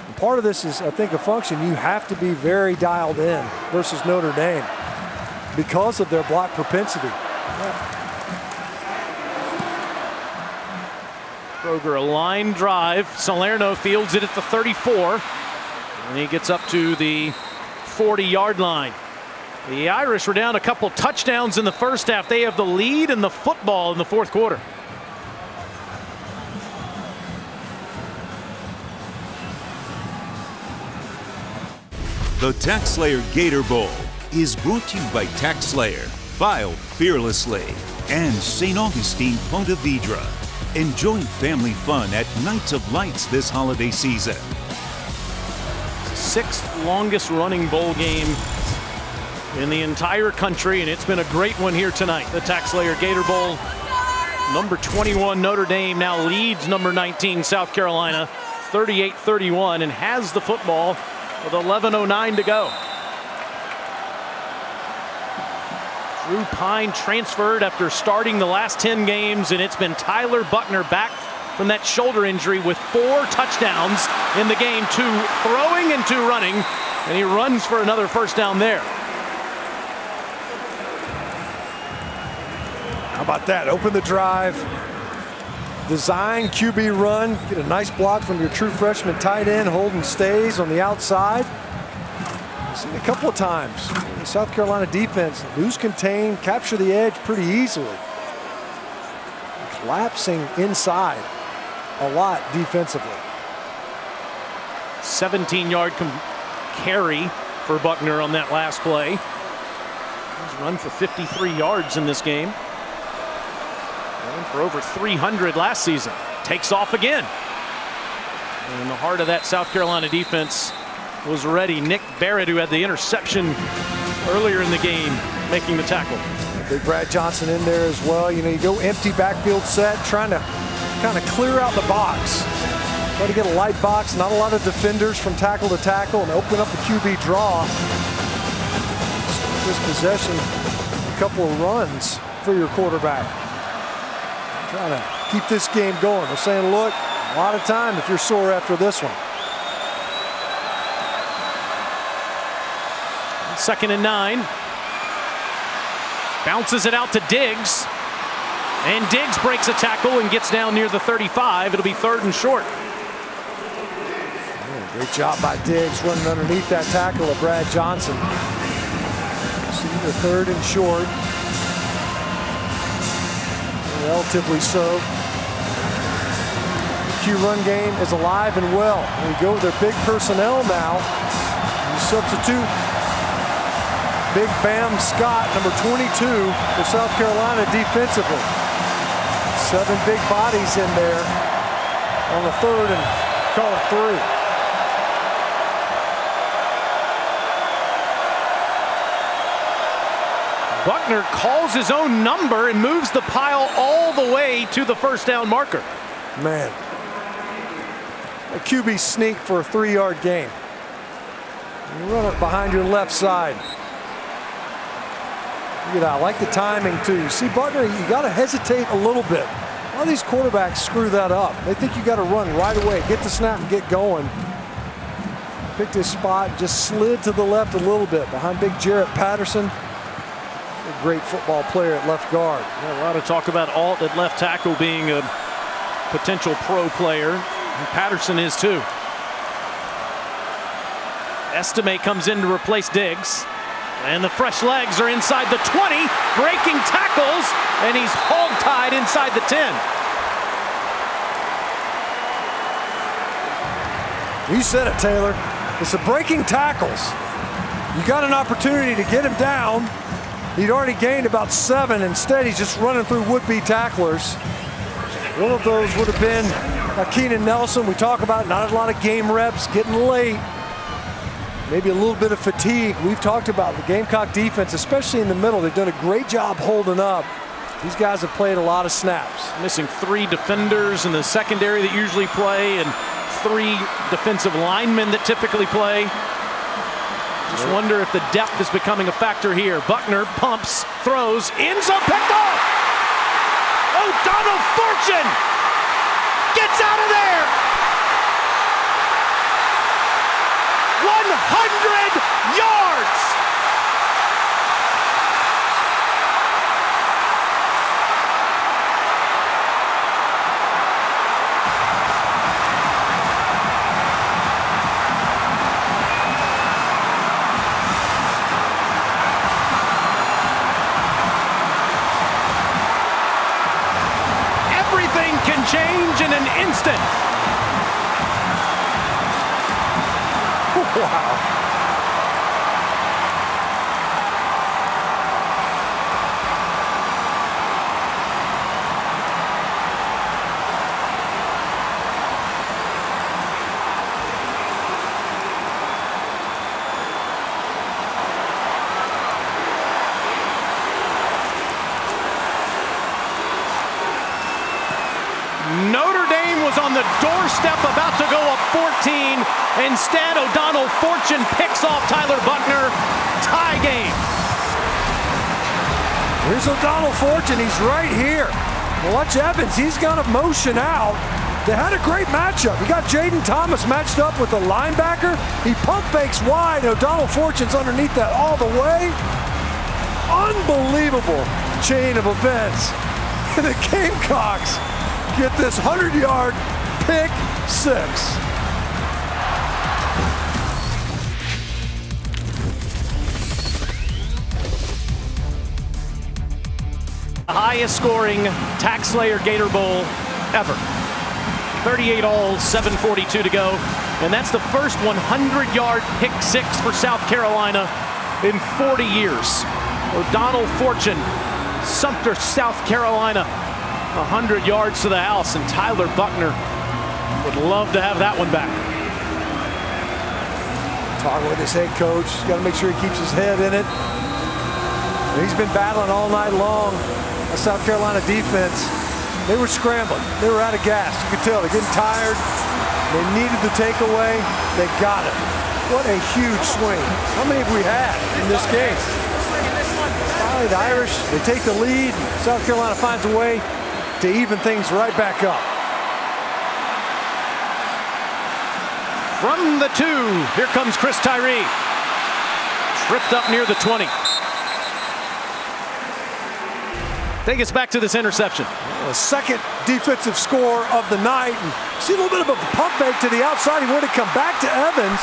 And part of this is, I think, a function. You have to be very dialed in versus Notre Dame because of their block propensity. Kroger, a line drive. Salerno fields it at the 34. And he gets up to the 40-yard line. The Irish were down a couple touchdowns in the first half. They have the lead in the football in the fourth quarter. The TaxSlayer Gator Bowl is brought to you by TaxSlayer. File fearlessly. And St. Augustine Ponte Vedra. Enjoy family fun at Nights of Lights this holiday season. 6th longest running bowl game in the entire country, and it's been a great one here tonight. The TaxSlayer Gator Bowl. Number 21 Notre Dame now leads number 19 South Carolina 38-31 and has the football with 11:09 to go. Drew Pine transferred after starting the last 10 games, and it's been Tyler Buckner back from that shoulder injury with 4 touchdowns in the game, 2 throwing and 2 running, and he runs for another first down there. How about that? Open the drive, design QB run, get a nice block from your true freshman tight end. Holden stays on the outside. I've seen it a couple of times. The South Carolina defense lose contain, capture the edge pretty easily. Collapsing inside a lot defensively. 17-yard carry for Buckner on that last play. He's run for 53 yards in this game. Ran for over 300 last season. Takes off again. And in the heart of that South Carolina defense was ready. Nick Barrett, who had the interception earlier in the game, making the tackle. Big Brad Johnson in there as well. You know, you go empty backfield set, trying to kind of clear out the box. Try to get a light box, not a lot of defenders from tackle to tackle, and open up the QB draw. This possession, a couple of runs for your quarterback. Trying to keep this game going. They're saying, look, a lot of time if you're sore after this one. 2nd and 9. Bounces it out to Diggs. And Diggs breaks a tackle and gets down near the 35. It'll be 3rd and short. Oh, great job by Diggs running underneath that tackle of Brad Johnson. See the 3rd and short. Relatively so. Q run game is alive and well. We go with their big personnel now. You substitute Big Bam Scott, number 22, for South Carolina defensively. 7 big bodies in there on the 3rd and call it 3. Buckner calls his own number and moves the pile all the way to the first down marker. Man, a QB sneak for a 3-yard gain. You run it behind your left side. Look at that, I like the timing too. See, Buckner, you got to hesitate a little bit. A lot of these quarterbacks screw that up. They think you got to run right away, get the snap and get going. Picked his spot, just slid to the left a little bit behind big Jarrett Patterson. A great football player at left guard. Yeah, a lot of talk about Alt at left tackle being a potential pro player. And Patterson is too. Estime comes in to replace Diggs. And the fresh legs are inside the 20, breaking tackles, and he's hog-tied inside the 10. You said it, Taylor. It's the breaking tackles. You got an opportunity to get him down. He'd already gained about 7. Instead, he's just running through would-be tacklers. One of those would have been Keenan Nelson. We talk about not a lot of game reps, getting late. Maybe a little bit of fatigue. We've talked about the Gamecock defense, especially in the middle. They've done a great job holding up. These guys have played a lot of snaps. Missing 3 defenders in the secondary that usually play and 3 defensive linemen that typically play. Just wonder if the depth is becoming a factor here. Buckner pumps, throws, ends up picked off. Oh, Donald Fortune gets out of there. 100 yards. Everything can change in an instant. Wow. was on the doorstep, about to go up 14. Instead, O'Donnell Fortune picks off Tyler Buckner. Tie game. Here's O'Donnell Fortune. He's right here. Well, watch Evans. He's going to motion out. They had a great matchup. You got Jaden Thomas matched up with the linebacker. He pump fakes wide. O'Donnell Fortune's underneath that all the way. Unbelievable chain of events. And the Gamecocks get this 100-yard pick six. The highest scoring Tax Slayer Gator Bowl ever. 38 all, 7:42 to go. And that's the first 100-yard pick six for South Carolina in 40 years. O'Donnell Fortune, Sumter, South Carolina, 100 yards to the house, and Tyler Buckner would love to have that one back. Talking with his head coach, he's got to make sure he keeps his head in it. He's been battling all night long. The South Carolina defense, they were scrambling. They were out of gas. You could tell they're getting tired. They needed the takeaway. They got it. What a huge swing. How many have we had in this game? Finally, the Irish, they take the lead. South Carolina finds a way to even things right back up. From the 2, here comes Chris Tyree. Tripped up near the 20. Take us back to this interception. The second defensive score of the night. And see a little bit of a pump fake to the outside. He wanted to come back to Evans.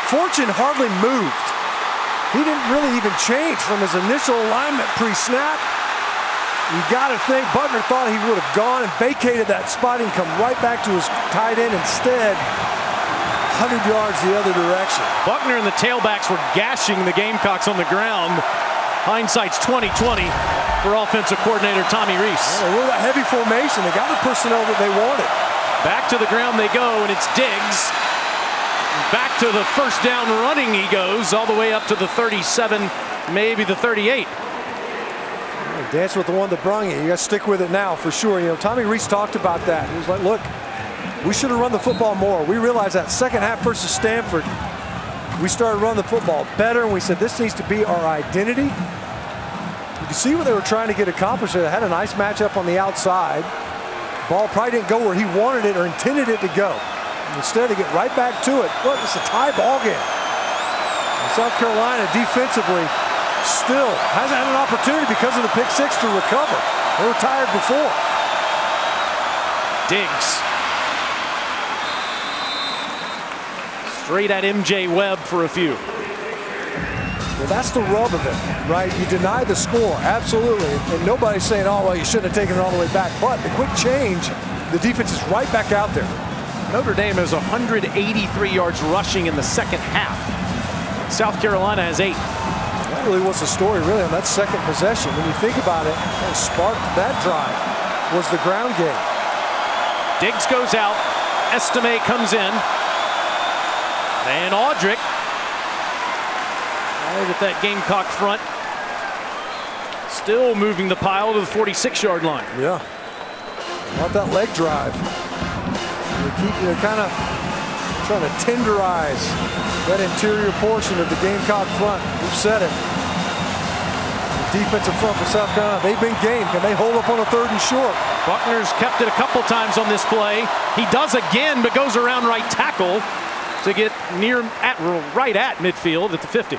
Fortune hardly moved. He didn't really even change from his initial alignment pre-snap. You got to think Buckner thought he would have gone and vacated that spot and come right back to his tight end. Instead, 100 yards the other direction. Buckner and the tailbacks were gashing the Gamecocks on the ground. Hindsight's 20/20 for offensive coordinator Tommy Rees. Yeah, they were that heavy formation. They got the personnel that they wanted. Back to the ground they go, and it's Diggs. Back to the first down running he goes, all the way up to the 37, maybe the 38. Dance with the one that brung you. You got to stick with it now for sure. You know, Tommy Rees talked about that. He was like, look, we should have run the football more. We realized that second half versus Stanford, we started running the football better, and we said this needs to be our identity. You can see what they were trying to get accomplished. They had a nice matchup on the outside. Ball probably didn't go where he wanted it or intended it to go. Instead, they get right back to it. Look, it's a tie ball game. And South Carolina defensively still hasn't had an opportunity because of the pick six to recover. They were tired before. Diggs. Straight at MJ Webb for a few. Well, that's the rub of it, right? You deny the score, absolutely. And nobody's saying, oh, well, you shouldn't have taken it all the way back. But the quick change, the defense is right back out there. Notre Dame has 183 yards rushing in the second half. South Carolina has 8. That really was the story, really, on that second possession. When you think about it, what sparked that drive was the ground game. Diggs goes out. Estime comes in. And Audrick. Look at that Gamecock front. Still moving the pile to the 46-yard line. Yeah. About that leg drive. You're kind of trying to tenderize that interior portion of the Gamecock front. We've said it. The defensive front for South Carolina, they've been game. Can they hold up on a 3rd and short? Buckner's kept it a couple times on this play. He does again, but goes around right tackle to get right at midfield at the 50.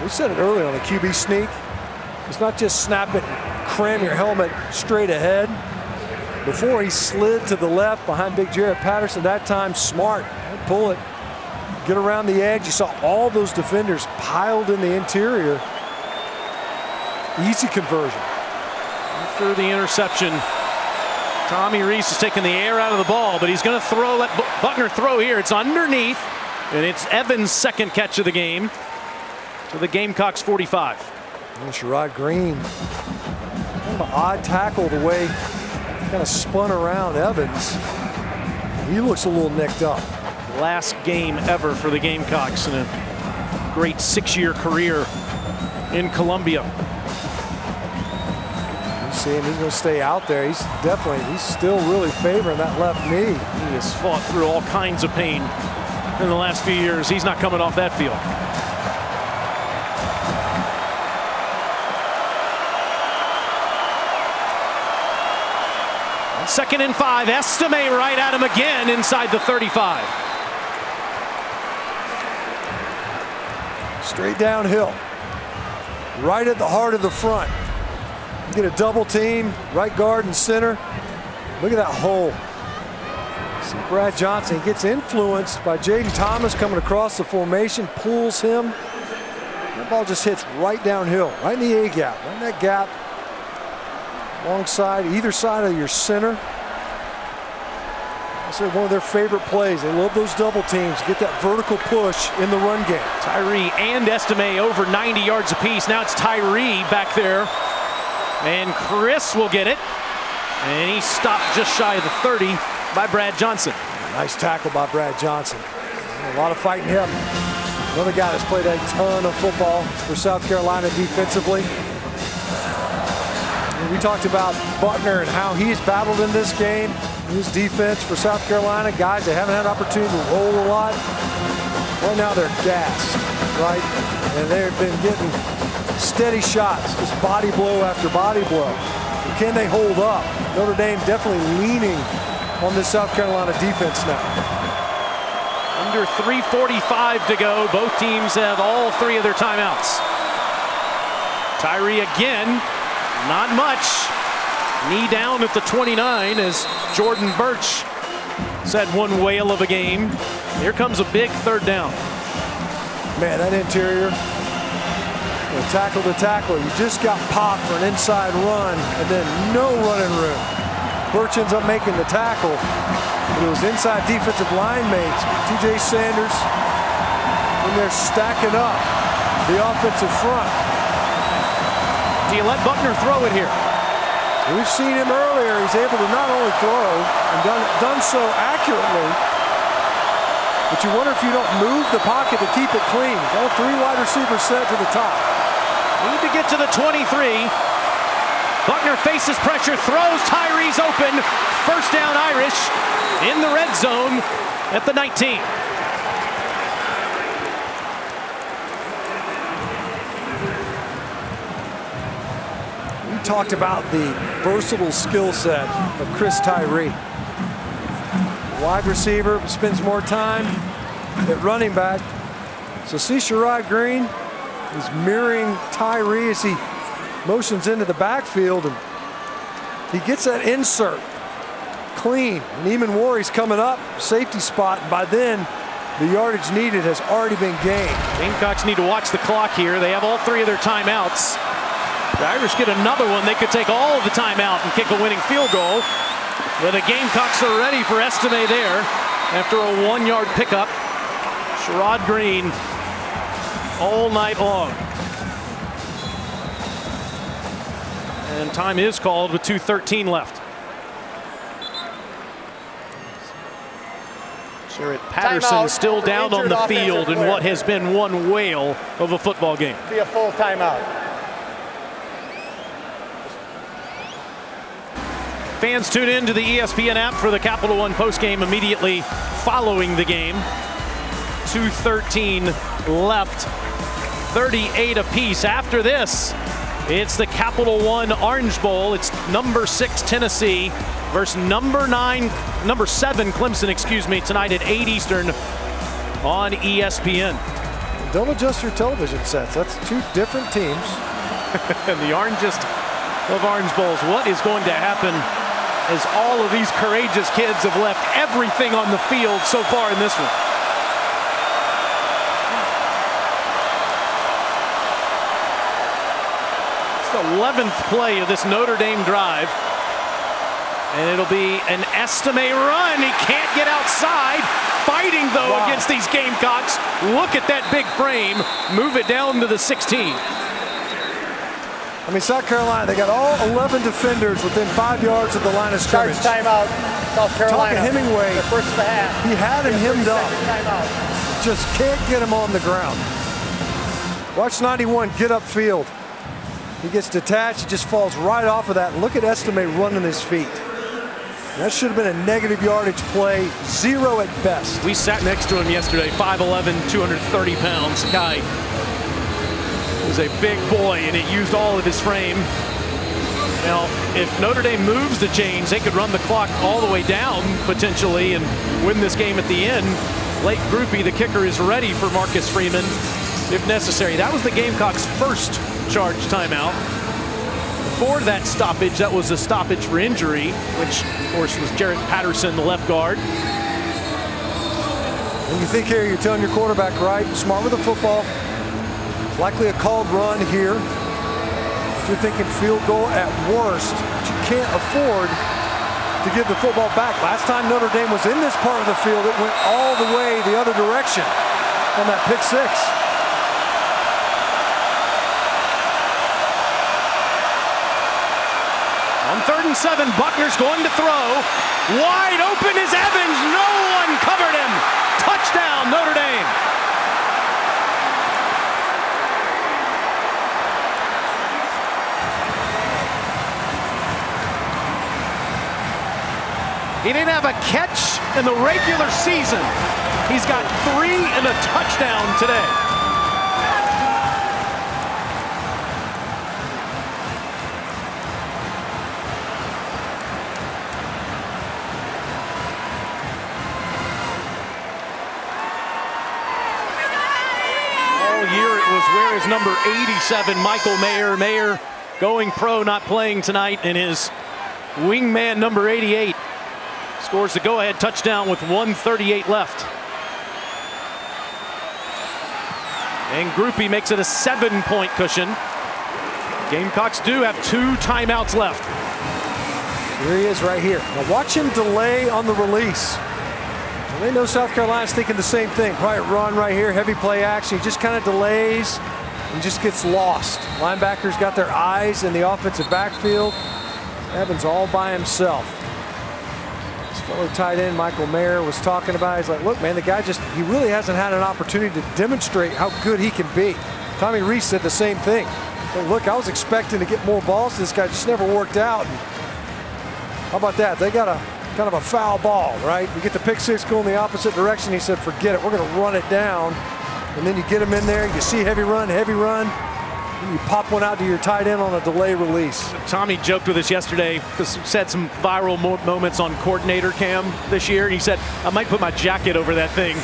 We said it earlier on the QB sneak. It's not just snap it, cram your helmet straight ahead. Before he slid to the left behind Big Jarrett Patterson, that time smart. Pull it, get around the edge. You saw all those defenders piled in the interior. Easy conversion. After the interception, Tommy Rees is taking the air out of the ball, but he's going to let Buckner throw here. It's underneath, and it's Evans' second catch of the game to the Gamecocks 45. And Sherrod Green, kind of an odd tackle the way he kind of spun around Evans. He looks a little nicked up. Last game ever for the Gamecocks in a great 6-year career in Columbia. You see him, he's going to stay out there. He's still really favoring that left knee. He has fought through all kinds of pain in the last few years. He's not coming off that field. Second and 5, Estime right at him again inside the 35. Straight downhill, right at the heart of the front. You get a double team, right guard and center. Look at that hole. See Brad Johnson, he gets influenced by Jaden Thomas coming across the formation, pulls him. That ball just hits right downhill, right in the A gap, right in that gap. Alongside, either side of your center. I said one of their favorite plays. They love those double teams. Get that vertical push in the run game. Tyree and Estime over 90 yards apiece. Now it's Tyree back there. And Chris will get it. And he stopped just shy of the 30 by Brad Johnson. Nice tackle by Brad Johnson. A lot of fighting him. Another guy that's played a ton of football for South Carolina defensively. We talked about Buckner and how he's battled in this game. His defense for South Carolina, guys that haven't had an opportunity to roll a lot. Right now they're gassed, right? And they've been getting steady shots, just body blow after body blow. But can they hold up? Notre Dame definitely leaning on this South Carolina defense now. Under 3:45 to go. Both teams have all 3 of their timeouts. Tyree again. Not much. Knee down at the 29 as Jordan Birch has had one whale of a game. Here comes a big third down. Man, that interior, tackle to tackle, you just got popped for an inside run and then no running room. Birch ends up making the tackle. But it was inside defensive line mates, TJ Sanders, and they're stacking up the offensive front. Do you let Buckner throw it here? We've seen him earlier. He's able to not only throw and done so accurately, but you wonder if you don't move the pocket to keep it clean. All 3 wide receivers set to the top. Need to get to the 23. Buckner faces pressure, throws, Tyree's open. First down Irish in the red zone at the 19. Talked about the versatile skill set of Chris Tyree. Wide receiver, spends more time at running back. So see Sherrod Green is mirroring Tyree as he motions into the backfield, and he gets that insert clean. And Eamon Warry's coming up, safety spot, and by then the yardage needed has already been gained. Gamecocks need to watch the clock here. They have all 3 of their timeouts. The Irish get another one. They could take all of the timeout and kick a winning field goal. But the Gamecocks are ready for Estime there after a 1-yard pickup. Sherrod Green all night long. And time is called with 2:13 left. Jarrett Patterson still down on the field in what has been one whale of a football game. Be a full timeout. Fans tune in to the ESPN app for the Capital One postgame immediately following the game. 2:13 left, 38 apiece. After this, it's the Capital One Orange Bowl. It's number 6 Tennessee versus number 7 Clemson, tonight at 8 Eastern on ESPN. Don't adjust your television sets. That's 2 different teams. And the orangest of Orange Bowls. What is going to happen as all of these courageous kids have left everything on the field so far in this one? It's the 11th play of this Notre Dame drive. And it'll be an Estime run. He can't get outside. Fighting, though, against these Gamecocks. Look at that big frame. Move it down to the 16. I mean, South Carolina, they got all 11 defenders within 5 yards of the line of scrimmage. Timeout, South Carolina. Talking Hemingway, the first of the half. He had him hemmed up. Timeout. Just can't get him on the ground. Watch 91 get upfield. He gets detached, he just falls right off of that. Look at Estime running his feet. That should have been a negative yardage play, 0 at best. We sat next to him yesterday, 5'11", 230 pounds. Guy was a big boy, and it used all of his frame. Now, if Notre Dame moves the chains, they could run the clock all the way down, potentially, and win this game at the end. Blake Grupe, the kicker, is ready for Marcus Freeman, if necessary. That was the Gamecocks' first charge timeout. Before that stoppage, that was a stoppage for injury, which, of course, was Jarrett Patterson, the left guard. When you think here, you're telling your quarterback, right, smart with the football. It's likely a called run here. If you're thinking field goal at worst, but you can't afford to give the football back. Last time Notre Dame was in this part of the field, it went all the way the other direction on that pick six. On 3rd and 7, Buckner's going to throw. Wide open is Evans. No one covered him. Touchdown, Notre Dame. He didn't have a catch in the regular season. He's got 3 and a touchdown today. Where is number 87, Michael Mayer? Mayer going pro, not playing tonight, and his wingman, number 88, scores the go-ahead touchdown with 1:38 left. And Grupe makes it a 7-point cushion. Gamecocks do have 2 timeouts left. Here he is right here. Now watch him delay on the release. They know South Carolina's thinking the same thing. Probably run right here, heavy play action. He just kind of delays and just gets lost. Linebackers got their eyes in the offensive backfield. Evans all by himself. This fellow tight end, Michael Mayer, was talking about it. He's like, look, man, the guy he really hasn't had an opportunity to demonstrate how good he can be. Tommy Reese said the same thing. Like, look, I was expecting to get more balls. This guy just never worked out. And how about that? They got a kind of a foul ball, right? You get the pick six going the opposite direction. He said, forget it. We're going to run it down. And then you get him in there. You see heavy run. And you pop one out to your tight end on a delay release. Tommy joked with us yesterday because he said some viral moments on coordinator cam this year. And he said, I might put my jacket over that thing.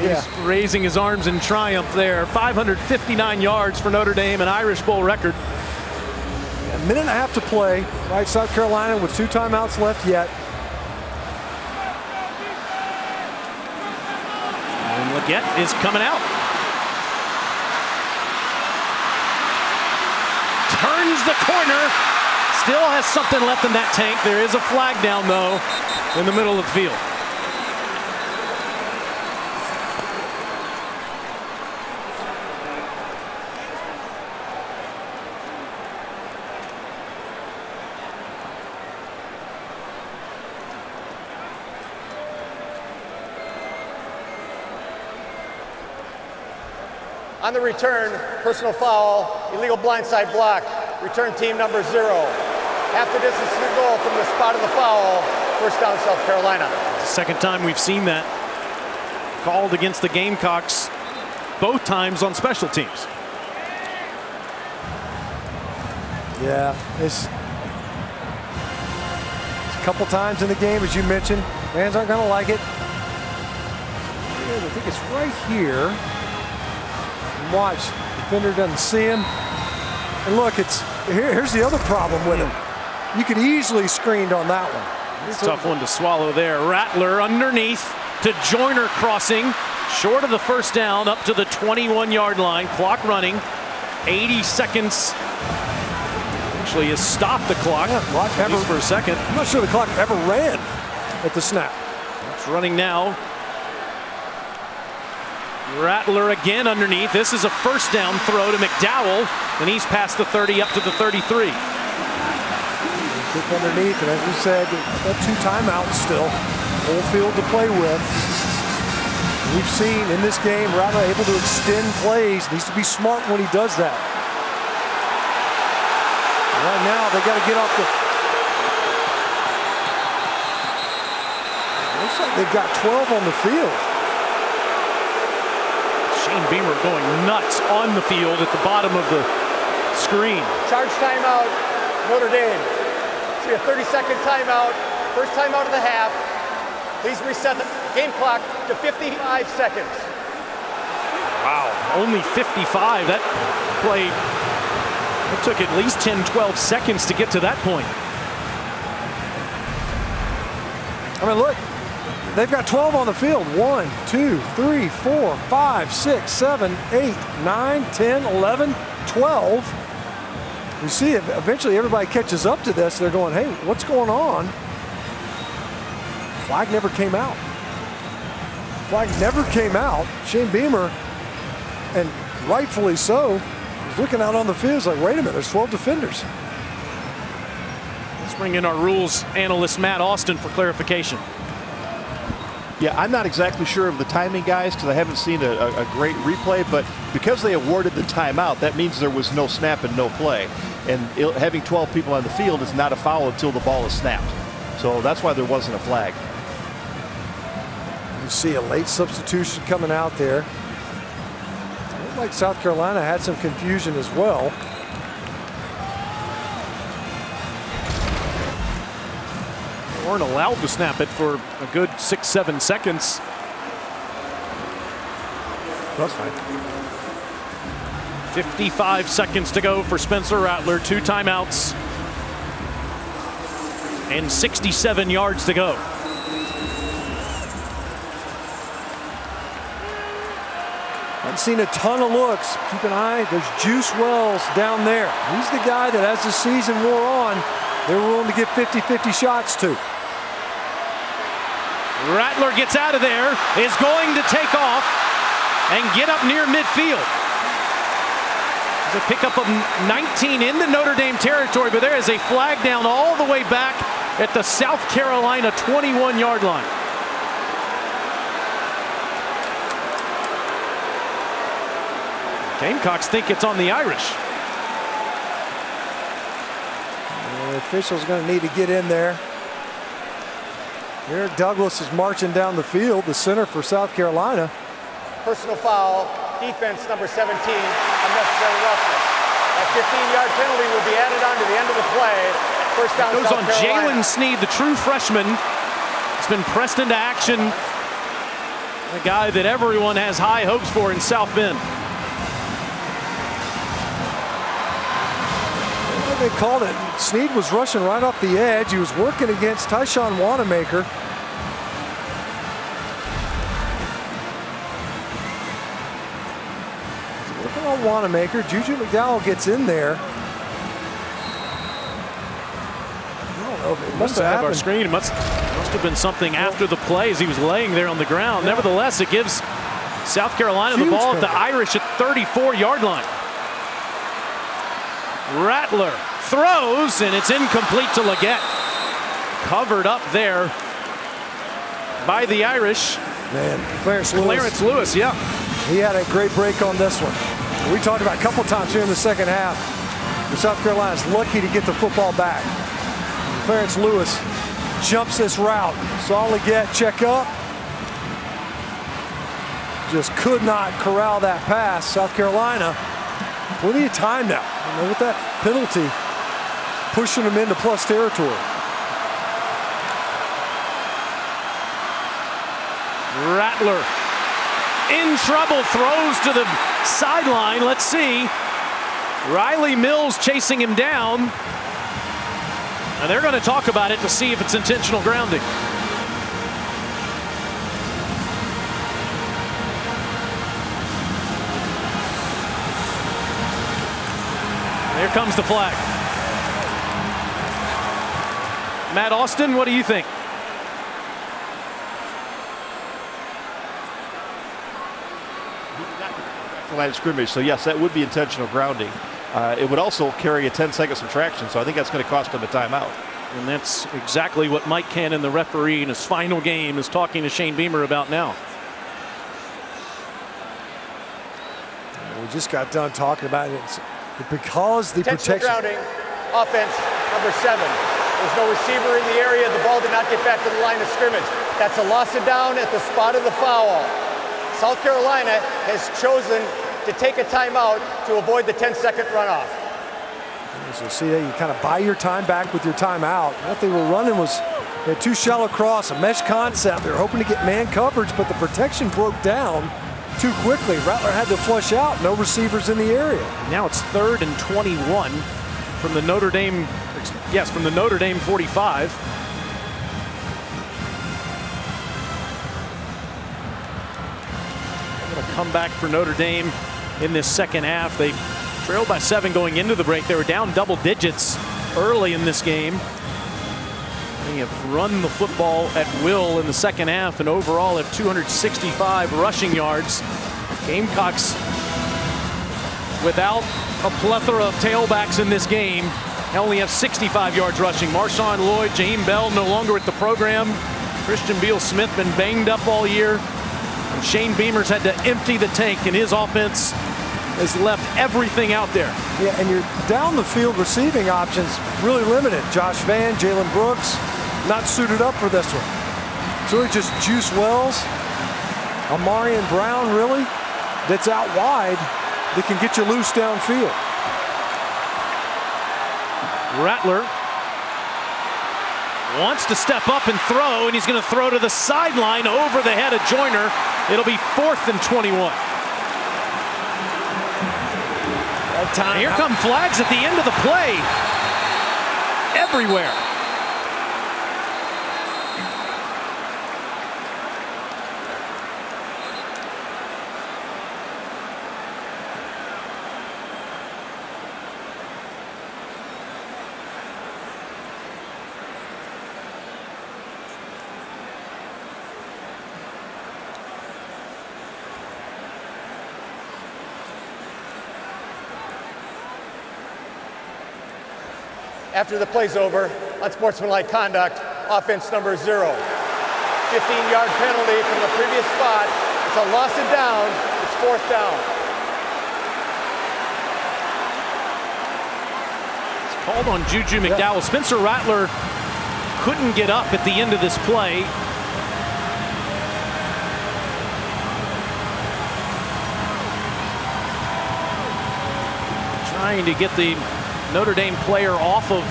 Yeah. He's raising his arms in triumph there. 559 yards for Notre Dame, an Irish Bowl record. A minute and a half to play. Right, South Carolina with 2 timeouts left yet. And Leggett is coming out. Turns the corner. Still has something left in that tank. There is a flag down, though, in the middle of the field. On the return, personal foul, illegal blindside block, return team number 0. Half the distance to the goal from the spot of the foul, first down South Carolina. It's the second time we've seen that called against the Gamecocks, both times on special teams. Yeah, it's a couple times in the game, as you mentioned. Fans aren't going to like it. I think it's right here. Watch, defender doesn't see him. And look, here's the other problem with him. You could easily screened on that one. It's a tough one to swallow there. Rattler underneath to Joyner crossing. Short of the first down, up to the 21-yard line. Clock running. 80 seconds. Actually, has stopped the clock. Yeah, clock ever, for a second. I'm not sure the clock ever ran at the snap. It's running now. Rattler again underneath. This is a first down throw to McDowell, and he's past the 30 up to the 33. Kick underneath, and as we said, got 2 timeouts still. Whole field to play with. We've seen in this game, Rattler able to extend plays. Needs to be smart when he does that. Right now, they got to get off the. Looks like they've got 12 on the field. Shane Beamer going nuts on the field at the bottom of the screen. Charge timeout, Notre Dame. See a 30-second timeout. First timeout of the half. Please reset the game clock to 55 seconds. Wow, only 55. That play, it took at least 10, 12 seconds to get to that point. I mean, look, they've got 12 on the field. 1, 2, 3, 4, 5, 6, 7, 8, 9, 10, 11, 12. You see, eventually everybody catches up to this. They're going, hey, what's going on? Flag never came out. Flag never came out. Shane Beamer, and rightfully so, was looking out on the field. He's like, wait a minute, there's 12 defenders. Let's bring in our rules analyst, Matt Austin, for clarification. Yeah, I'm not exactly sure of the timing, guys, because I haven't seen a great replay, but because they awarded the timeout, that means there was no snap and no play. And having 12 people on the field is not a foul until the ball is snapped. So that's why there wasn't a flag. You see a late substitution coming out there. It looked like South Carolina had some confusion as well. They weren't allowed to snap it for a good 6-7 seconds. That's fine. 55 seconds to go for Spencer Rattler. 2 timeouts. And 67 yards to go. I've seen a ton of looks. Keep an eye. There's Juice Wells down there. He's the guy that as the season wore on, they were willing to give 50-50 shots to. Rattler gets out of there, is going to take off and get up near midfield. There's a pickup of 19 into Notre Dame territory, but there is a flag down all the way back at the South Carolina 21-yard line. Gamecocks think it's on the Irish. The official's going to need to get in there. Eric Douglas is marching down the field, the center for South Carolina. Personal foul, defense number 17, unnecessary roughness. That 15-yard penalty will be added on to the end of the play. First down, goes South on Carolina. Jalen Sneed, the true freshman. He's been pressed into action. The guy that everyone has high hopes for in South Bend. They called it. Sneed was rushing right off the edge. He was working against Tyshawn Wanamaker. Working on Wanamaker. Juju McDowell gets in there. I don't know if it must have happened. Our screen. It must have been something after the play as he was laying there on the ground. Yeah. Nevertheless, it gives South Carolina the ball at the Irish at 34-yard line. Rattler throws, and it's incomplete to Leggett. Covered up there by the Irish. Man, Clarence Lewis, yeah. He had a great break on this one. We talked about a couple times here in the second half. South Carolina's lucky to get the football back. Clarence Lewis jumps this route. Saw Leggett check up. Just could not corral that pass. South Carolina, plenty of time now. And with that penalty, pushing them into plus territory. Rattler in trouble, throws to the sideline. Let's see. Riley Mills chasing him down. And they're going to talk about it to see if it's intentional grounding. Here comes the flag. Matt Austin, what do you think? Line of scrimmage, so yes, that would be intentional grounding. It would also carry a 10-second subtraction, so I think that's going to cost them a timeout. And that's exactly what Mike Cannon, the referee in his final game, is talking to Shane Beamer about now. We just got done talking about it. Because the protection. offense number 7. There's no receiver in the area. The ball did not get back to the line of scrimmage. That's a loss of down at the spot of the foul. South Carolina has chosen to take a timeout to avoid the 10-second runoff. So see that you kind of buy your time back with your timeout. What they were running was a too shallow cross, a mesh concept. They were hoping to get man coverage, but the protection broke down too quickly. Rattler had to flush out. No receivers in the area. Now it's 3rd and 21 from the Notre Dame. Yes, from the Notre Dame 45. Going to come back for Notre Dame in this second half. They trailed by 7 going into the break. They were down double digits early in this game. They have run the football at will in the second half and overall have 265 rushing yards. Gamecocks, without a plethora of tailbacks in this game, only have 65 yards rushing. Marshawn Lloyd, Jaheim Bell no longer at the program. Christian Beal-Smith been banged up all year. And Shane Beamer's had to empty the tank, and his offense has left everything out there. Yeah, and your down the field receiving options really limited. Josh Vann, Jalen Brooks, not suited up for this one. It's really just Juice Wells, Amarian Brown, really, that's out wide that can get you loose downfield. Rattler wants to step up and throw, and he's going to throw to the sideline over the head of Joyner. It'll be 4th and 21. Here come flags at the end of the play. Everywhere. After the play's over, unsportsmanlike conduct, offense number 0. 15-yard penalty from the previous spot. It's a loss of down. It's 4th down. It's called on Juju McDowell. Spencer Rattler couldn't get up at the end of this play. Trying to get the Notre Dame player off of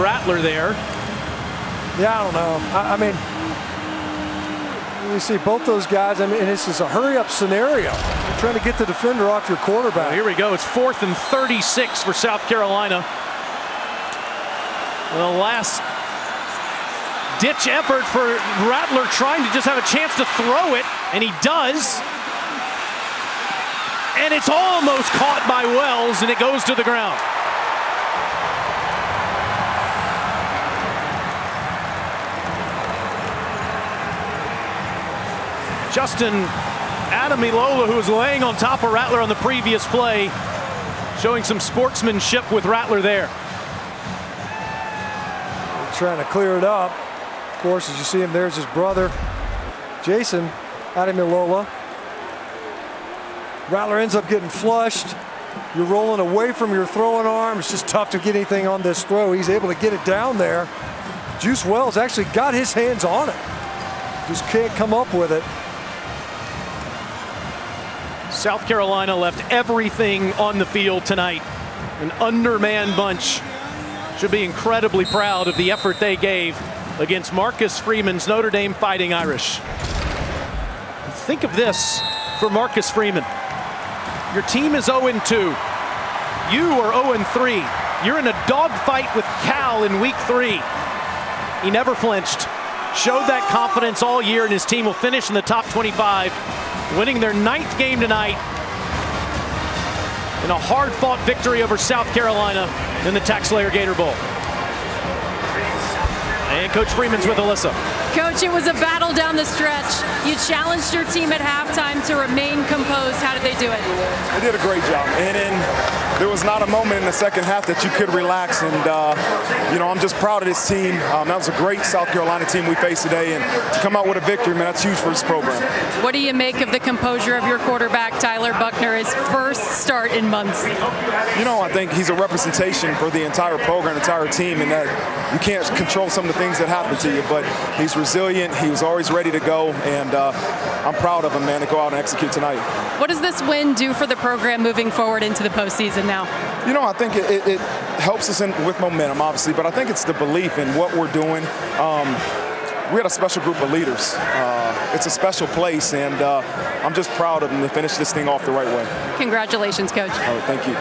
Rattler there. Yeah, I don't know. I mean, you see both those guys. I mean, this is a hurry-up scenario. You're trying to get the defender off your quarterback. Well, here we go. It's 4th and 36 for South Carolina. The last ditch effort for Rattler, trying to just have a chance to throw it, and he does. And it's almost caught by Wells, and it goes to the ground. Justin Ademilola, who was laying on top of Rattler on the previous play, showing some sportsmanship with Rattler there. Trying to clear it up. Of course, as you see him, there's his brother, Jason Ademilola. Rattler ends up getting flushed. You're rolling away from your throwing arm. It's just tough to get anything on this throw. He's able to get it down there. Juice Wells actually got his hands on it. Just can't come up with it. South Carolina left everything on the field tonight. An undermanned bunch. Should be incredibly proud of the effort they gave against Marcus Freeman's Notre Dame Fighting Irish. Think of this for Marcus Freeman. Your team is 0-2. You are 0-3. You're in a dogfight with Cal in week 3. He never flinched. Showed that confidence all year, and his team will finish in the top 25, winning their 9th game tonight in a hard-fought victory over South Carolina in the TaxSlayer Gator Bowl. And Coach Freeman's with Alyssa. Coach, it was a battle down the stretch. You challenged your team at halftime to remain composed. How did they do it? They did a great job. And then there was not a moment in the second half that you could relax. And, I'm just proud of this team. That was a great South Carolina team we faced today. And to come out with a victory, man, that's huge for this program. What do you make of the composure of your quarterback, Tyler Buchner, his first start in months? I think he's a representation for the entire program, entire team, and that you can't control some of the things that happen to you, but he's resilient. He was always ready to go, and I'm proud of him, man, to go out and execute tonight. What does this win do for the program moving forward into the postseason now? I think it helps us with momentum, obviously, but I think it's the belief in what we're doing. We had a special group of leaders. It's a special place, and I'm just proud of them to finish this thing off the right way. Congratulations, Coach. All right, thank you.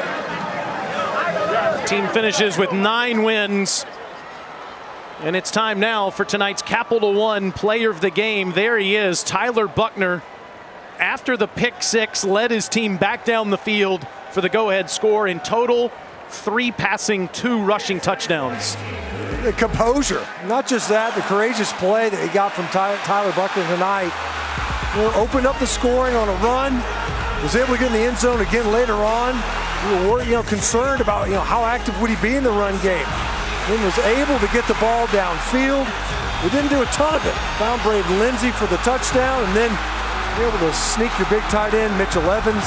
Team finishes with 9 wins. And it's time now for tonight's Capital One Player of the Game. There he is, Tyler Buchner. After the pick 6, led his team back down the field for the go-ahead score. In total, 3 passing, 2 rushing touchdowns. The composure, not just that, the courageous play that he got from Tyler Buchner tonight. Opened up the scoring on a run, was able to get in the end zone again later on. We were concerned about how active would he be in the run game. Then was able to get the ball downfield. We didn't do a ton of it. Found Braden Lindsey for the touchdown, and then able to sneak your big tight end, Mitchell Evans,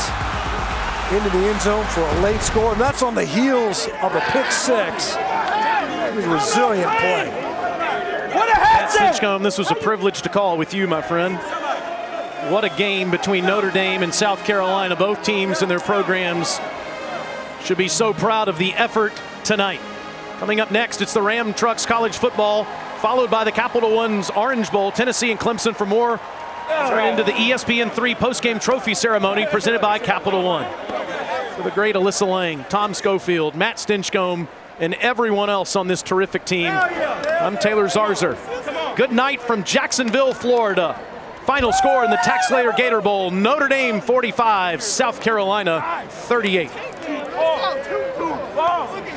into the end zone for a late score. And that's on the heels of a pick 6. It was a resilient play. Matt Stinchcomb, this was a privilege to call with you, my friend. What a game between Notre Dame and South Carolina. Both teams and their programs should be so proud of the effort tonight. Coming up next, it's the Ram Trucks College Football, followed by the Capital One's Orange Bowl. Tennessee and Clemson for more. Turn into the ESPN3 postgame trophy ceremony presented by Capital One. For the great Alyssa Lang, Tom Schofield, Matt Stinchcomb, and everyone else on this terrific team, I'm Taylor Zarzer. Good night from Jacksonville, Florida. Final score in the Tax Slayer Gator Bowl, Notre Dame 45, South Carolina 38.